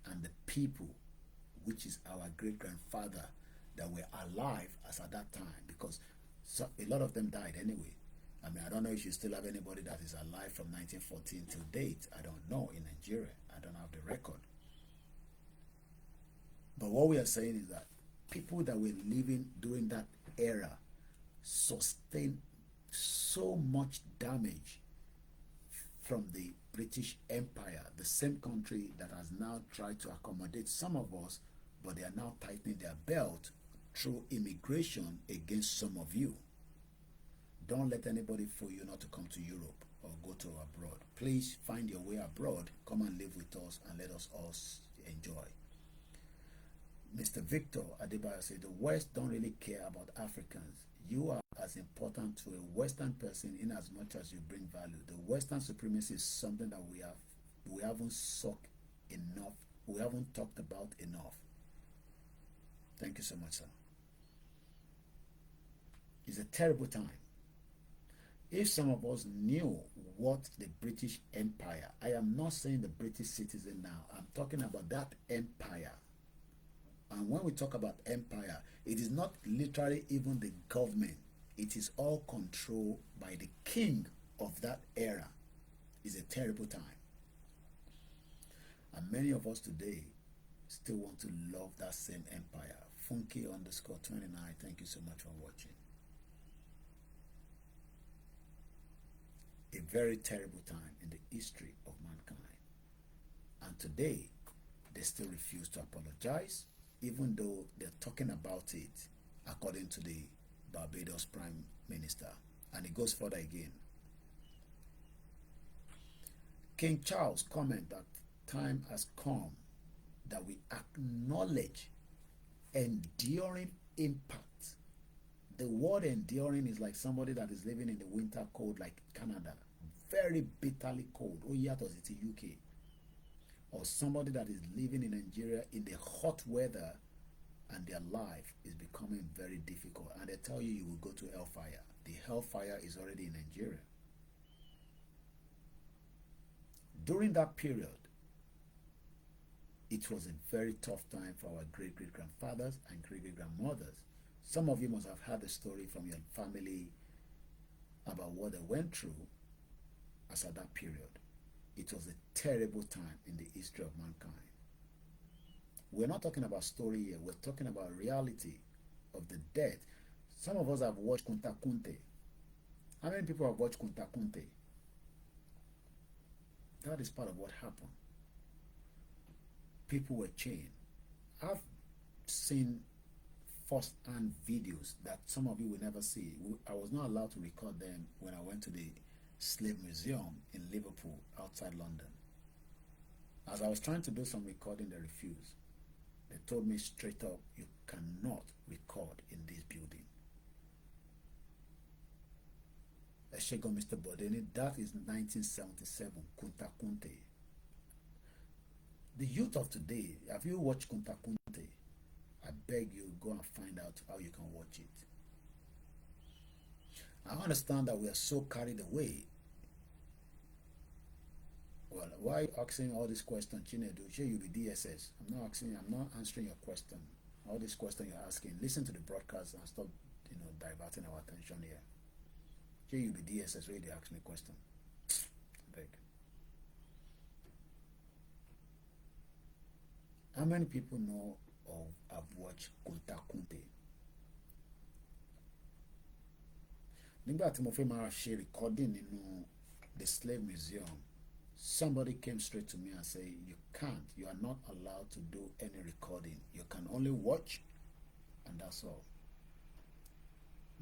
and the people, which is our great-grandfather that were alive as at that time, because a lot of them died anyway. I mean, I don't know if you still have anybody that is alive from 1914 till date. I don't know in Nigeria. I don't have the record. But what we are saying is that people that were living during that era sustained so much damage from the British Empire, the same country that has now tried to accommodate some of us, but they are now tightening their belt through immigration against some of you. Don't let anybody fool you not to come to Europe or go to abroad. Please find your way abroad. Come and live with us and let us all enjoy. Mr. Victor Adebayo said, the West don't really care about Africans. You are as important to a Western person in as much as you bring value. The Western supremacy is something that we haven't sucked enough. We haven't talked about enough. Thank you so much, sir. It's a terrible time. If some of us knew what the British Empire, I am not saying the British citizen now, I'm talking about that empire. And when we talk about empire, it is not literally even the government. It is all controlled by the king of that era. It's a terrible time. And many of us today still want to love that same empire. Funky_29, thank you so much for watching. A very terrible time in the history of mankind. And today, they still refuse to apologize, even though they're talking about it according to the Barbados Prime Minister. And it goes further again. King Charles comment that time has come that we acknowledge enduring impact. The word enduring is like somebody that is living in the winter cold like Canada, very bitterly cold. Oh yeah, does it in UK? Or somebody that is living in Nigeria in the hot weather and their life is becoming very difficult. And they tell you you will go to hellfire. The hellfire is already in Nigeria. During that period, it was a very tough time for our great-great-grandfathers and great-great-grandmothers. Some of you must have heard the story from your family about what they went through as at that period. It was a terrible time in the history of mankind. We're not talking about story here. We're talking about reality of the death. Some of us have watched Kunta Kinte. How many people have watched Kunta Kinte? That is part of what happened. People were chained. I've seen first-hand videos that some of you will never see. I was not allowed to record them when I went to the Slave Museum in Liverpool, outside London. As I was trying to do some recording, they refused. They told me straight up, you cannot record in this building. Eshego Mr. Bodeni, that is 1977, Kunta Kinte. The youth of today, have you watched Kunta Kinte? I beg you, go and find out how you can watch it. I understand that we are so carried away. Well, why are you asking all these questions, Chinedu? Sure, you be DSS. I'm not answering your question. All these questions you're asking. Listen to the broadcast and stop, diverting our attention here. Sure, you be DSS, ready to ask me a question. Beg. How many people know or have watched Kunta Kinte? Nígbà tí mo fẹ́ máa ṣe recording in the Slave Museum, somebody came straight to me and said, you are not allowed to do any recording. You can only watch, and that's all.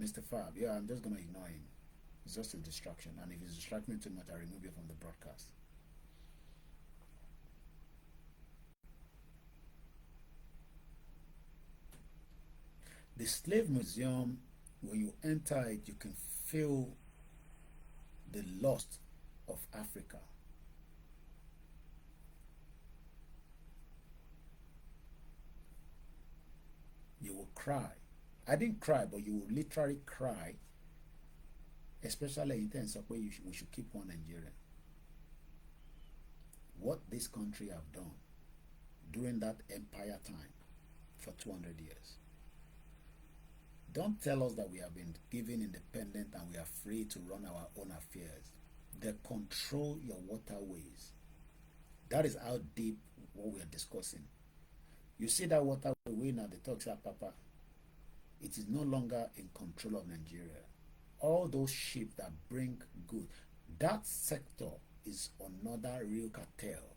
Mr. Fab, yeah, I'm just going to ignore him. It's just a distraction, and if it's distracting me too much, I remove you from the broadcast. The Slave Museum, when you enter it, you can feel the loss of Africa. You will cry. I didn't cry, but you will literally cry, especially in terms of where we should keep one Nigeria. What this country have done during that empire time for 200 years. Don't tell us that we have been given independent and we are free to run our own affairs. They control your waterways. That is how deep what we are discussing. You see that waterway now, the talks are Papa. It is no longer in control of Nigeria. All those ships that bring goods, that sector is another real cartel.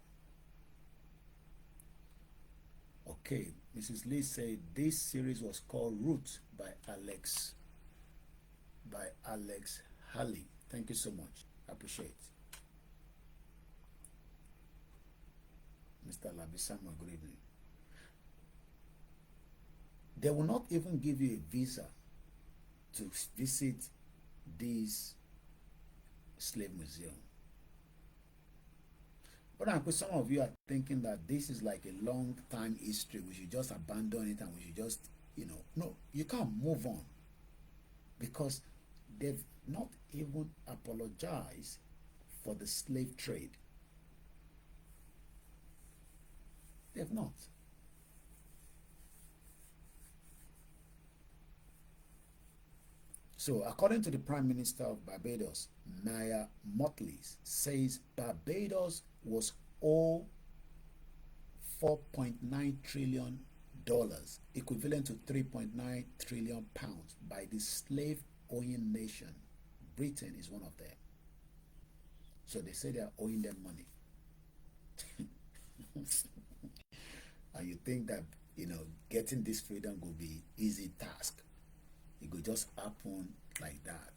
Okay, Mrs. Lee said this series was called Root by Alex Halley. Thank you so much. I appreciate it. Mr. Labisama, good evening. They will not even give you a visa to visit this slave museum. But some of you are thinking that this is like a long time history. We should just abandon it and we should just, no, you can't move on. Because they've not even apologized for the slave trade. They've not. So, according to the Prime Minister of Barbados, Maya Motley, says Barbados was owed $4.9 trillion, equivalent to 3.9 trillion pounds, by the slave-owning nation. Britain is one of them. So they say they are owing them money. And you think that, getting this freedom will be easy task. It could just happen like that.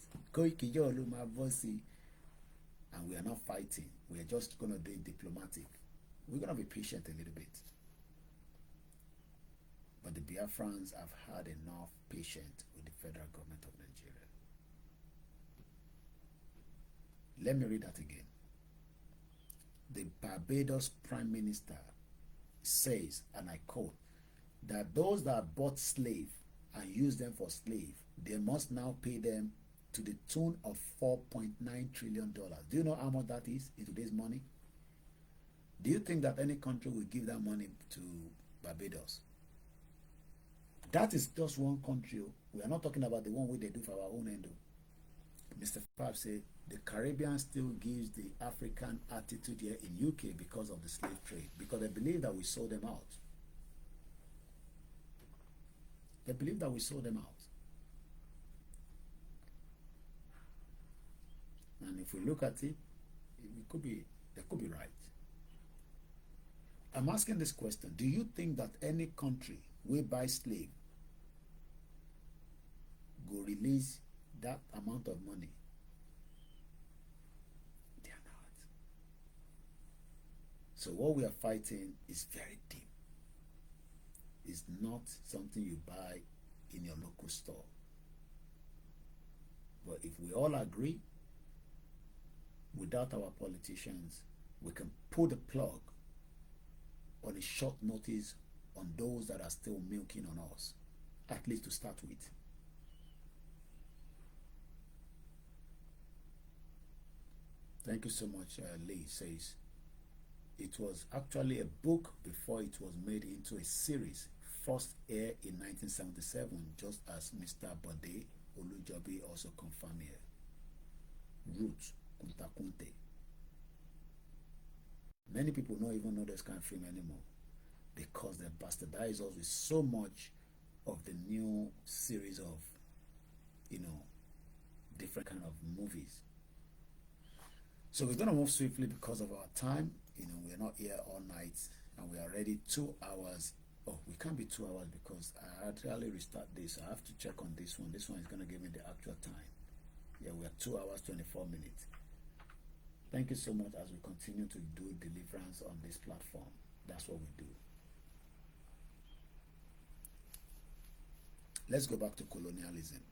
And we are not fighting. We are just going to do it diplomatic. We're going to be patient a little bit. But the Biafrans have had enough patience with the federal government of Nigeria. Let me read that again. The Barbados Prime Minister says, and I quote, that those that bought slaves and used them for slaves, they must now pay them to the tune of $4.9 trillion. Do you know how much that is in today's money? Do you think that any country will give that money to Barbados? That is just one country. We are not talking about the one where they do for our own end. Mr. Fab said the Caribbean still gives the African attitude here in UK because of the slave trade, because they believe that we sold them out. They believe that we sold them out. And if we look at it, they could be right. I'm asking this question. Do you think that any country will buy slave go release that amount of money? They are not. So what we are fighting is very deep. It's not something you buy in your local store. But if we all agree, without our politicians, we can pull the plug on a short notice on those that are still milking on us, at least to start with. Thank you so much. Lee says it was actually a book before it was made into a series, first aired in 1977, just as Mr. Bode Olujobi also confirmed here. Roots Kunta Kunte. Many people don't even know this kind of film anymore because they bastardize us with so much of the new series of, different kind of movies. So we're going to move swiftly because of our time. We're not here all night and we are already 2 hours. Oh, we can't be 2 hours because I actually restart this. I have to check on this one. This one is going to give me the actual time. Yeah, we are 2 hours, 24 minutes. Thank you so much as we continue to do deliverance on this platform. That's what we do. Let's go back to colonialism.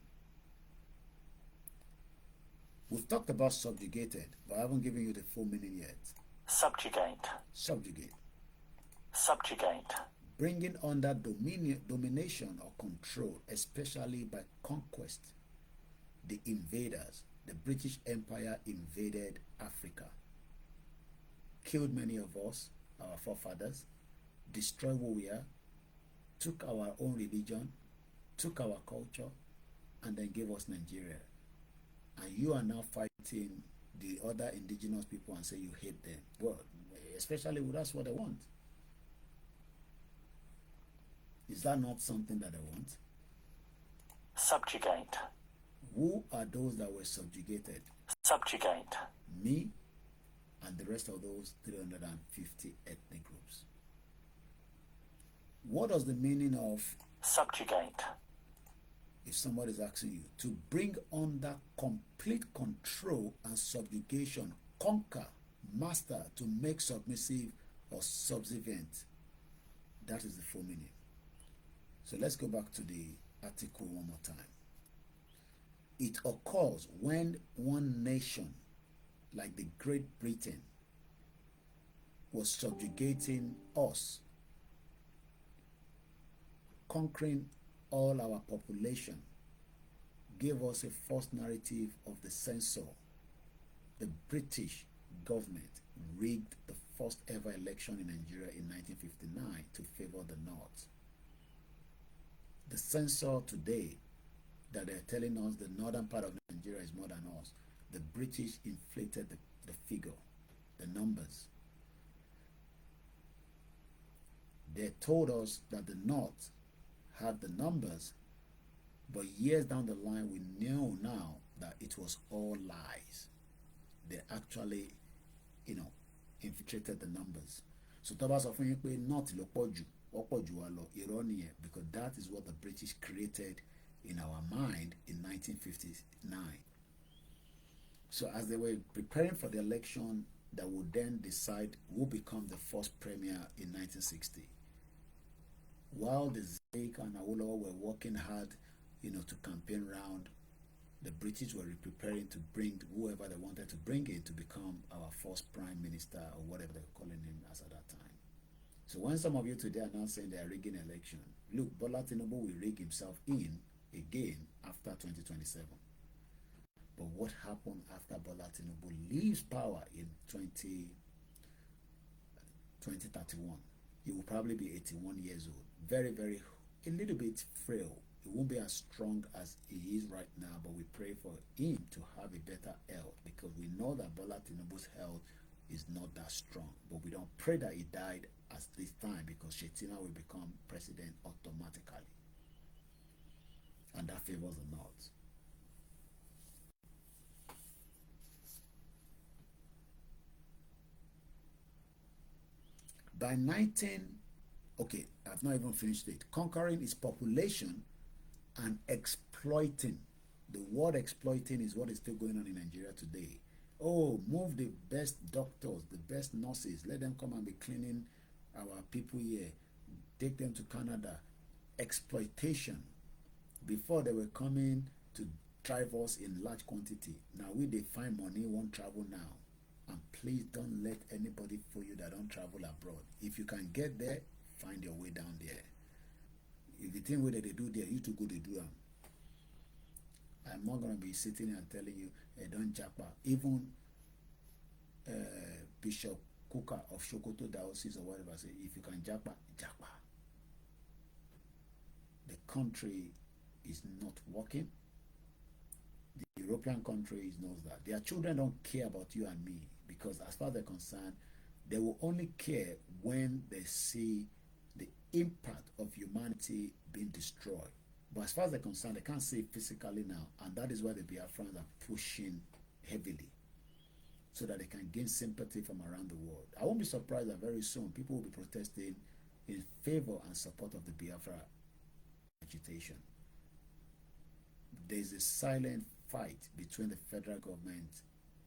We've talked about subjugated, but I haven't given you the full meaning yet. Subjugate. Subjugate. Subjugate. Bringing under domination or control, especially by conquest. The invaders, the British Empire invaded Africa, killed many of us, our forefathers, destroyed who we are, took our own religion, took our culture, and then gave us Nigeria. And you are now fighting the other indigenous people and say you hate them. Well, especially that's what they want. Is that not something that they want? Subjugate. Who are those that were subjugated? Subjugate. Me and the rest of those 350 ethnic groups. What does the meaning of subjugate? If somebody is asking you to bring under complete control and subjugation, conquer, master, to make submissive or subservient, that is the full meaning. So let's go back to the article one more time. It occurs when one nation, like the Great Britain, was subjugating us, conquering all our population, gave us a false narrative of the censor. The British government rigged the first ever election in Nigeria in 1959 to favor the North. The censor today that they're telling us the northern part of Nigeria is more than us, the British inflated the figure, the numbers. They told us that the North had the numbers, but years down the line we know now that it was all lies. They actually, infiltrated the numbers. So tó bá sọ fún yín pé North ló pọ̀ jù, ó pọ̀ jù wá lọ, irọ́ nìyẹn, because that is what the British created in our mind in 1959. So as they were preparing for the election that would then decide who become the first premier in 1960, while the Zeke and Awolowo were working hard, to campaign round, the British were preparing to bring whoever they wanted to bring in to become our first prime minister or whatever they were calling him as at that time. So when some of you today are now saying they are rigging election, look, Bola Tinubu will rig himself in again after 2027. But what happened after Bola Tinubu leaves power in 2031? He will probably be 81 years old. Very, very, a little bit frail. He won't be as strong as he is right now, but we pray for him to have a better health, because we know that Bola Tinubu's health is not that strong. But we don't pray that he died at this time, because Shetima will become president automatically. And that favors the North. By I've not even finished it. Conquering its population and exploiting. The word exploiting is what is still going on in Nigeria today. Oh, move the best doctors, the best nurses. Let them come and be cleaning our people here. Take them to Canada. Exploitation. Before they were coming to drive us in large quantity. Now they find money, won't travel now. And please don't let anybody fool you that don't travel abroad. If you can get there, find your way down there. If you think what they do there, you too go to do them. I'm not going to be sitting and telling you, hey, don't japa. Even Bishop Kuka of Sokoto Diocese or whatever say, if you can japa, japa. The country is not working. The European countries knows that. Their children don't care about you and me, because as far as they're concerned, they will only care when they see the impact of humanity being destroyed. But as far as they're concerned, they can't see it physically now, and that is why the BIAFRANs are pushing heavily, so that they can gain sympathy from around the world. I won't be surprised that very soon people will be protesting in favor and support of the Biafra agitation. There's a silent fight between the federal government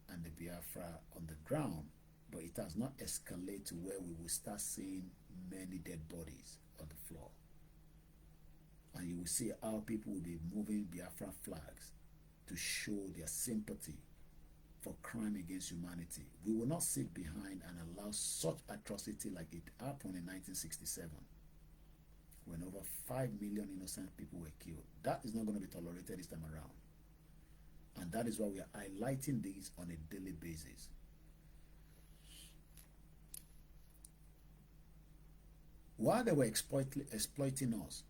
and the Biafra on the ground, but it has not escalated to where we will start seeing many dead bodies on the floor. And you will see how people will be moving Biafra flags to show their sympathy for crime against humanity. We will not sit behind and allow such atrocity like it happened in 1967, when over 5 million innocent people were killed. That is not going to be tolerated this time around. And that is why we are highlighting these on a daily basis. While they were exploiting us,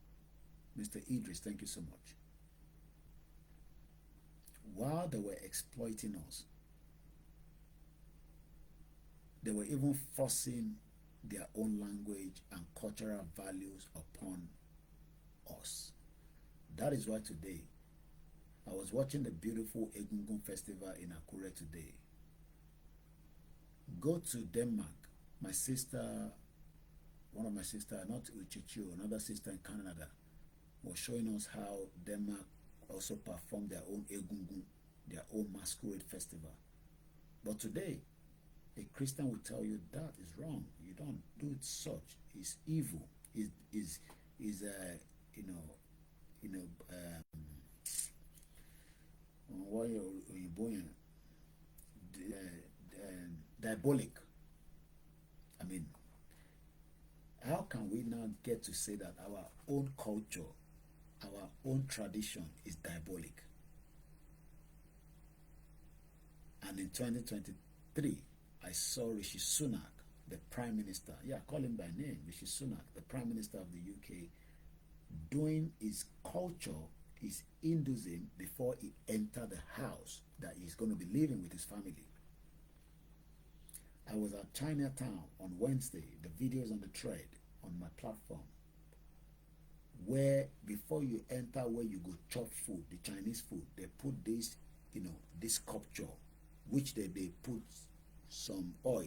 Mr. Idris, thank you so much. While they were exploiting us, they were even forcing their own language and cultural values upon us. That is why today, I was watching the beautiful Egungun festival in Akure today. Go to Denmark. My sister, one of my sisters, not Uchichu, another sister in Canada, was showing us how Denmark also performed their own Egungun, their own masquerade festival. But today, a Christian will tell you that is wrong. You don't do it such. It's evil. Diabolic. I mean, how can we now get to say that our own culture, our own tradition is diabolic? And in 2023, I saw Rishi Sunak, the Prime Minister, call him by name, Rishi Sunak, the Prime Minister of the UK, doing his culture, his Hinduism, before he entered the house that he's going to be living with his family. I was at Chinatown on Wednesday, the videos on the thread on my platform, where before you enter where you go chop food, the Chinese food, they put this, this sculpture, which they put some oil,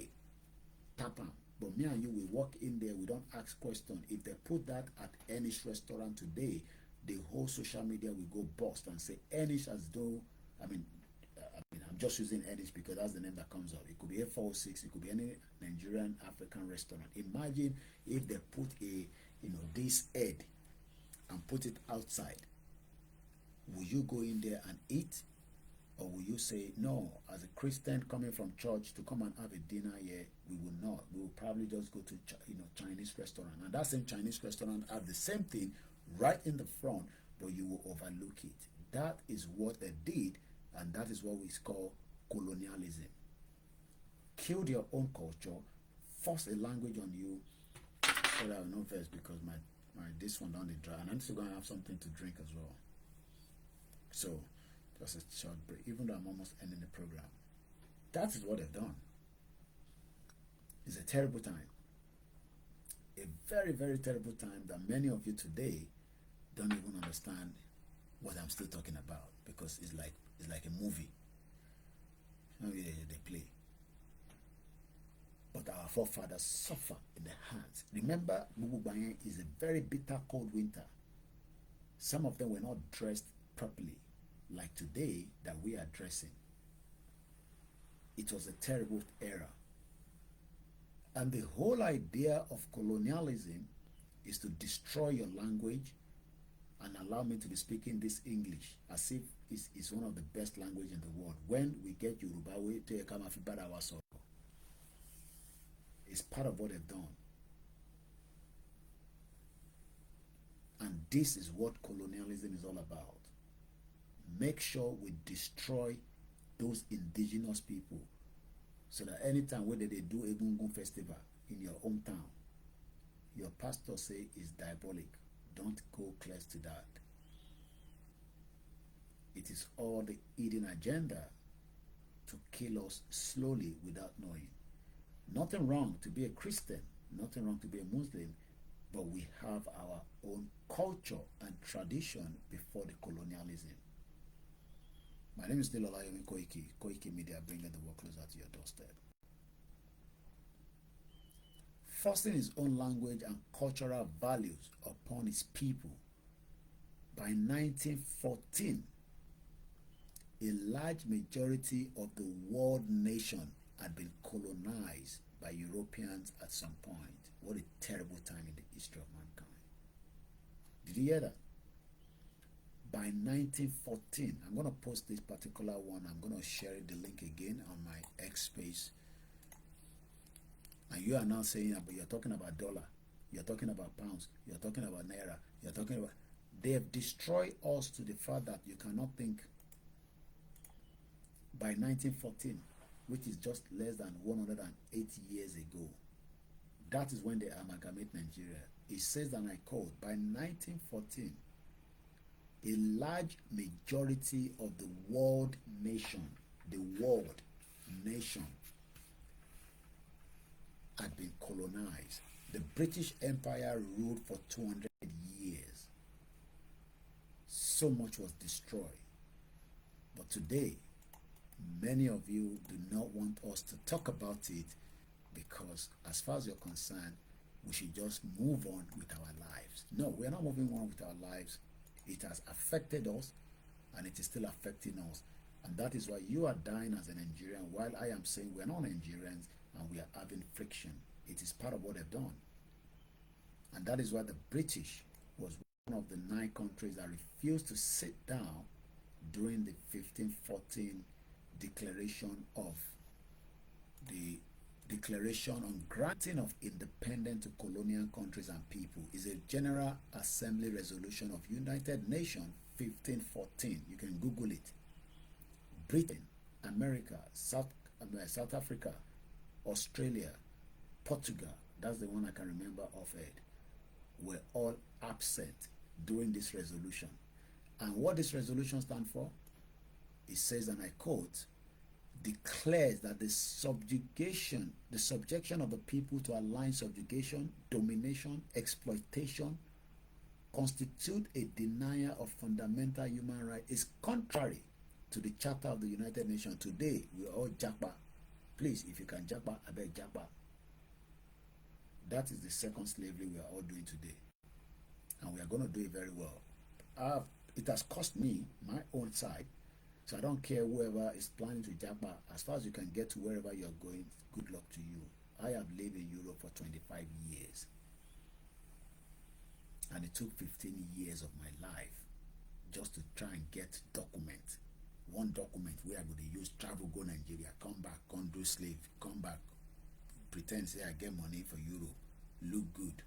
tap on. But me and you, we walk in there, we don't ask questions. If they put that at Enish restaurant today, the whole social media will go bust and say Enish as though, I'm just using Enish because that's the name that comes up. It could be A406, it could be any Nigerian African restaurant. Imagine if they put this head and put it outside. Will you go in there and eat? Or will you say, no, as a Christian coming from church to come and have a dinner here, we will not. We will probably just go to Chinese restaurant. And that same Chinese restaurant have the same thing right in the front, but you will overlook it. That is what they did, and that is what we call colonialism. Killed your own culture, force a language on you. So that I will not verse because my this one down the dry, and I'm still going to have something to drink as well. So just a short break, even though I'm almost ending the program. That is what they've done. It's a terrible time. A very, very terrible time that many of you today don't even understand what I'm still talking about, because it's like a movie. They play. But our forefathers suffer in the hands. Remember, Bubu is a very bitter cold winter. Some of them were not dressed properly, like today that we are dressing. It was a terrible era. And the whole idea of colonialism is to destroy your language and allow me to be speaking this English as if it's one of the best languages in the world. When we get Yoruba, we take our sorrow. It's part of what they've done. And this is what colonialism is all about. Make sure we destroy those indigenous people, so that anytime whether they do a Gungun festival in your hometown, your pastor say is diabolic. Don't go close to that. It is all the hidden agenda to kill us slowly without knowing. Nothing wrong to be a Christian, nothing wrong to be a Muslim, but we have our own culture and tradition before the colonialism. My name is still Olayomi Koikimedia, bringing the world closer to your doorstep. Forcing his own language and cultural values upon his people. By 1914, a large majority of the world nation had been colonized by Europeans at some point. What a terrible time in the history of mankind. Did you hear that? By 1914, I'm going to post this particular one. I'm going to share the link again on my X space. And you are now saying, but you're talking about dollar, you're talking about pounds, you're talking about naira, you're talking about... They have destroyed us to the fact that you cannot think. By 1914, which is just less than 108 years ago, that is when they amalgamate Nigeria. It says, and I quote, by 1914, a large majority of the world nation had been colonized. The British Empire ruled for 200 years. So much was destroyed. But today, many of you do not want us to talk about it, because as far as you're concerned, we should just move on with our lives. No, we're not moving on with our lives. It has affected us, and it is still affecting us. And that is why you are dying as a Nigerian, while I am saying we're not Nigerians and we are having friction. It is part of what they've done. And that is why the British was one of the 9 countries that refused to sit down during the 1514 declaration of the Declaration on Granting of Independence to Colonial Countries and People. Is a General Assembly Resolution of United Nations 1514. You can Google it. Britain America, South Africa, Australia, Portugal, that's the one I can remember offhand, were all absent during this resolution. And what this resolution stands for, it says, and I quote, declares that the subjection of the people to aligned subjugation, domination, exploitation, constitute a denial of fundamental human rights, is contrary to the Charter of the United Nations. Today, we all japa. Please, if you can japa, I beg japa. That is the second slavery we are all doing today. And we are going to do it very well. It has cost me my own side. So I don't care whoever is planning to japa. As far as you can get to wherever you're going, good luck to you. I have lived in Europe for 25 years. And it took 15 years of my life just to try and get document. One document where I would use travel, go Nigeria, come back, come do slave, come back, pretend say I get money for Europe, look good.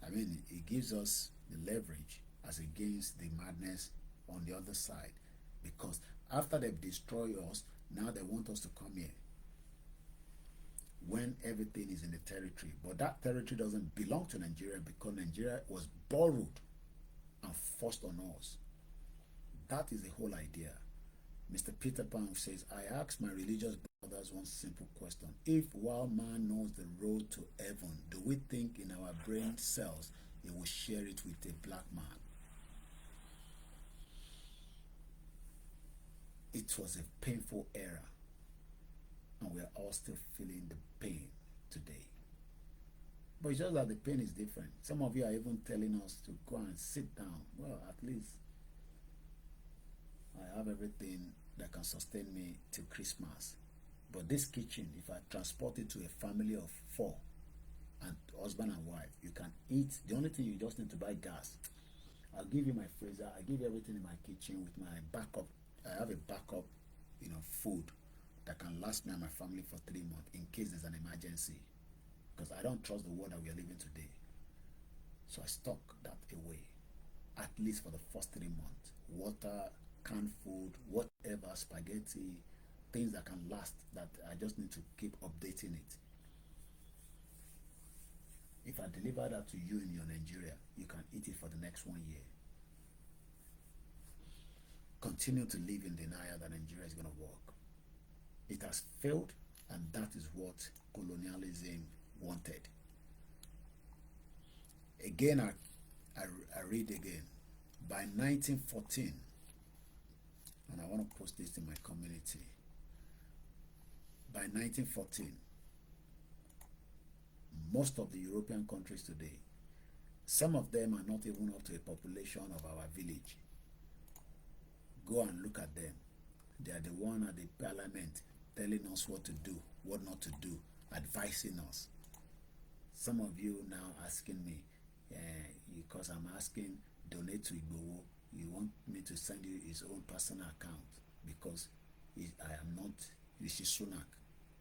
I mean, it gives us the leverage as against the madness on the other side. Because after they've destroyed us, now they want us to come here. When everything is in the territory. But that territory doesn't belong to Nigeria because Nigeria was borrowed and forced on us. That is the whole idea. Mr. Peter Pan says, I ask my religious brothers one simple question. If while man knows the road to heaven, do we think in our brain cells he will share it with a black man? It was a painful era. And we are all still feeling the pain today. But it's just that the pain is different. Some of you are even telling us to go and sit down. Well, at least I have everything that can sustain me till Christmas. But this kitchen, if I transport it to a family of 4, and husband and wife, you can eat. The only thing you just need to buy gas. I'll give you my freezer. I give you everything in my kitchen with my backup. I have a backup, food that can last me and my family for 3 months in case there's an emergency. Because I don't trust the world that we are living today. So I stock that away, at least for the first 3 months. Water, canned food, whatever, spaghetti, things that can last, that I just need to keep updating it. If I deliver that to you in your Nigeria, you can eat it for the next 1 year. Continue to live in denial that Nigeria is going to work. It has failed, and that is what colonialism wanted. Again, I read again. By 1914, and I want to post this in my community. By 1914, most of the European countries today, some of them are not even up to a population of our village. Go and look at them. They are the one at the parliament telling us what to do, what not to do, advising us. Some of you now asking me, because I'm asking, donate to IGBOHO, you want me to send you his own personal account because I am not Rishi Sunak,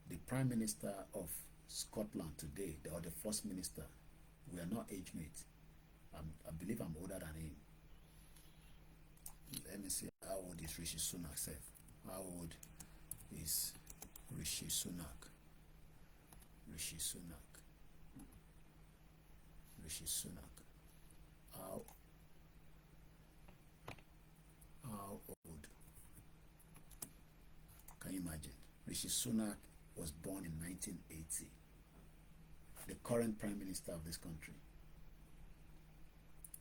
the Prime Minister of Scotland today, or the First Minister. We are not age mates. I believe I'm older than him. Let me see, how old is Rishi Sunak, Seth? How old is Rishi Sunak? Rishi Sunak. Rishi Sunak. How old? Can you imagine? Rishi Sunak was born in 1980. The current Prime Minister of this country.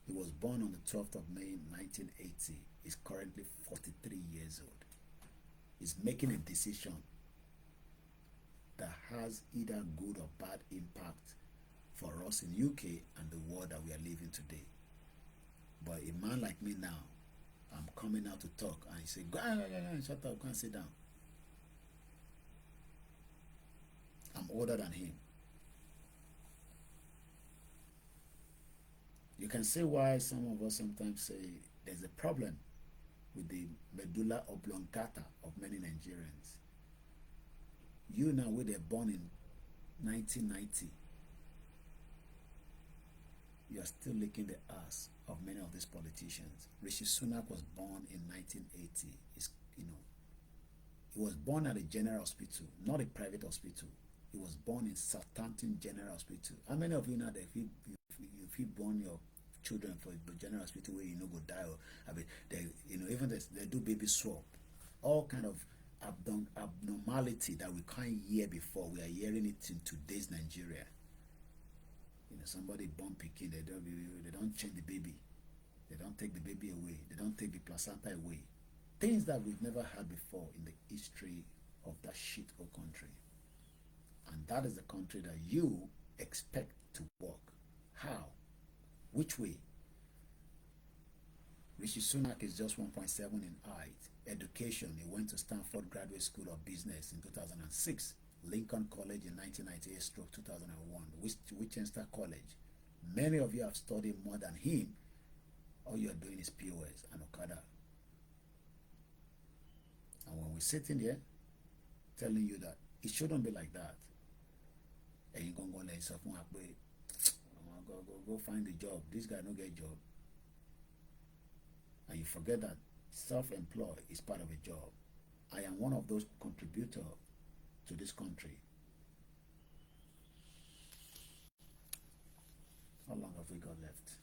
He was born on the 12th of May 1980. He's currently 43 years old. He's making a decision that has either good or bad impact for us in UK and the world that we are living today. But a man like me now, I'm coming out to talk, and he say, go on, shut up, go and sit down. I'm older than him. You can see why some of us sometimes say there's a problem with the medulla oblongata of many Nigerians. You now, where they're born in 1990, you are still licking the ass of many of these politicians. Rishi Sunak was born in 1980. He was born at a general hospital, not a private hospital. He was born in Southampton General Hospital. How many of you know that if you born your children for the general hospital where you know go die, or I mean, they, you know, even they do baby swap, all kind of abnormality that we can't hear before. We are hearing it in today's Nigeria. You know, somebody born Peking, they don't change the baby, they don't take the baby away, they don't take the placenta away. Things that we've never had before in the history of that shit hole country. And that is the country that you expect to work. How? Which way? Rishi Sunak is just 1.7 in height. Education, he went to Stanford Graduate School of Business in 2006, Lincoln College in 1998/2001, Winchester College. Many of you have studied more than him. All you are doing is POS and Okada. And when we're sitting here telling you that it shouldn't be like that, and you're going to let yourself go find a job. This guy no get a job. And you forget that self-employed is part of a job. I am one of those contributors to this country. How long have we got left?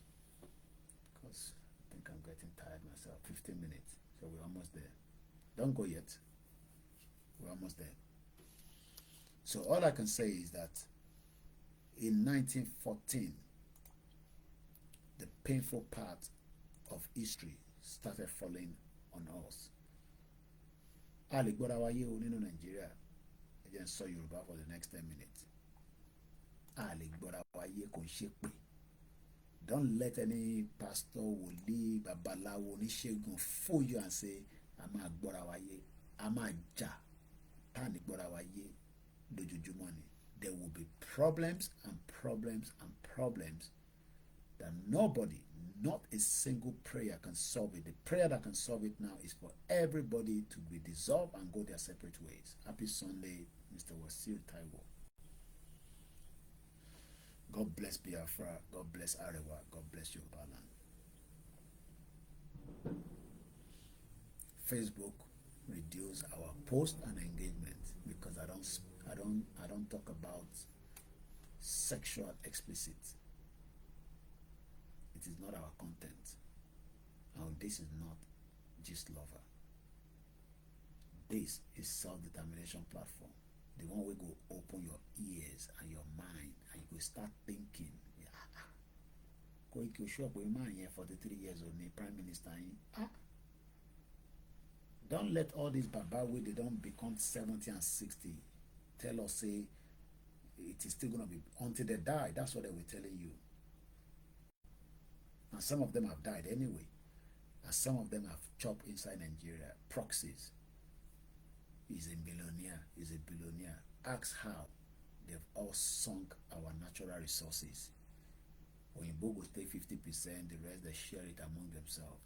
Because I think I'm getting tired myself. 15 minutes. So we're almost there. Don't go yet. We're almost there. So all I can say is that in 1914, the painful part of history started falling on us. A lè gbọ́ra wa yé o nínú Nàìjíríà. Ẹ jẹ́ n sọ Yorùbá for the next 10 minutes. A lè gbọ́ra wa yé kò ń ṣe pé. Don't let any pastor, wòlíì, babaláwo, oníṣègùn fool you and say, a máa gbọ́ra wa yé, a máa jà, tá ní gbọ́ra wa yé lójoojúmọ́ ni. There will be problems and problems and problems that nobody, not a single prayer can solve it. The prayer that can solve it now is for everybody to be dissolved and go their separate ways. Happy Sunday, Mr. Wasiu Taiwo. God bless Biafra. God bless Arewa. God bless Yoruba land. Facebook reduce our post and engagement because I don't talk about sexual explicit. It is not our content. And this is not Gist Lover. This is self-determination platform. The one where go open your ears and your mind and you go start thinking. Koiki Oshopo man here 43 years old, Prime Minister. Don't let all these baba they don't become 70 and 60 tell us say it is still gonna be until they die. That's what they were telling you. And some of them have died anyway. And some of them have chopped inside Nigeria. Proxies. He's a millionaire. He's a billionaire. Ask how they've all sunk our natural resources. When Igbo will take 50%, the rest they share it among themselves.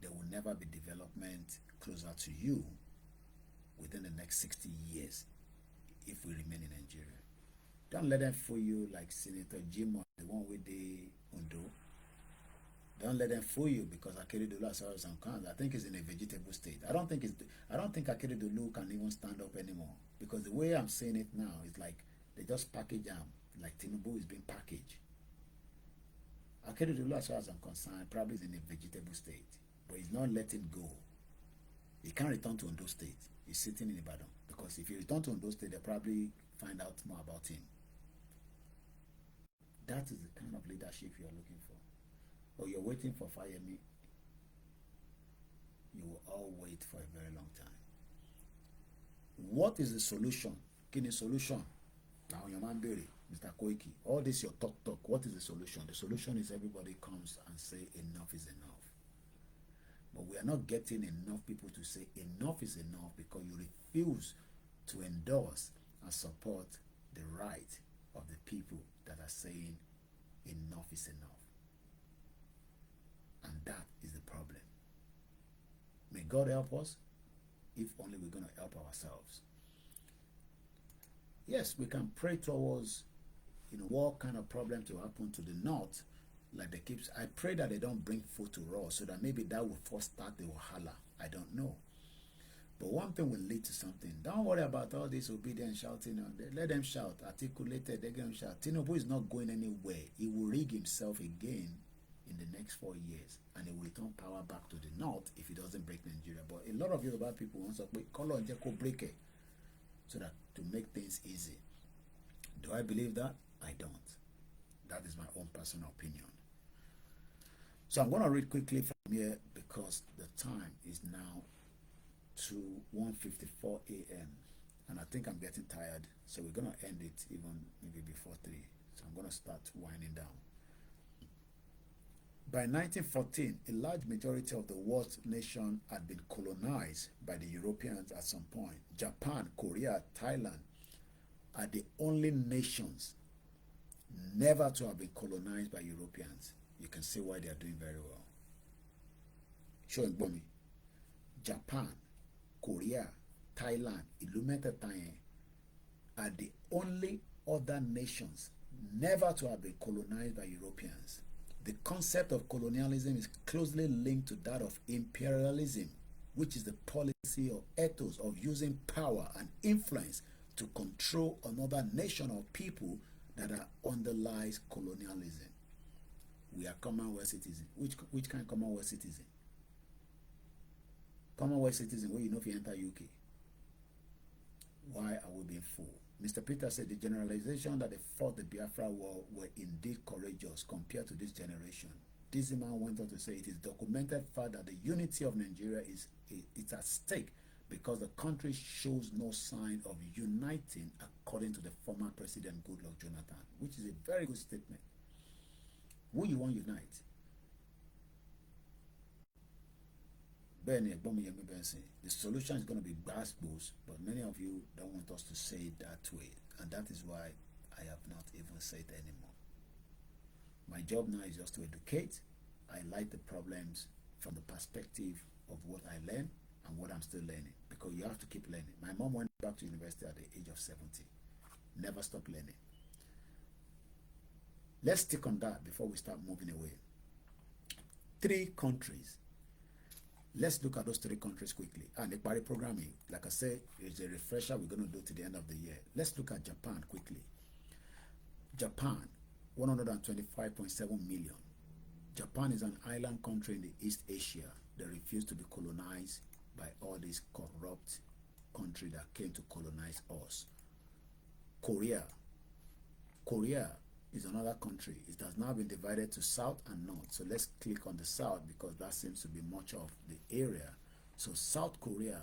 There will never be development closer to you within the next 60 years if we remain in Nigeria. Don't let them fool you like Senator Jim, the one with the Undo. Don't let them fool you because Akeredolu has some cans. I think he's in a vegetable state. I don't think Akeredolu can even stand up anymore because the way I'm saying it now is like they just package him like TINUBU is being packaged. Akeredolu, as far as I'm concerned, probably is in a vegetable state, but he's not letting go. He can't return to Ondo State. He's sitting in Ibadan because if he returns to Ondo State, they'll probably find out more about him. That is the kind of leadership you're looking for. Or you're waiting for Fayemi. You will all wait for a very long time. What is the solution? Kini solution? Now your man Berry, Mr. Koiki. All this your talk. What is the solution? The solution is everybody comes and say enough is enough. But we are not getting enough people to say enough is enough because you refuse to endorse and support the right of the people that are saying enough is enough. And that is the problem. May God help us if only we're going to help ourselves. Yes, we can pray towards, what kind of problem to happen to the north. Like they keep, I pray that they don't bring food to us so that maybe that will first start the wahala. I don't know. But one thing will lead to something. Don't worry about all this obedience shouting. Let them shout, articulated, they can shout. TINUBU is not going anywhere. He will rig himself again in the next 4 years, and he will return power back to the north if he doesn't break Nigeria. But a lot of Yoruba people want to call on Jeko break it so that to make things easy. Do I believe that? I don't. That is my own personal opinion. So I'm going to read quickly from here because the time is now to 1:54 a.m. and I think I'm getting tired, so we're going to end it even maybe before 3. So I'm going to start winding down. By 1914, a large majority of the world's nation had been colonized by the Europeans at some point. Japan, Korea, Thailand are the only nations never to have been colonized by Europeans. You can see why they are doing very well. Showing Bomi. Japan, Korea, Thailand, ìlú mẹ́tẹ̀ẹ̀ta yẹn are the only other nations never to have been colonized by Europeans. The concept of colonialism is closely linked to that of imperialism, which is the policy or ethos of using power and influence to control another nation or people that are underlies colonialism. We are Commonwealth citizens. Which kind of Commonwealth citizen? Commonwealth citizen where you know if you enter UK. Why are we being fooled? Mr. Peter said the generalization that they fought the Biafra war were indeed courageous compared to this generation. This man went on to say it is documented fact that the unity of Nigeria is at stake because the country shows no sign of uniting, according to the former President Goodluck Jonathan, which is a very good statement. Who you want to unite? The solution is going to be grassroots, but many of you don't want us to say it that way, and that is why I have not even said it anymore. My job now is just to educate, highlight the problems from the perspective of what I learn and what I'm still learning, because you have to keep learning. My mom went back to university at the age of 70. Never stop learning. Let's stick on that before we start moving away. 3 countries. Let's look at those 3 countries quickly. And the party programming, like I said, is a refresher we're going to do to the end of the year. Let's look at Japan quickly. Japan, 125.7 million. Japan is an island country in the East Asia that refused to be colonized by all these corrupt countries that came to colonize us. Korea is another country. It has now been divided to south and north. So let's click on the south because that seems to be much of the area. So South Korea,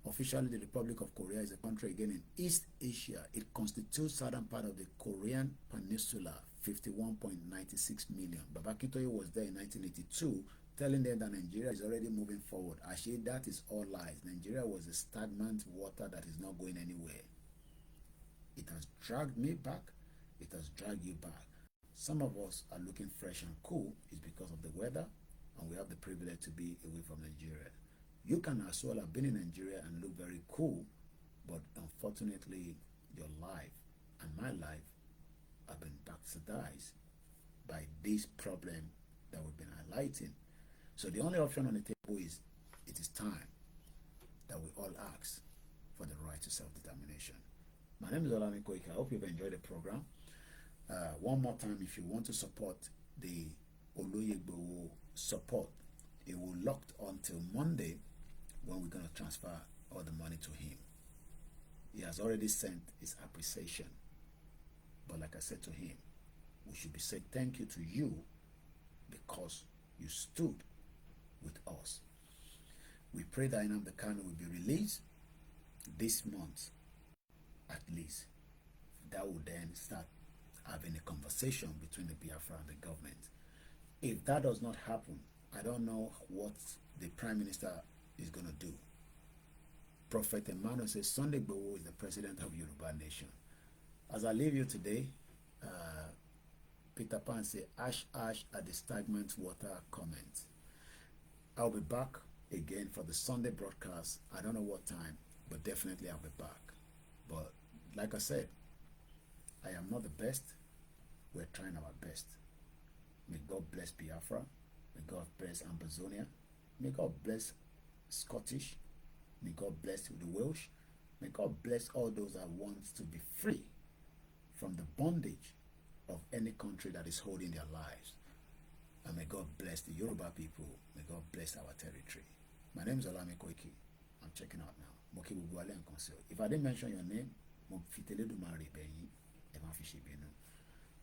officially the Republic of Korea, is a country again in East Asia. It constitutes southern part of the Korean Peninsula, 51.96 million. Baba Akintoye was there in 1982 telling them that Nigeria is already moving forward. Actually, that is all lies. Nigeria was a stagnant water that is not going anywhere. It has dragged me back. It has dragged you back. Some of us are looking fresh and cool. It's because of the weather, and we have the privilege to be away from Nigeria. You can as well have been in Nigeria and look very cool, but unfortunately, your life and my life have been bastardized by this problem that we've been highlighting. So the only option on the table is, it is time that we all ask for the right to self-determination. My name is Olani Koiki. I hope you've enjoyed the program. One more time, if you want to support the YORUBA support, it will locked until Monday when we're going to transfer all the money to him. He has already sent his appreciation. But like I said to him, we should be saying thank you to you because you stood with us. We pray that Nnamdi Kanu will be released this month, at least. That will then start having a conversation between the Biafra and the government. If that does not happen, I don't know what the Prime Minister is going to do. Prophet Emmanuel says Sunday IGBOHO is the president of Yoruba Nation. As I leave you today, Peter Pan says, ash, ash at the stagnant water comment. I'll be back again for the Sunday broadcast. I don't know what time, but definitely I'll be back. But like I said, I am not the best. We're trying our best. May God bless Biafra. May God bless Ambazonia. May God bless Scottish. May God bless the Welsh. May God bless all those that want to be free from the bondage of any country that is holding their lives. And may God bless the Yoruba people. May God bless our territory. My name is Olami Koiki. I'm checking out now. If I didn't mention your name,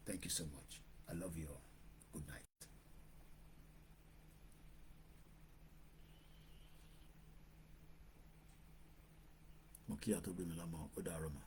thank you so much. I love you all. Good night. Mokia to be Milamo, Odaroma.